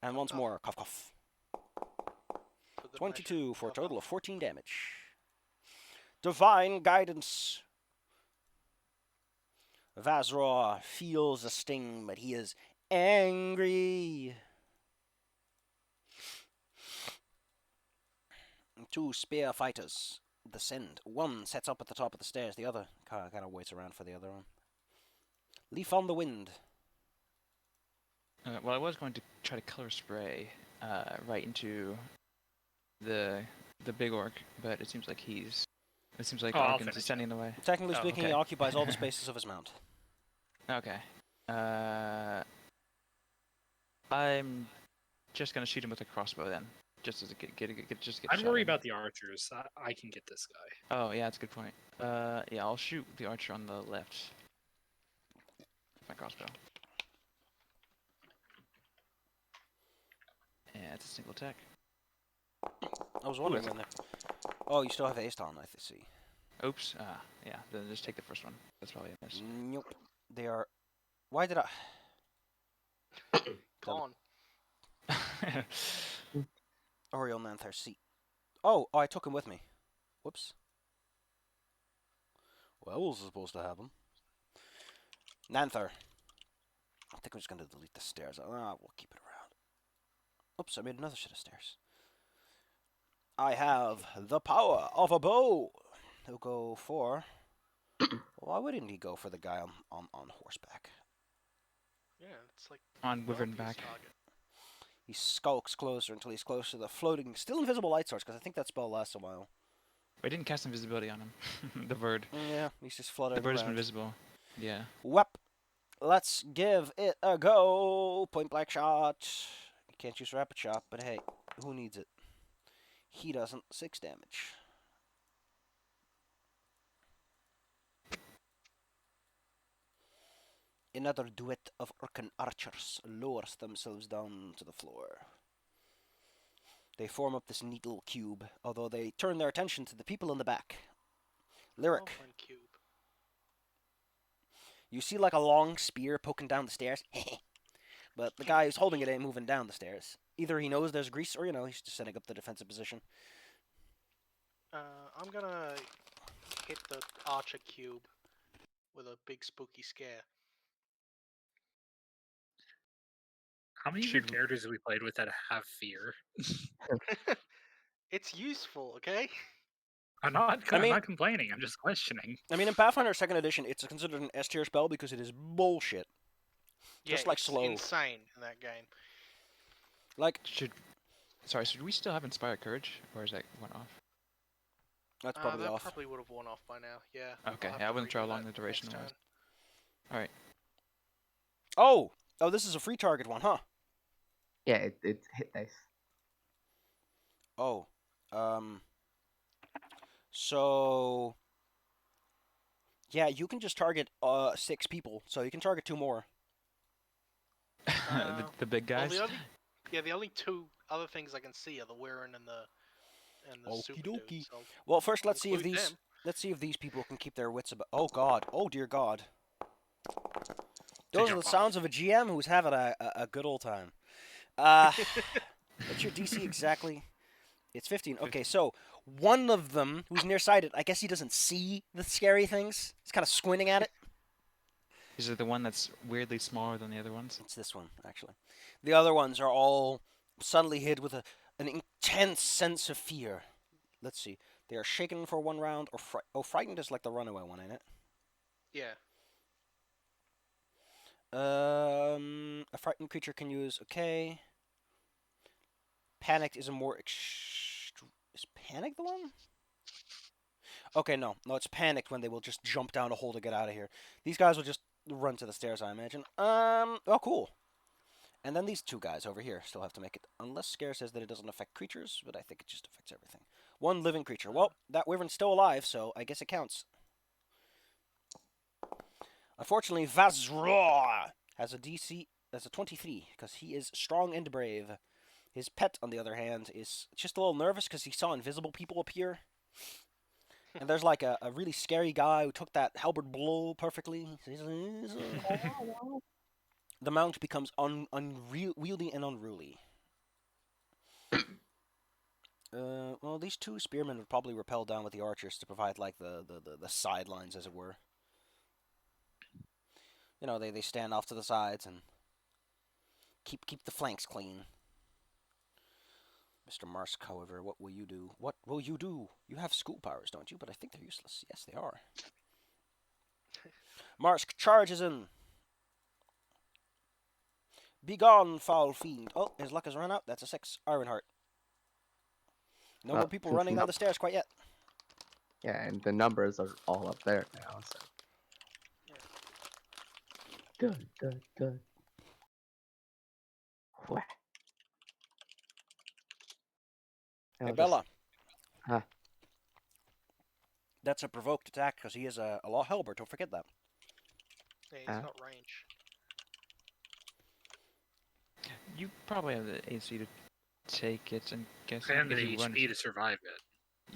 And once more, cough, cough. For the 22 measure. for a total of 14 damage. Divine Guidance. Vazror feels the sting, but he is angry. Two spear fighters descend. One sets up at the top of the stairs. The other kind of waits around for the other one. Leaf on the wind. Well, I was going to try to color spray right into the big orc, but it seems like I'll Argans finish is standing in the way. Technically Oh, speaking, okay. he occupies all the spaces of his mount. Okay. I'm just gonna shoot him with a crossbow then, just as a get just get. I'd shot worry in. about the archers. I can get this guy. Oh yeah, that's a good point. Yeah, I'll shoot the archer on the left with my crossbow. Yeah, it's a single attack. I was wondering when Oh, you still have haste on, I see. Oops. Yeah. Then just take the first one. That's probably a miss. Nope. They are... Why did I... Gone. Oriel Nanther, see. Oh, I took him with me. Whoops. Well, I was supposed to have him. Nanther. I think I'm just going to delete the stairs. We'll keep it around. Oops, I made another set of stairs. I have the power of a bow. He'll go for... Why wouldn't he go for the guy on horseback? Yeah, it's like On the wyvern obvious back. target. He skulks closer until he's close to the floating, still invisible light source, because I think that spell lasts a while. I didn't cast invisibility on him. The bird. Yeah, he's just The fluttering bird has been around. visible. Yeah. Wep. Let's give it a go. Point blank shot. You can't use rapid shot, but hey, who needs it? He doesn't. 6 damage. Another duet of Urkan archers lowers themselves down to the floor. They form up this neat little cube, although they turn their attention to the people in the back. Lyric, Goblin cube. you see like a long spear poking down the stairs? But the guy who's holding it ain't moving down the stairs. Either he knows there's grease, or, he's just setting up the defensive position. I'm gonna hit the archer cube with a big spooky scare. How many of your characters have we played with that have fear? It's useful, okay? I'm not complaining. I'm just questioning. I mean, in Pathfinder 2nd Edition, it's considered an S tier spell because it is bullshit. Just like it's slow. insane in that game. Like, Should we still have Inspired Courage, or is that one off? that's probably that off. probably would have worn off by now. Yeah. Okay, I'll have yeah, I to wasn't sure how redo long that the duration next was. turn. Alright. Oh, this is a free target one, huh? Yeah, it's hit dice. Oh, so yeah, you can just target 6 people, so you can target 2 more. The big Well, guys? the only 2 other things I can see are the Weirin and the Okie super dokie. dude. So Well, first I'll let's see if include these them. people can keep their wits about. Oh God! Oh dear God! Those are jump the off. sounds of a GM who's having a good old time. What's your DC exactly? It's 15. Okay, so one of them who's nearsighted, I guess he doesn't see the scary things. He's kind of squinting at it. Is it the one that's weirdly smaller than the other ones? It's this one, actually. The other ones are all suddenly hit with an intense sense of fear. Let's see. They are shaken for 1 round, or frightened is like the runaway one, ain't it? Yeah. A frightened creature can use. Okay. Panicked is a more is panic the one? Okay, no, it's panicked when they will just jump down a hole to get out of here. These guys will just run to the stairs, I imagine. Oh, cool. And then these 2 guys over here still have to make it, unless Scare says that it doesn't affect creatures, but I think it just affects everything. 1 living creature. Well, that wyvern's still alive, so I guess it counts. Unfortunately, Vazroa has a DC as a 23 because he is strong and brave. His pet, on the other hand, is just a little nervous because he saw invisible people appear. And there's like a really scary guy who took that halberd blow perfectly. The mount becomes unwieldy and unruly. Well, these 2 spearmen would probably rappel down with the archers to provide like the sidelines, as it were. They stand off to the sides and keep the flanks clean. Mr. Marsk, however, what will you do? What will you do? You have school powers, don't you? But I think they're useless. Yes, they are. Marsk charges in. Begone, foul fiend. Oh, his luck has run out. That's a 6. Ironheart. No more people running down the stairs quite yet. Yeah, and the numbers are all up there now, so. Good. Whack. Hey, Bella. Huh. That's a provoked attack because he is a law halberd. Don't forget that. Yeah, he's got range. You probably have the AC to take it, I'm guessing. And the if you run- HP to survive it.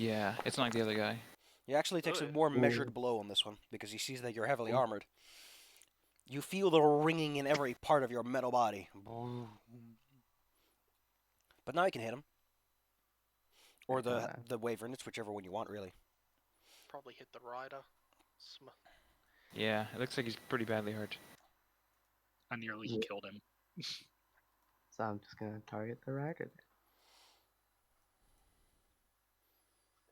Yeah, it's not like the other guy. He actually takes a Ugh. more measured blow on this one because he sees that you're heavily armored. You feel the ringing in every part of your metal body. But now you can hit him. Or the wyvern. It's whichever one you want, really. Probably hit the rider. Yeah, it looks like he's pretty badly hurt. I nearly killed him. So I'm just gonna target the rider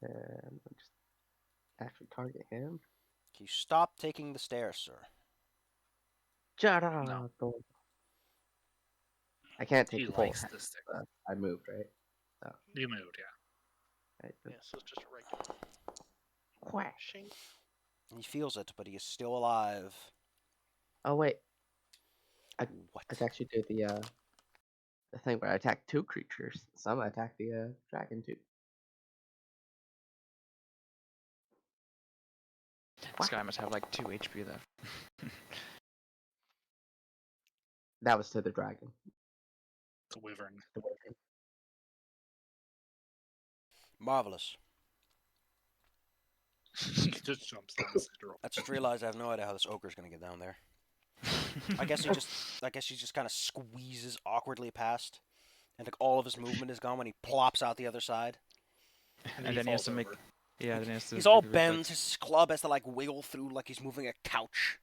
then. And I'll just actually target him. Can you stop taking the stairs, sir? Shut up! No. I can't take He the full likes attack. this thing. I moved, right? You moved, yeah. Right, Yeah, so it's just a regular. Quack. Shing. He feels it, but he is still alive. Oh wait, I What? could actually do the thing where I attack 2 creatures. Some attack the dragon too. This guy must have like 2 HP left. That was to the dragon. The wyvern. The wyvern. Marvelous. He just jumps down the center. I just realized I have no idea how this ogre's gonna get down there. I guess he just kind of squeezes awkwardly past, and like all of his movement is gone when he plops out the other side. And And then he has falls to make. over. Yeah, then he has to. He's do all the bent. reflex. His club has to like wiggle through like he's moving a couch.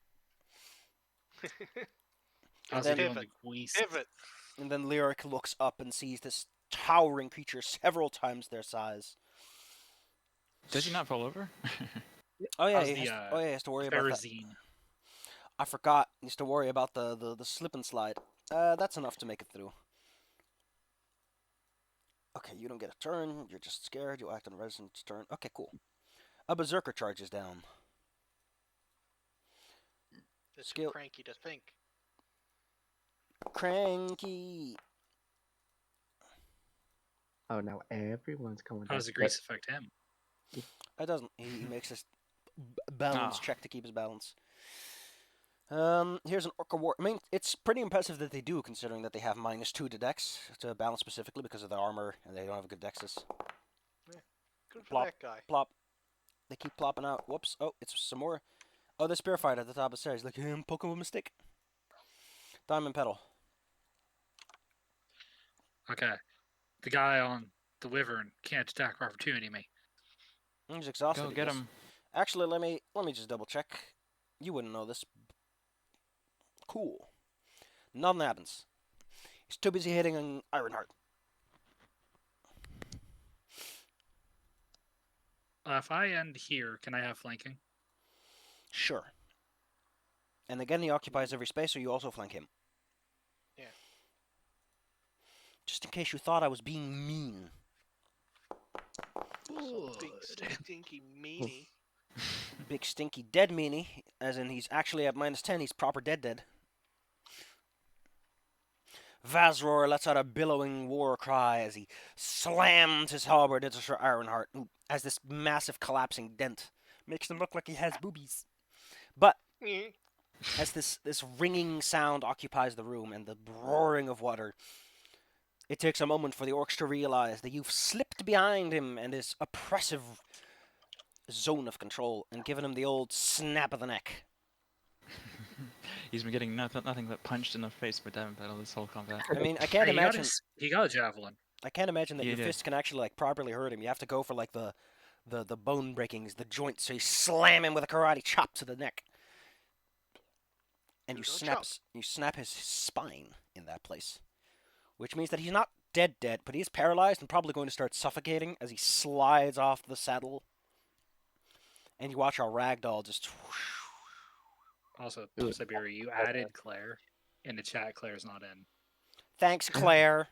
How's then- he doing the Pivot. grease? Pivot. And then Lyric looks up and sees this towering creature several times their size. Does he not fall over? Oh yeah, How's he the, has, oh yeah, he has to worry about that. Pharazine. I forgot. He has to worry about the slip and slide. That's enough to make it through. Okay, you don't get a turn. You're just scared. You act on a resident's turn. Okay, cool. A berserker charges down. They're too Skill- cranky to think. Cranky. Oh, now everyone's going How down. does the grease affect him? It doesn't. He makes this balance Ah. check to keep his balance. Here's an Orca War. I mean, it's pretty impressive that they do, considering that they have -2 to Dex to balance specifically because of the armor, and they don't have a good Dexus. Good for Plop. that guy. Plop. They keep plopping out. Whoops. Oh, it's some more. Oh, the spear fight at the top of the stairs. Like him poking with a stick. Diamond pedal. Okay. The guy on the wyvern can't attack for opportunity me. He's exhausted. Go I get guess. him. Actually, let me just double check. You wouldn't know this. Cool. Nothing happens. He's too busy hitting an Ironheart. If I end here, can I have flanking? Sure. And again, he occupies every space, so you also flank him. Yeah. Just in case you thought I was being mean. Some big stinky meanie. Big stinky dead meanie, as in he's actually at -10, he's proper dead. Vazror lets out a billowing war cry as he slams his halberd into Sir Ironheart, who has this massive collapsing dent. Makes him look like he has boobies. But Meh. as this ringing sound occupies the room and the roaring of water, it takes a moment for the orcs to realize that you've slipped behind him and his oppressive zone of control and given him the old snap of the neck. He's been getting nothing but punched in the face by Diamond Pedal this whole combat. I mean, I can't Hey, imagine. he got a javelin. I can't imagine that He your did. fist can actually like properly hurt him. You have to go for like the bone breakings, the joints. So you slam him with a karate chop to the neck, and Judo chop. you snap his spine in that place, which means that he's not dead, but he is paralyzed and probably going to start suffocating as he slides off the saddle. And you watch our ragdoll just. Also, Ooh. Siberia, you added Claire. In the chat, Claire's not in. Thanks, Claire.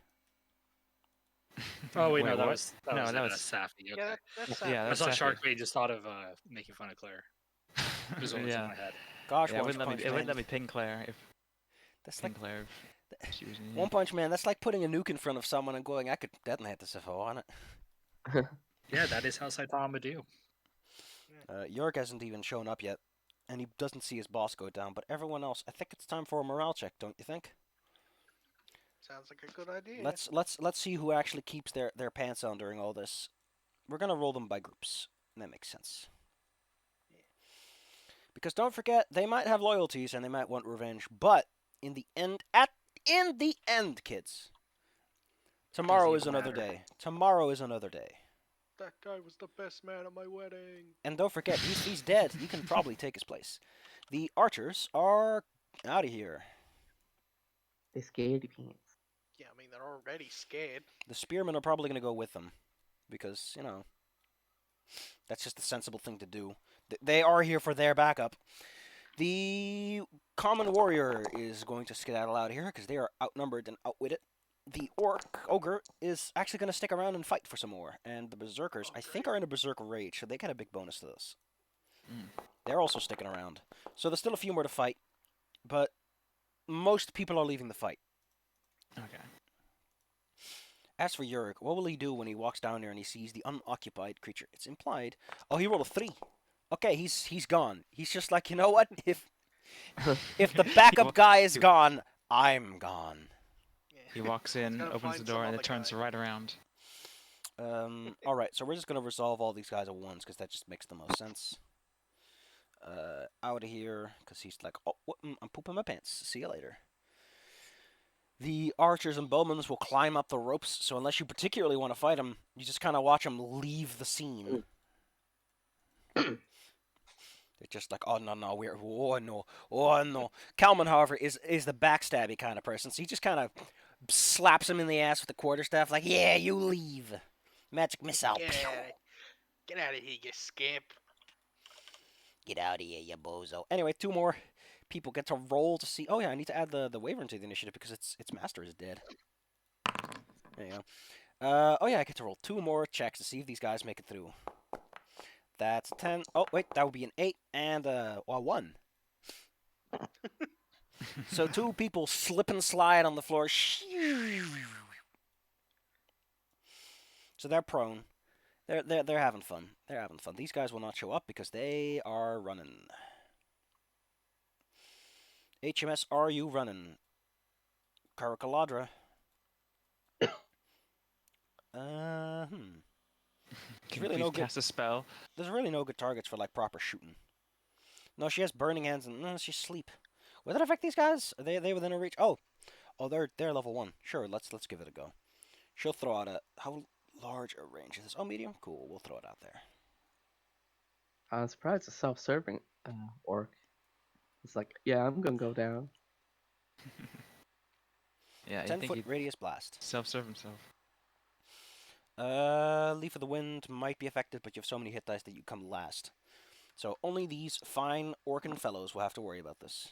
Oh, wait, no, Wait, that what? was No, that was- Safi. Okay. Yeah, that's Yeah, I that's saw Safi. Shark Bait just thought of making fun of Claire. It was only in yeah. my head. Gosh, Yeah, it One wouldn't let Punch me. It wouldn't Man. let me ping Claire if That's ping like Claire if she was in here. One Punch Man. That's like putting a nuke in front of someone and going, "I could detonate this if I want it." Yeah, that is how Saitama do. York hasn't even shown up yet, and he doesn't see his boss go down. But everyone else, I think it's time for a morale check, don't you think? Sounds like a good idea. Let's see who actually keeps their pants on during all this. We're gonna roll them by groups. That makes sense. Because don't forget, they might have loyalties and they might want revenge, but in the end, kids, tomorrow Doesn't is even another matter. day. Tomorrow is another day. That guy was the best man at my wedding. And don't forget, he's dead. You can probably take his place. The archers are out of here. They scaredy pants. Yeah, I mean they're already scared. The spearmen are probably going to go with them. Because, that's just the sensible thing to do. They are here for their backup. The common warrior is going to skedaddle out here because they are outnumbered and outwitted. the ogre is actually going to stick around and fight for some more. And the berserkers, Oh, I think, great. are in a berserker rage, so they get a big bonus to this. Mm. They're also sticking around. So there's still a few more to fight, but most people are leaving the fight. Okay. As for Yurik, what will he do when he walks down there and he sees the unoccupied creature? It's implied. Oh, he rolled a 3. Okay, he's gone. He's just like, you know what? If the backup guy is gone, I'm gone. Yeah. He walks He's in, gotta opens the find door, some and it other turns guy. right around. Alright, so we're just gonna resolve all these guys at once, because that just makes the most sense. Out of here, because he's like, oh, I'm pooping my pants. See you later. The archers and bowmen will climb up the ropes, so unless you particularly want to fight them, you just kind of watch them leave the scene. They're just like, oh no, oh no. Kalman, however, is the backstabby kind of person, so he just kind of slaps him in the ass with the quarterstaff, like, yeah, you leave. Magic missile. Get out of here, you scamp. Get out of here, you bozo. Anyway, 2 more people get to roll to see. Oh yeah, I need to add the wyvern to the initiative because its master is dead. There you go. Oh yeah, I get to roll 2 more checks to see if these guys make it through. That's 10. Oh wait, that would be an 8 and a 1. So 2 people slip and slide on the floor. So they're prone. They're having fun. They're having fun. These guys will not show up because they are running. HMS, are you running? Karakaladra. Can There's you really please no good. cast a spell? There's really no good targets for like proper shooting. No, she has burning hands and no, she's sleep. Will that affect these guys? Are they within her reach? Oh, they're level 1. Sure, let's give it a go. She'll throw out a how large a range is this? Oh, medium. Cool. We'll throw it out there. I'm surprised it's self-serving orc. It's like, yeah, I'm gonna go down. Yeah, I 10-foot think he'd radius blast. self-serve himself. Leaf of the Wind might be effective, but you have so many hit dice that you come last. So only these fine Orcan fellows will have to worry about this.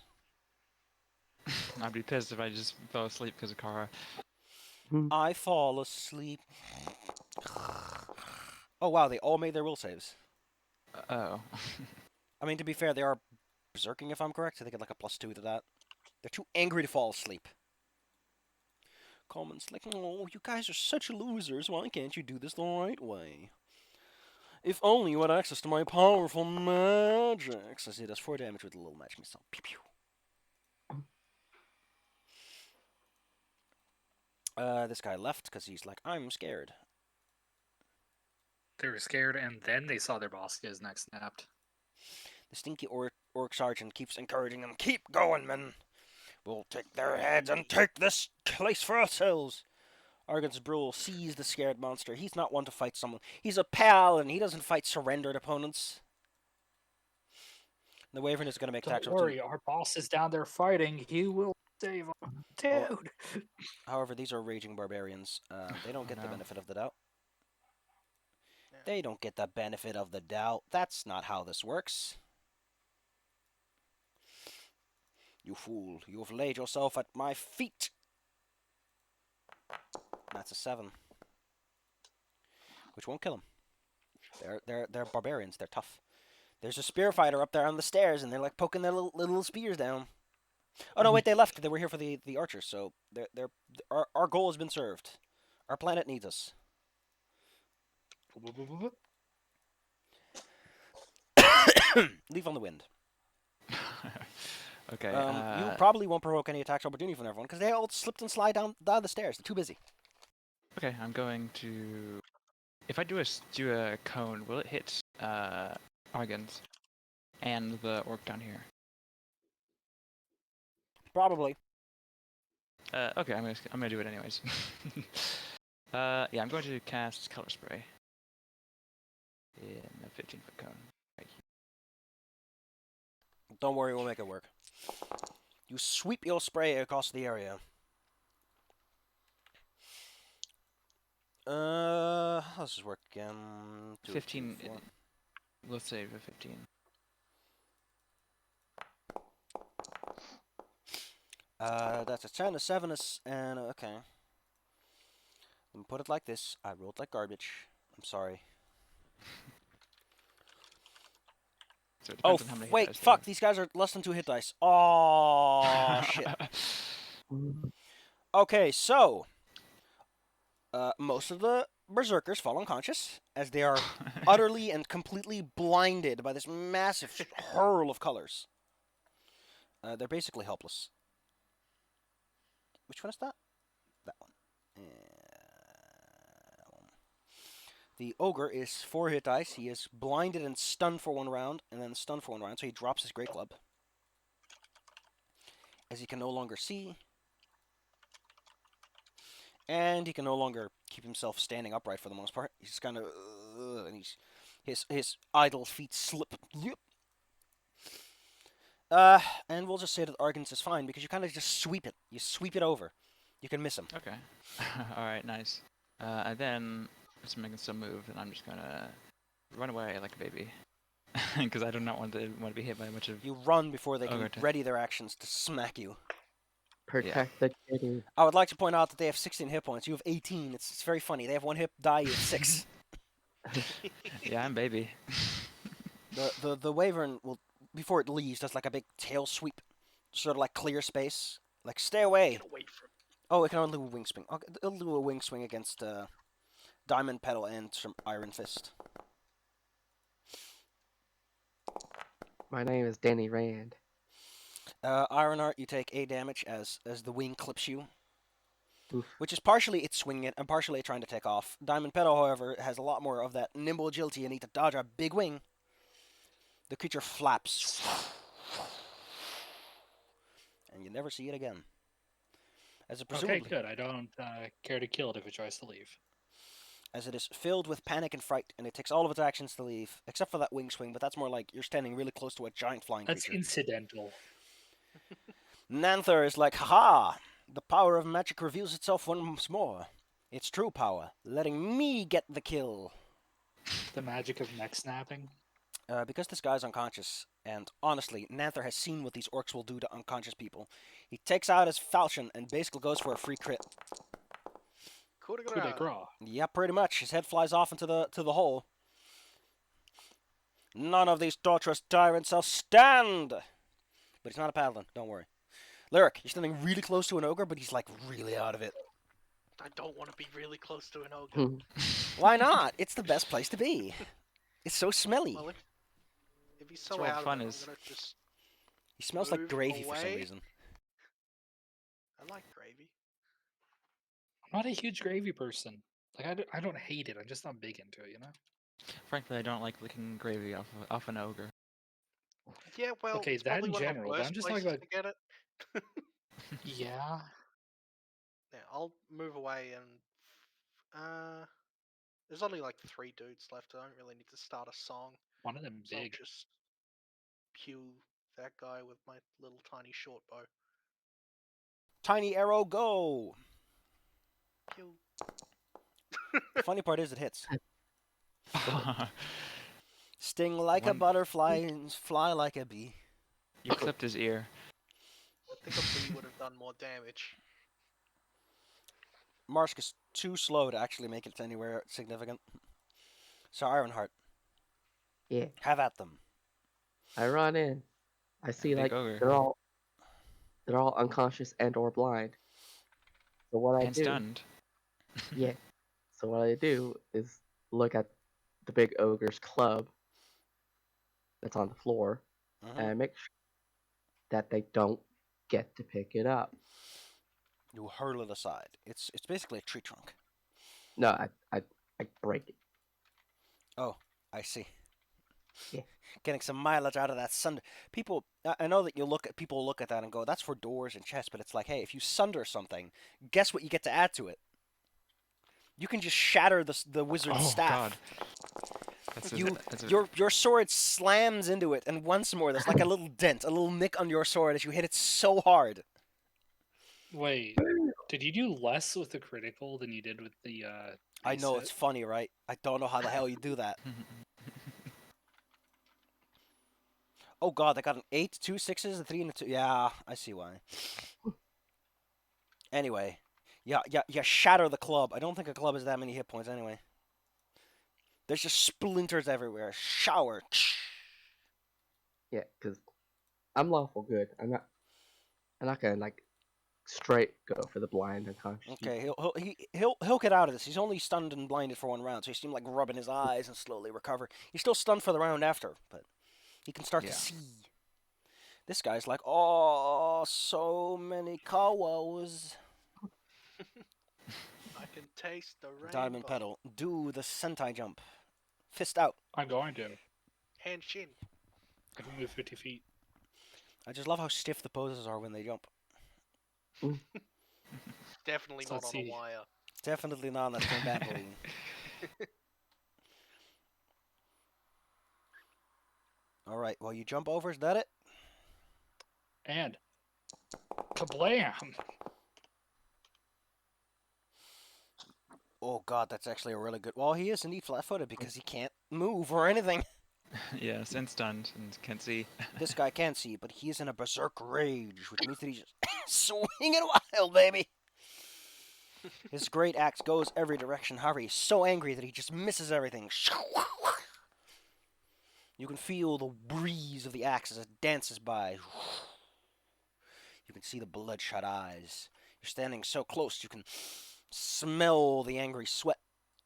I'd be pissed if I just fell asleep because of Kara. I fall asleep. Oh wow, they all made their will saves. Oh. I mean, to be fair, they are berserking if I'm correct, so they get like a +2 to that. They're too angry to fall asleep. Coleman's like, oh, you guys are such losers. Why can't you do this the right way? If only you had access to my powerful magics. As it does 4 damage with a little magic missile. Pew pew. This guy left because he's like, I'm scared. They were scared, and then they saw their boss get his neck snapped. The stinky orc sergeant keeps encouraging them. Keep going, men. We'll take their heads and take this place for ourselves. Argan's Brule sees the scared monster. He's not one to fight someone. He's a pal, and he doesn't fight surrendered opponents. The Wyvern is going to make Don't attacks. worry, our boss is down there fighting. He will save him. Dude! However, these are raging barbarians. They don't get the no. benefit of the doubt. Yeah. They don't get the benefit of the doubt. That's not how this works. You fool. You have laid yourself at my feet. That's a 7. Which won't kill him. They're barbarians. They're tough. There's a spear fighter up there on the stairs, and they're like poking their little spears down. Oh no, wait, they left. They were here for the archers, so our goal has been served. Our planet needs us. Leave on the wind. Okay. You probably won't provoke any attacks opportunity from everyone because they all slipped and slide down the stairs. They're too busy. Okay, I'm going to. If I do a cone, will it hit Argans and the orc down here? Probably. Okay, I'm gonna do it anyways. Yeah, I'm going to cast color spray in a 15-foot cone. Right here. Don't worry, we'll make it work. You sweep your spray across the area. How does this work again? 15. Let's save a 15. That's a 10, a 7, and okay. Let me put it like this. I rolled like garbage. I'm sorry. So it Oh, depends on how many hit wait, dice they fuck. have. These guys are less than 2 hit dice. Oh, shit. Okay, so most of the berserkers fall unconscious as they are utterly and completely blinded by this massive hurl of colors. They're basically helpless. Which one is that? That one. That one. The ogre is 4 hit dice. He is blinded and stunned for 1 round, and then stunned for 1 round, so he drops his great club. As he can no longer see, and he can no longer keep himself standing upright for the most part. He's just kind of, and his idle feet slip. And we'll just say that Argans is fine because you kind of just sweep it. You sweep it over. You can miss him. Okay. Alright, nice. And then, just making some move, and I'm just gonna run away like a baby. Because I do not want to be hit by a bunch of... You run before they can Okay. ready their actions to smack you. Protect the kitty. I would like to point out that they have 16 hit points. You have 18. It's very funny. They have 1 hit die. You have 6. Yeah, I'm baby. The wyvern will, before it leaves, does like a big tail sweep, sort of like clear space. Like, stay away. Get away from. Oh, it can only do a wing swing. Okay, it'll do a wing swing against Diamond Petal and some Iron Fist. My name is Danny Rand. Ironheart, you take 8 damage as the wing clips you. Oof. Which is partially it swinging it and partially it trying to take off. Diamond Petal, however, has a lot more of that nimble agility. You need to dodge a big wing. The creature flaps. And you never see it again. As it presumably, Okay, good. I don't care to kill it if it tries to leave. as it is filled with panic and fright, and it takes all of its actions to leave, except for that wing swing, but that's more like you're standing really close to a giant flying That's creature. incidental. Nanther is like, haha! The power of magic reveals itself once more. Its true power, letting me get the kill. The magic of neck snapping. Because this guy's unconscious, and honestly, Nanther has seen what these orcs will do to unconscious people. He takes out his falchion and basically goes for a free crit. Coup de Coup de grace. grace. Yeah, pretty much. His head flies off into the hole. None of these torturous tyrants shall stand! But he's not a paladin, don't worry. Lyric, you're standing really close to an ogre, but he's like really out of it. I don't want to be really close to an ogre. Why not? It's the best place to be. It's so smelly. Well, if he's so where all the out fun of it, is. I'm gonna just. He smells like move gravy for some away. reason. I like gravy. I'm not a huge gravy person. Like I don't hate it. I'm just not big into it, you know. Frankly, I don't like licking gravy off an ogre. Yeah, well, Okay, it's that probably in one of the general, but worst I'm just talking places about- to get it. Yeah. Yeah, I'll move away and. There's only like 3 dudes left. I don't really need to start a song. One of them So I'll big. just pew that guy with my little tiny short bow. Tiny arrow, go! Pew. The funny part is it hits. Sting like a One- butterfly and fly like a bee. You clipped his ear. I think a bee would have done more damage. Marsk is too slow to actually make it to anywhere significant. So Ironheart, Yeah. have at them. I run in. I see big like ogre. they're all unconscious and or blind. So what I And do, stunned. yeah. So what I do is look at the big ogre's club that's on the floor Mhm. and make sure that they don't get to pick it up. You hurl it aside. It's basically a tree trunk. No, I break it. Oh, I see. Yeah. Getting some mileage out of that sunder. People, I know that people look at that and go, "That's for doors and chests," but it's like, hey, if you sunder something, guess what you get to add to it? You can just shatter the wizard's Oh, staff. God. That's Your sword slams into it, and once more, there's like a little dent, a little nick on your sword as you hit it so hard. Wait, did you do less with the critical than you did with the? I know, base it's hit? funny, right? I don't know how the hell you do that. Oh god, they got an 8, 2 6s, a 3, and a 2. Yeah, I see why. Anyway, You shatter the club. I don't think a club has that many hit points anyway. There's just splinters everywhere. Shower. Yeah, because I'm lawful good. I'm not gonna like straight go for the blind unconscious Okay, people. he'll get out of this. He's only stunned and blinded for one round, so he seemed like rubbing his eyes and slowly recover. He's still stunned for the round after, but he can start to Yeah. see. This guy's like, oh, so many kawas. I can taste the Diamond rainbow. pedal. Do the sentai jump. Fist out. I'm going to. Henshin. I can move 50 feet. I just love how stiff the poses are when they jump. Definitely So not let's on a see. wire. Definitely not on that trampoline. All right, well, you jump over. Is that it? And kablam! Oh, God, that's actually a really good... Well, he is indeed flat-footed because he can't move or anything. Yes, and stunned and can't see. This guy can see, but he's in a berserk rage, which means that he's just swinging wild, baby. His great axe goes every direction. However, he's so angry that he just misses everything. You can feel the breeze of the axe as it dances by. You can see the bloodshot eyes. You're standing so close, you can smell the angry sweat.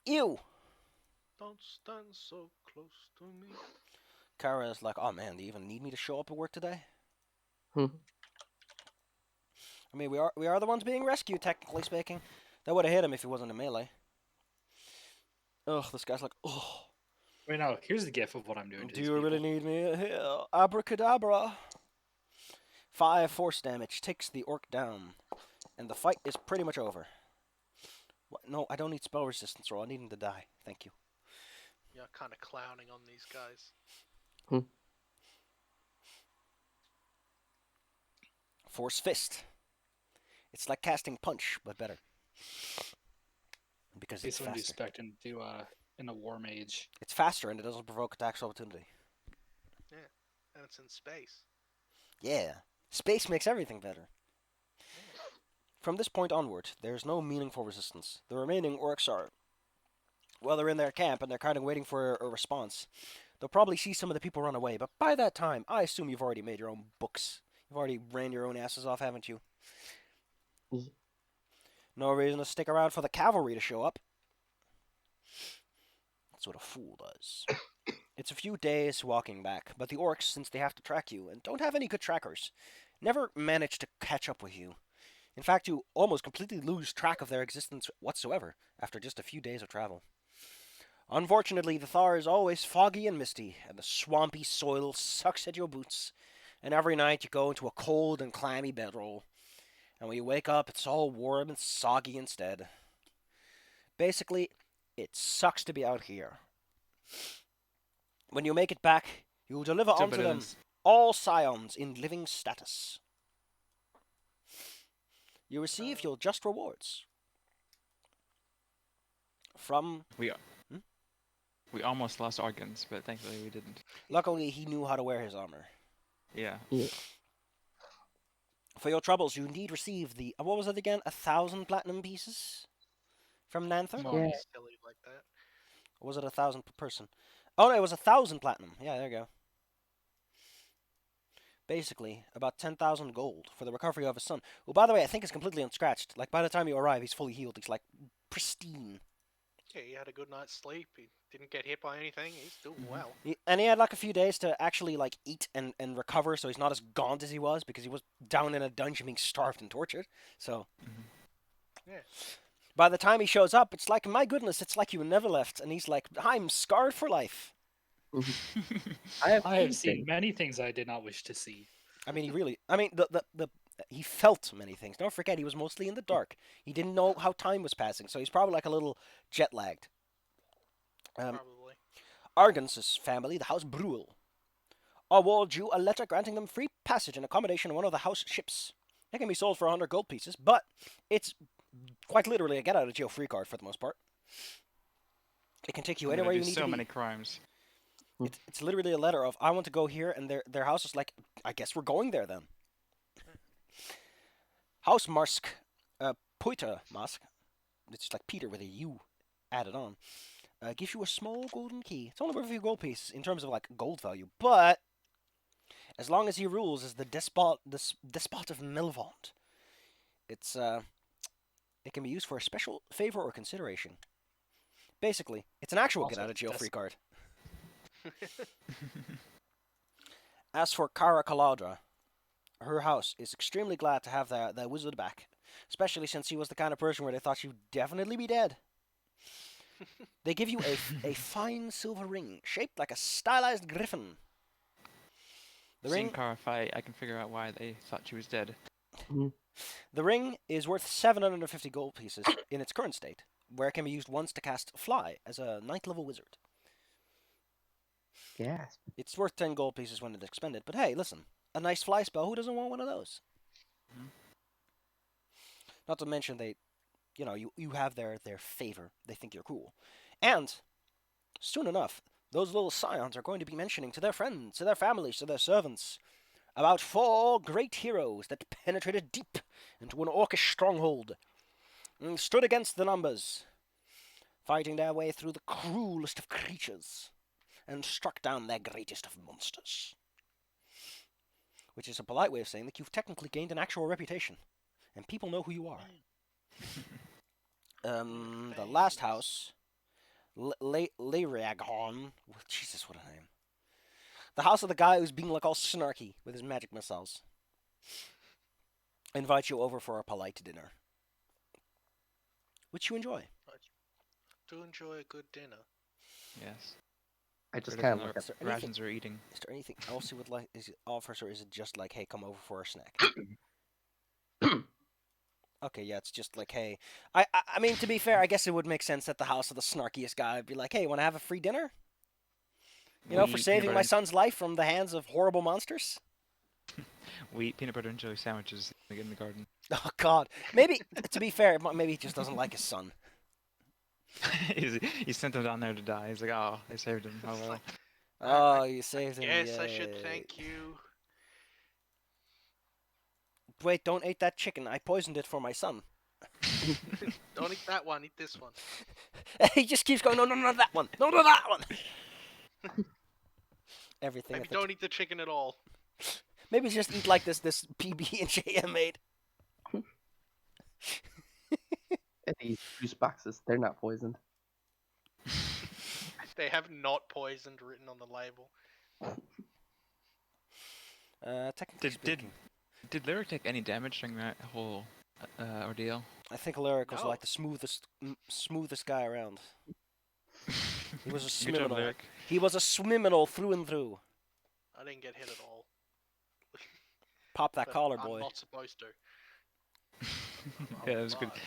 Ew! Don't stand so close to me. Kara is like, oh man, do you even need me to show up at work today? Hmm. I mean, we are the ones being rescued, technically speaking. That would have hit him if he wasn't in melee. Ugh, this guy's like, ugh. Wait, no. Here's the gif of what I'm doing to Do these you people. really need me here? Abracadabra. 5 force damage takes the orc down, and the fight is pretty much over. What? No, I don't need spell resistance roll. I need him to die. Thank you. You're kind of clowning on these guys. Force fist. It's like casting punch, but better. Because it's Basically, I'm faster. expecting to do in a war mage. It's faster and it doesn't provoke attacks of opportunity. And it's in space. Yeah. Space makes everything better. From this point onward, there's no meaningful resistance. The remaining orcs are, well, they're in their camp and they're kind of waiting for a response. They'll probably see some of the people run away, but by that time, I assume you've already made your own books. You've already ran your own asses off, haven't you? Ye- No reason to stick around for the cavalry to show up. That's what a fool does. It's a few days walking back, but the orcs, since they have to track you and don't have any good trackers, never manage to catch up with you. In fact, you almost completely lose track of their existence whatsoever after just a few days of travel. Unfortunately, the Thar is always foggy and misty, and the swampy soil sucks at your boots, and every night you go into a cold and clammy bedroll, and when you wake up, it's all warm and soggy instead. Basically, it sucks to be out here. When you make it back, you will deliver Still unto better them than all scions in living status. You receive your just rewards. From... we Hmm? we almost lost organs, but thankfully we didn't. Luckily, he knew how to wear his armor. Yeah. For your troubles, you indeed receive the... what was it again? 1,000 platinum pieces? From Nanther? More. Yeah. Silly like that. Or was it 1,000 per person? Oh, no, it was 1,000 platinum. Yeah, there you go. Basically, about 10,000 gold for the recovery of his son. Who, by the way, I think is completely unscratched. Like, by the time you arrive, he's fully healed. He's, like, pristine. Yeah, he had a good night's sleep. He didn't get hit by anything. He's doing well. And he had, like, a few days to actually, like, eat and recover, so he's not as gaunt as he was, because he was down in a dungeon being starved and tortured. So... Yeah. By the time he shows up, it's like, my goodness, it's like you never left. And he's like, I'm scarred for life. I have, I have seen many things I did not wish to see. I mean, he really, I mean, he felt many things. Don't forget, he was mostly in the dark. He didn't know how time was passing, so he's probably like a little jet lagged. Probably. Argans' family, the House Bruel, award you a letter granting them free passage and accommodation on one of the house ships. It can be sold for 100 gold pieces, but it's quite literally a get-out-of-jail-free card for the most part. It can take you I'm gonna anywhere do you need so to be. many crimes. It's literally a letter of, I want to go here, and their house is like, I guess we're going there then. House Marsk Poiter mask, it's like Peter with a U added on, gives you a small golden key. It's only worth a few gold pieces in terms of like gold value, but as long as he rules as the despot of Melvond, it's it can be used for a special favor or consideration. Basically, it's an actual Also, get out of jail free des- card. As for Kara Kaladra, her house is extremely glad to have their wizard back, especially since she was the kind of person where they thought she'd definitely be dead. They give you a fine silver ring shaped like a stylized griffin. The Seeing ring, Kara fight, I can figure out why they thought she was dead. the ring is worth 750 gold pieces in its current state, where it can be used once to cast Fly as a 9th level wizard. Yes. It's worth 10 gold pieces when it's expended, but hey, listen, a nice fly spell, who doesn't want one of those? Mhm. Not to mention you have their favor. They think you're cool. And soon enough, those little scions are going to be mentioning to their friends, to their families, to their servants about 4 great heroes that penetrated deep into an orcish stronghold and stood against the numbers, fighting their way through the cruelest of creatures and struck down their greatest of monsters. Which is a polite way of saying that you've technically gained an actual reputation, and people know who you are. The last house, Leiraghorn. Jesus, what a name! The house of the guy who's being like all snarky with his magic missiles. Invites you over for a polite dinner, which you enjoy. Do enjoy a good dinner. Yes. I just Better kind than of look the at. Is there anything? rations we're eating. Is there anything else you would like? Is it offers, or is it just like, hey, come over for a snack? Okay, yeah, it's just like, hey, I mean, to be fair, I guess it would make sense that the house of the snarkiest guy would be like, hey, want to have a free dinner? You know, for We eat saving peanut my butter son's life from the hands of horrible monsters. we eat peanut butter and jelly sandwiches in the garden. Oh God, maybe to be fair, maybe he just doesn't like his son. He sent him down there to die. He's like, oh, they saved him. Oh It's well. like, Oh, you saved him. yes, I should Yay. thank you. Wait, don't eat that chicken. I poisoned it for my son. Don't eat that one, eat this one. He just keeps going, no, no, not that one. No, no, that one. Everything. Maybe at the don't eat the chicken at all. Maybe just eat like this PB and J made. And these juice boxes, they're not poisoned. They have not poisoned written on the label. Technically Did speaking, did Lyric take any damage during that whole ordeal? I think Alaric was No. like the smoothest guy around. He was a Good job, swimminal. Lyric. He was a swimminal through and through. I didn't get hit at all. Pop that But collar, I'm boy. not supposed to. Yeah, that was good. Alive.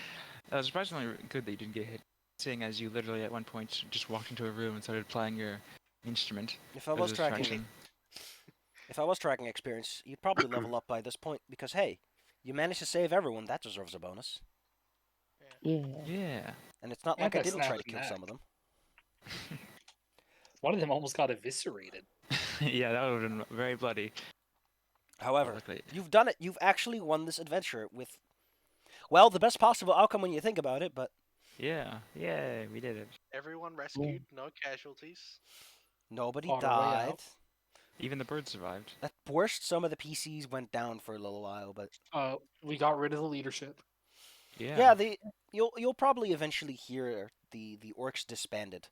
That was surprisingly good that you didn't get hit, seeing as you literally at one point just walked into a room and started playing your instrument. If I as a was tracking, distraction. if I was tracking experience, you'd probably level up by this point because hey, you managed to save everyone. That deserves a bonus. Yeah. Yeah. And it's not And like I that didn't try to snapped kill neck. some of them. One of them almost got eviscerated. Yeah, that would have been very bloody. However, Luckily. you've done it. You've actually won this adventure with, well, the best possible outcome when you think about it. But Yeah. Yay, we did it. Everyone rescued, no casualties. nobody On our way died. out. Even the bird survived. At worst, some of the PCs went down for a little while, but We got rid of the leadership. Yeah. yeah, you'll probably eventually hear the orcs disbanded.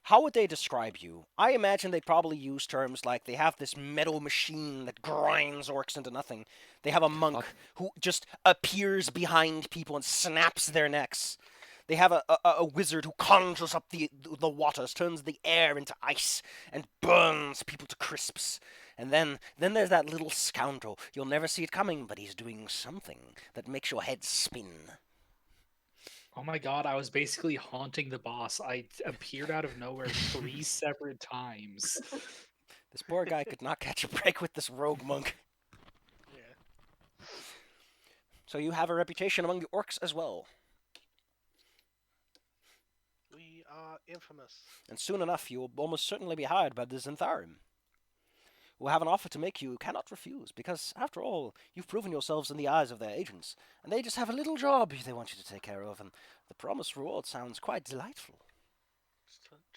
How would they describe you? I imagine they'd probably use terms like they have this metal machine that grinds orcs into nothing. They have a monk who just appears behind people and snaps their necks. They have a wizard who conjures up the waters, turns the air into ice, and burns people to crisps. And then there's that little scoundrel. You'll never see it coming, but he's doing something that makes your head spin. Oh my god, I was basically haunting the boss. I appeared out of nowhere 3 separate times. This poor guy could not catch a break with this rogue monk. Yeah. So you have a reputation among the orcs as well. We are infamous. And soon enough, you will almost certainly be hired by the Zentharim. who have an offer to make you cannot refuse, because, after all, you've proven yourselves in the eyes of their agents, and they just have a little job they want you to take care of, and the promised reward sounds quite delightful.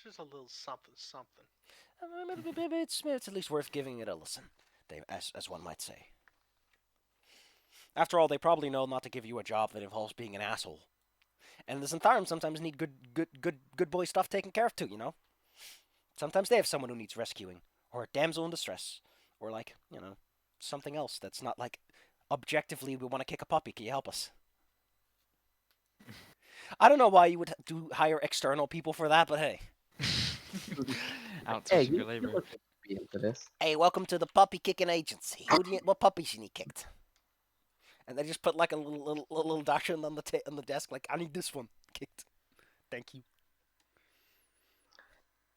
Just a little something, something. Maybe it's at least worth giving it a listen, as one might say. After all, they probably know not to give you a job that involves being an asshole. And the Zentharum sometimes need good boy stuff taken care of too, you know? Sometimes they have someone who needs rescuing, or a damsel in distress, or like, something else that's not like, objectively, we want to kick a puppy, can you help us? I don't know why you would hire external people for that, but hey. Hey, Outsourcing your you labor. look into this. Hey, welcome to the puppy kicking agency. What puppies you need kicked? And they just put like a little document on the desk, like, I need this one kicked. Thank you.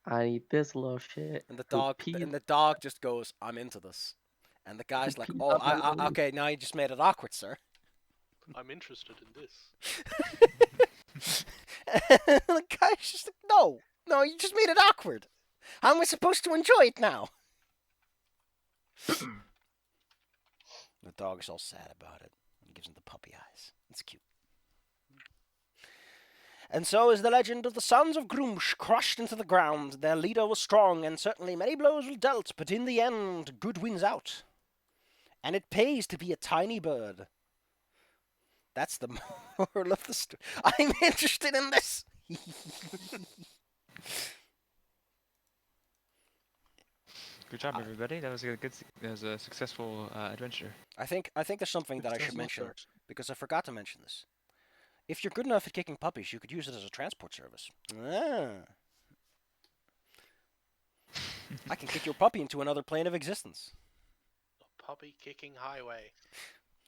I need this little shit. And the who dog pees- and the dog just goes, I'm into this. And the guy's who like, pees oh, on my leg. okay, now you just made it awkward, sir. I'm interested in this. The guy's just like, no, you just made it awkward. How am I supposed to enjoy it now? The dog is all sad about it. He gives him the puppy eyes. It's cute. And so is the legend of the sons of Gruumsh crushed into the ground. Their leader was strong, and certainly many blows were dealt, but in the end, good wins out. And it pays to be a tiny bird. That's the moral of the story. I'm interested in this. Good job, everybody. That was a successful adventure. I think there's something that I should mention, because I forgot to mention this. If you're good enough at kicking puppies, you could use it as a transport service. I can kick your puppy into another plane of existence. A puppy kicking highway.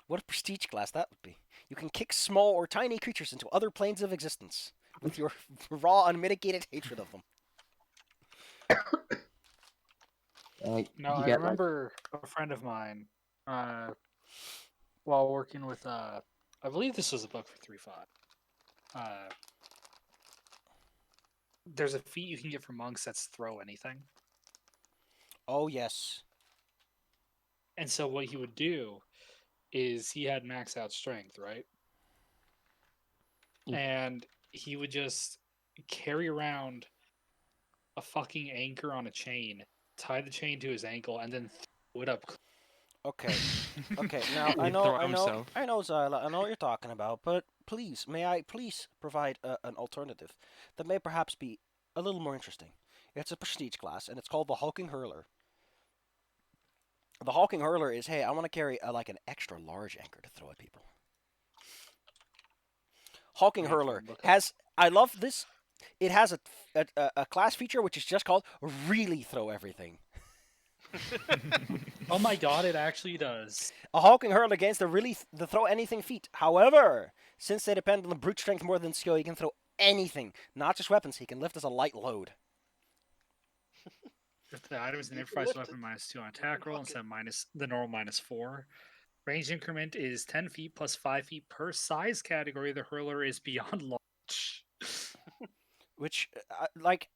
What a prestige class that would be. You can kick small or tiny creatures into other planes of existence with your raw, unmitigated hatred of them. No, you I get remember a friend of mine, while working with, I believe this was a book for 3.5. There's a feat you can get from monks that's throw anything. Oh, yes. And so what he would do is he had max out strength, right? Mm. And he would just carry around a fucking anchor on a chain, tie the chain to his ankle, and then throw it up. Okay. Okay. Now I He'd know, throw I know, himself. I know, Zyla. I know what you're talking about. But please, may I please provide an alternative that may perhaps be a little more interesting? It's a prestige class, and it's called the Hulking Hurler. The Hulking Hurler is, hey, I want to carry like an extra large anchor to throw at people. Hulking Make Hurler him look- has. I love this. It has a class feature which is just called Really Throw Everything. Oh my god, it actually does. A Hulking Hurler gains the Throw Anything feat. However, since they depend on the brute strength more than skill, he can throw anything, not just weapons. He can lift as a light load. If the item is an You improvised lift it. weapon, -2 on attack roll Fuck instead of the normal -4. Range increment is 10 feet plus 5 feet per size category. The hurler is beyond launch. Which,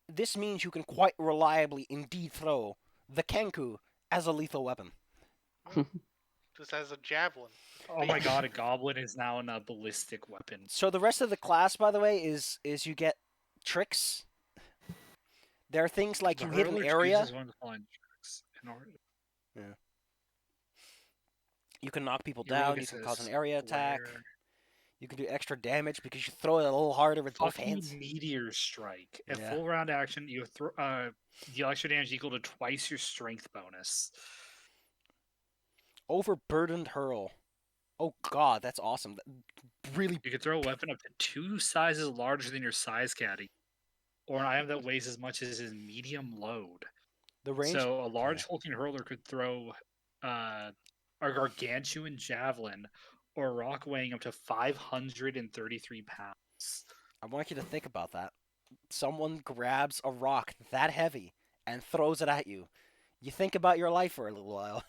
this means you can quite reliably indeed throw the Kenku as a lethal weapon. Just as a javelin. Oh my god, a goblin is now in a ballistic weapon. So the rest of the class, by the way, is you get tricks. There are things like The you hit an hurler area. chooses one of the following tricks in order. You can knock people Here we down. go, You it can cause an says area attack. where- You can do extra damage because you throw it a little harder with both Fucking hands. meteor strike. At Yeah. full round action, you deal extra damage equal to twice your strength bonus. Overburdened hurl. Oh god, that's awesome. Really, You can throw a weapon up to 2 sizes larger than your size caddy, or an item that weighs as much as his medium load. the range. So a large hulking hurler could throw a gargantuan javelin or a rock weighing up to 533 pounds. I want you to think about that. Someone grabs a rock that heavy and throws it at you. You think about your life for a little while.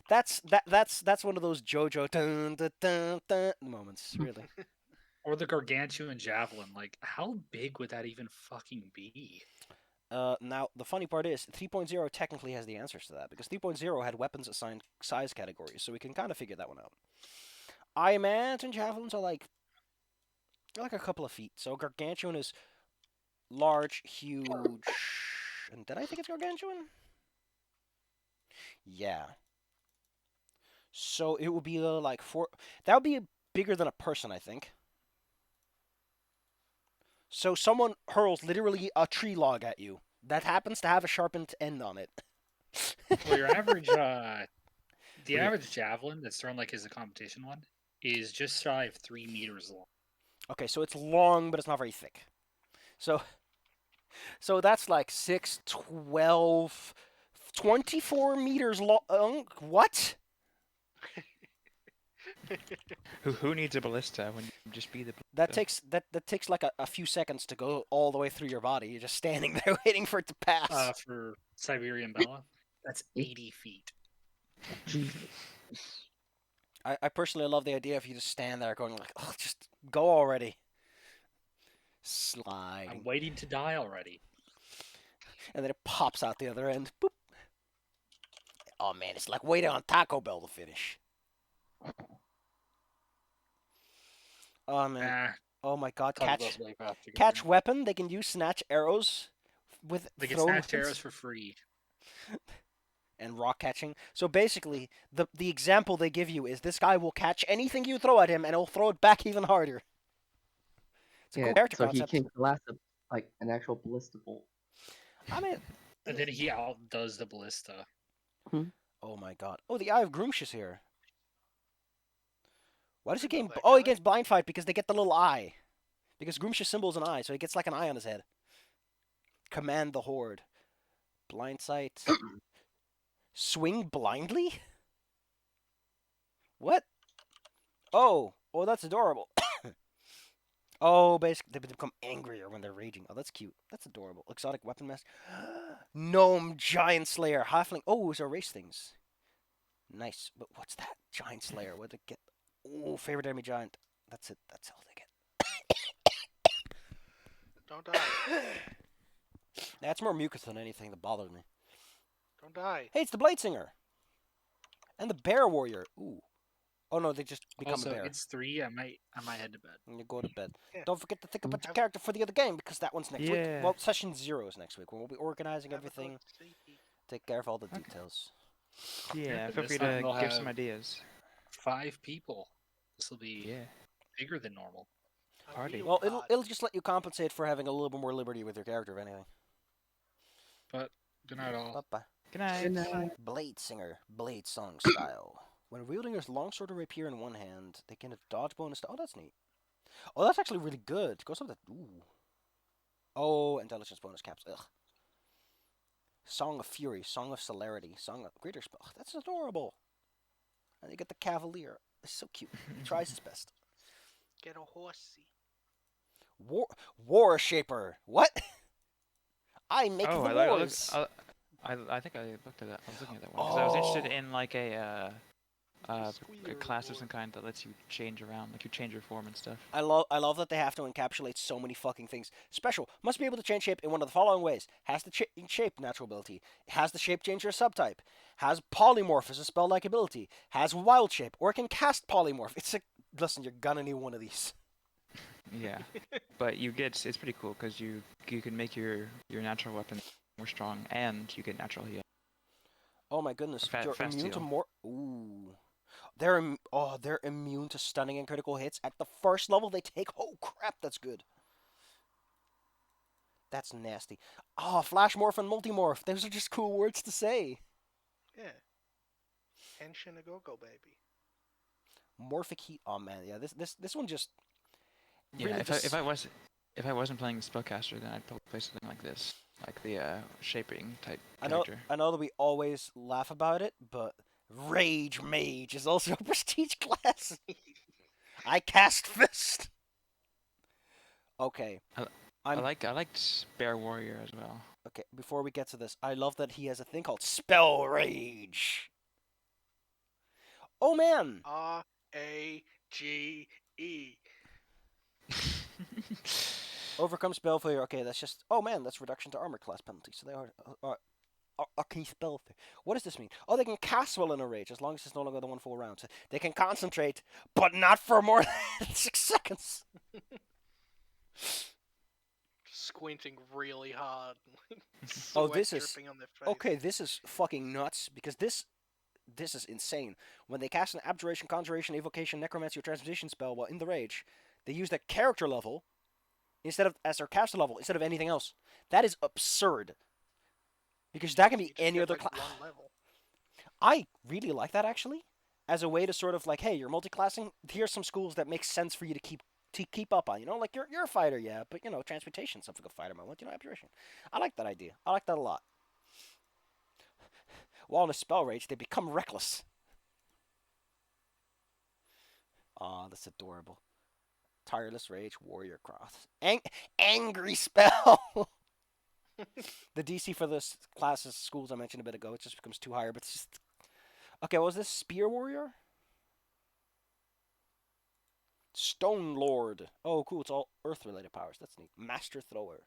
That's one of those JoJo dun, dun, dun, dun moments, really. Or the gargantuan javelin. Like, how big would that even fucking be? Now, the funny part is, 3.0 technically has the answers to that, because 3.0 had weapons assigned size categories, so we can kind of figure that one out. I imagine javelins are like, they're like a couple of feet. So gargantuan is large, huge. And did I think it's gargantuan? Yeah. So it would be like four. That would be bigger than a person, I think. So someone hurls literally a tree log at you that happens to have a sharpened end on it. Well, your average, the Okay. average javelin that's thrown like as a competition one is just shy of 3 meters long. Okay, so it's long, but it's not very thick. So that's like 6, 12, 24 meters long. What? Who needs a ballista when you can just be the That ballista? takes like a few seconds to go all the way through your body. You're just standing there waiting for it to pass. For Siberian Bella, that's 80 feet. Jesus. I personally love the idea of you just stand there going like, oh, just go already. I'm Sliding. waiting to die already. And then it pops out the other end. Boop. Oh man, it's like waiting on Taco Bell to finish. Oh man. Ah, Oh my god, Taco Bell's way faster to get catch through. weapon. They can use snatch arrows with They can thrown snatch weapons arrows for free. and rock catching. So basically, the example they give you is this guy will catch anything you throw at him and he'll throw it back even harder. It's a Yeah, cool character so he concept. can collapse like an actual ballista bolt. I mean, And then he outdoes the ballista. oh my god. Oh, the Eye of Gruumsh is here. Why does he I know gain? that Oh, he guy. gets blind fight because they get the little eye. Because Gruumsh's symbol is an eye, so he gets like an eye on his head. Command the horde. Blind sight. Swing blindly? What? Oh, that's adorable. Oh, basically they become angrier when they're raging. Oh, that's cute. That's adorable. Exotic weapon mask. Gnome giant slayer halfling. Oh, those are race things. Nice. But what's that? Giant slayer. What did it get? Oh, favorite enemy giant. That's it. That's all they get. Don't die. That's more mucus than anything that bothers me. Don't die. Hey, it's the Blade Singer. And the Bear Warrior. Ooh. Oh no, they just become Also, a bear. it's 3. I might head to bed. And you go to bed. Yeah. Don't forget to think about your Have- character for the other game because that one's next week. Yeah. Well, session 0 is next week when we'll be organizing Have a everything. good sleepy. Take care of all the Okay. details. Yeah, But feel this free time to we'll give some have ideas. 5 people. This will be Yeah. bigger than normal. A Party. real Well, pod. it'll just let you compensate for having a little bit more liberty with your character, if anything. But good night, all. Bye-bye. Good night. Blade Singer, Blade Song style. When wielding a longsword or rapier in one hand, they get a dodge bonus. Oh, that's neat. Oh, that's actually really good. Goes up to ooh. Oh, intelligence bonus caps. Ugh. Song of Fury, Song of Celerity, Song of Greater Spell. That's adorable. And you get the Cavalier. It's so cute. He tries his best. Get a horsey. War Shaper. What? I make Oh, the I wars. I think I looked at that. I was looking at that one because I was interested Oh. in like a Squealer class of boy. some kind that lets you change around, like you change your form and stuff. I love that they have to encapsulate so many fucking things. Special must be able to change shape in one of the following ways: has the shape natural ability, has the shape changer subtype, has polymorph as a spell-like ability, has wild shape, or can cast polymorph. It's a listen, you're gonna need one of these. Yeah, but you get it's pretty cool because you can make your natural weapon more strong and you get natural heal. Oh my goodness, you're Fast immune to heal. more. Ooh, they're immune to stunning and critical hits at the first level they take. Oh crap, that's good. That's nasty. Oh, flash morph and multimorph. Those are just cool words to say. Yeah. Henshin a go-go, baby. Morphic heat. Oh man, yeah. This one just. Yeah, really if I wasn't playing the spellcaster, then I'd probably play something like this, like the shaping type I know character. that we always laugh about it, but Rage Mage is also a prestige class. I cast Fist. Okay. I liked Bear Warrior as well. Okay, before we get to this, I love that he has a thing called Spell Rage. Oh man. R-A-G-E. Overcome spell failure. Okay, that's just. Oh man, that's reduction to armor class penalty. So they are okay spell failure. What does this mean? Oh, they can cast while in a rage as long as it's no longer the one full round. So they can concentrate, but not for more than 6 seconds. Squinting really hard. Oh, Sweat this is dripping on their face. okay. This is fucking nuts because this is insane. When they cast an abjuration, conjuration, evocation, necromancy, or transmutation spell while in the rage, they use their character level instead of as their caster level instead of anything else. That is absurd. Because that can be You just any get, other like, class. one level. I really like that actually, as a way to sort of like, hey, you're multi-classing. Here's some schools that make sense for you to keep up on. You know, like you're a fighter, yeah, but you know, transmutation, something a fighter might want. You know, abjuration. I like that idea. I like that a lot. While in a spell rage, they become reckless. Aw, that's adorable. Tireless rage, warrior cross, angry spell. The DC for this class's schools I mentioned a bit ago, it just becomes too higher. But it's just okay. What was this spear warrior? Stone Lord. Oh, cool. It's all earth related powers. That's neat. Master thrower.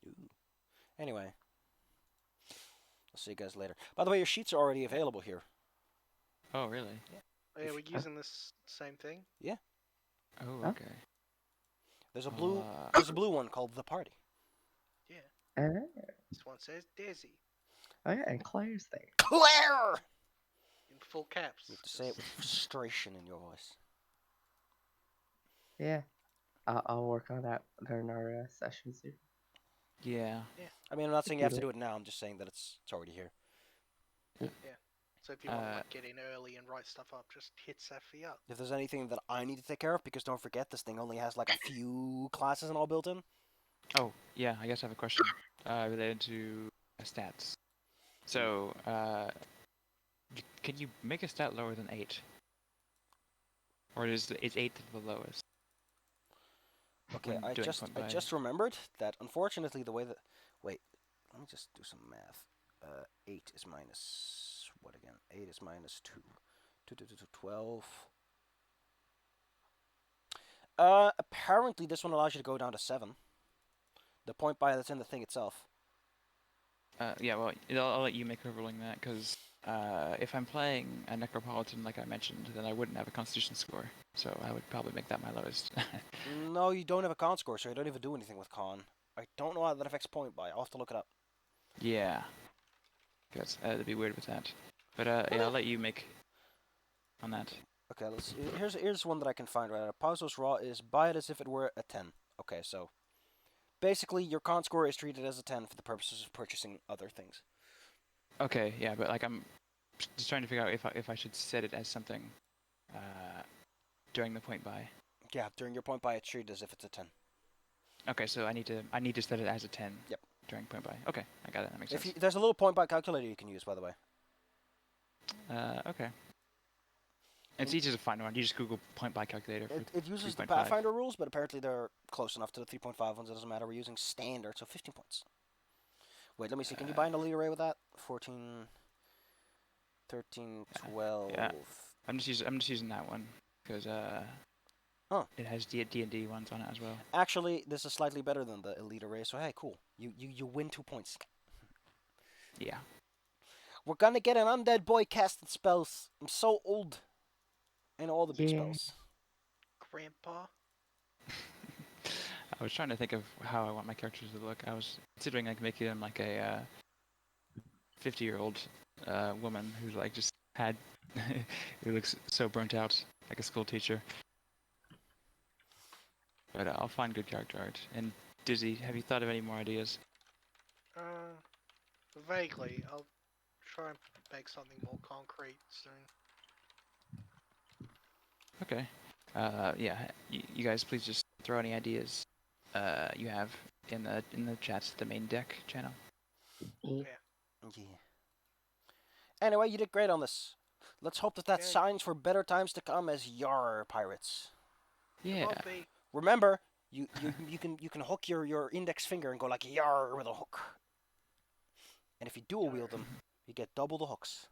Ooh. Anyway, I'll see you guys later. By the way, your sheets are already available here. Oh, really? Oh, yeah, we're using this same thing. Oh, Huh? okay. There's a Uh, blue one called the party. Yeah. Uh, This one says Dizzy oh yeah, and Claire's there. Claire. in full caps. You have to say it with frustration in your voice. Yeah, I'll work on that during our session soon. yeah. I mean, I'm not saying you have to do it now. I'm just saying that it's already here. So if you want to Uh, like, get in early and write stuff up, just hit Safi up. If there's anything that I need to take care of, because don't forget, this thing only has like a few classes and all built in. Oh, yeah. I guess I have a question related to stats. So, can you make a stat lower than 8? Or is 8 the lowest? Okay, when I doing just point I by- just remembered that unfortunately the way that wait, let me just do some math. 8 is minus what again? 8 is minus 2. 12. Apparently this one allows you to go down to 7. The point by that's in the thing itself. Yeah, well, I'll let you make a ruling that, because if I'm playing a Necropolitan, like I mentioned, then I wouldn't have a Constitution score, so I would probably make that my lowest. No, you don't have a con score, so you don't even do anything with con. I don't know how that affects point by. I'll have to look it up. Yeah. Because that'd be weird with that. But yeah, I'll let you make on that. Okay, let's see. Here's one that I can find right now. Pausos Raw is buy it as if it were a 10. Okay, so basically your con score is treated as a 10 for the purposes of purchasing other things. Okay, yeah, but like I'm just trying to figure out if I should set it as something during the point by. Yeah, during your point by it's treated as if it's a 10. Okay, so I need to set it as a 10. Yep. During point by. Okay, I got it. That makes sense. There's a little point by calculator you can use, by the way. Okay. It's easy to find one. You just Google point by calculator. It uses the 3.5. Pathfinder rules, but apparently they're close enough to the 3.5 ones. It doesn't matter. We're using standard, so 15 points. Wait, let me see. Can you bind a lead array with that? 14, 13, 12. Yeah. I'm just using that one because it has D&D ones on it as well. Actually, this is slightly better than the elite array, so hey, cool. You win 2 points. Yeah. We're gonna get an undead boy casting spells. I'm so old. And all the big Yeah. spells. Grandpa. I was trying to think of how I want my characters to look. I was considering like making them like a 50-year-old woman who's like just had who looks so burnt out, like a school teacher. But I'll find good character art. And Dizzy, have you thought of any more ideas? Vaguely. I'll try and make something more concrete soon. Okay. Yeah. You guys, please just throw any ideas you have in the chats, the main deck channel. Yeah. Yeah. Anyway, you did great on this. Let's hope that Yeah. signs for better times to come as Yar pirates. Yeah. Might be. Remember, you can hook your index finger and go like Yar with a hook. And if you dual wield them, you get double the hooks.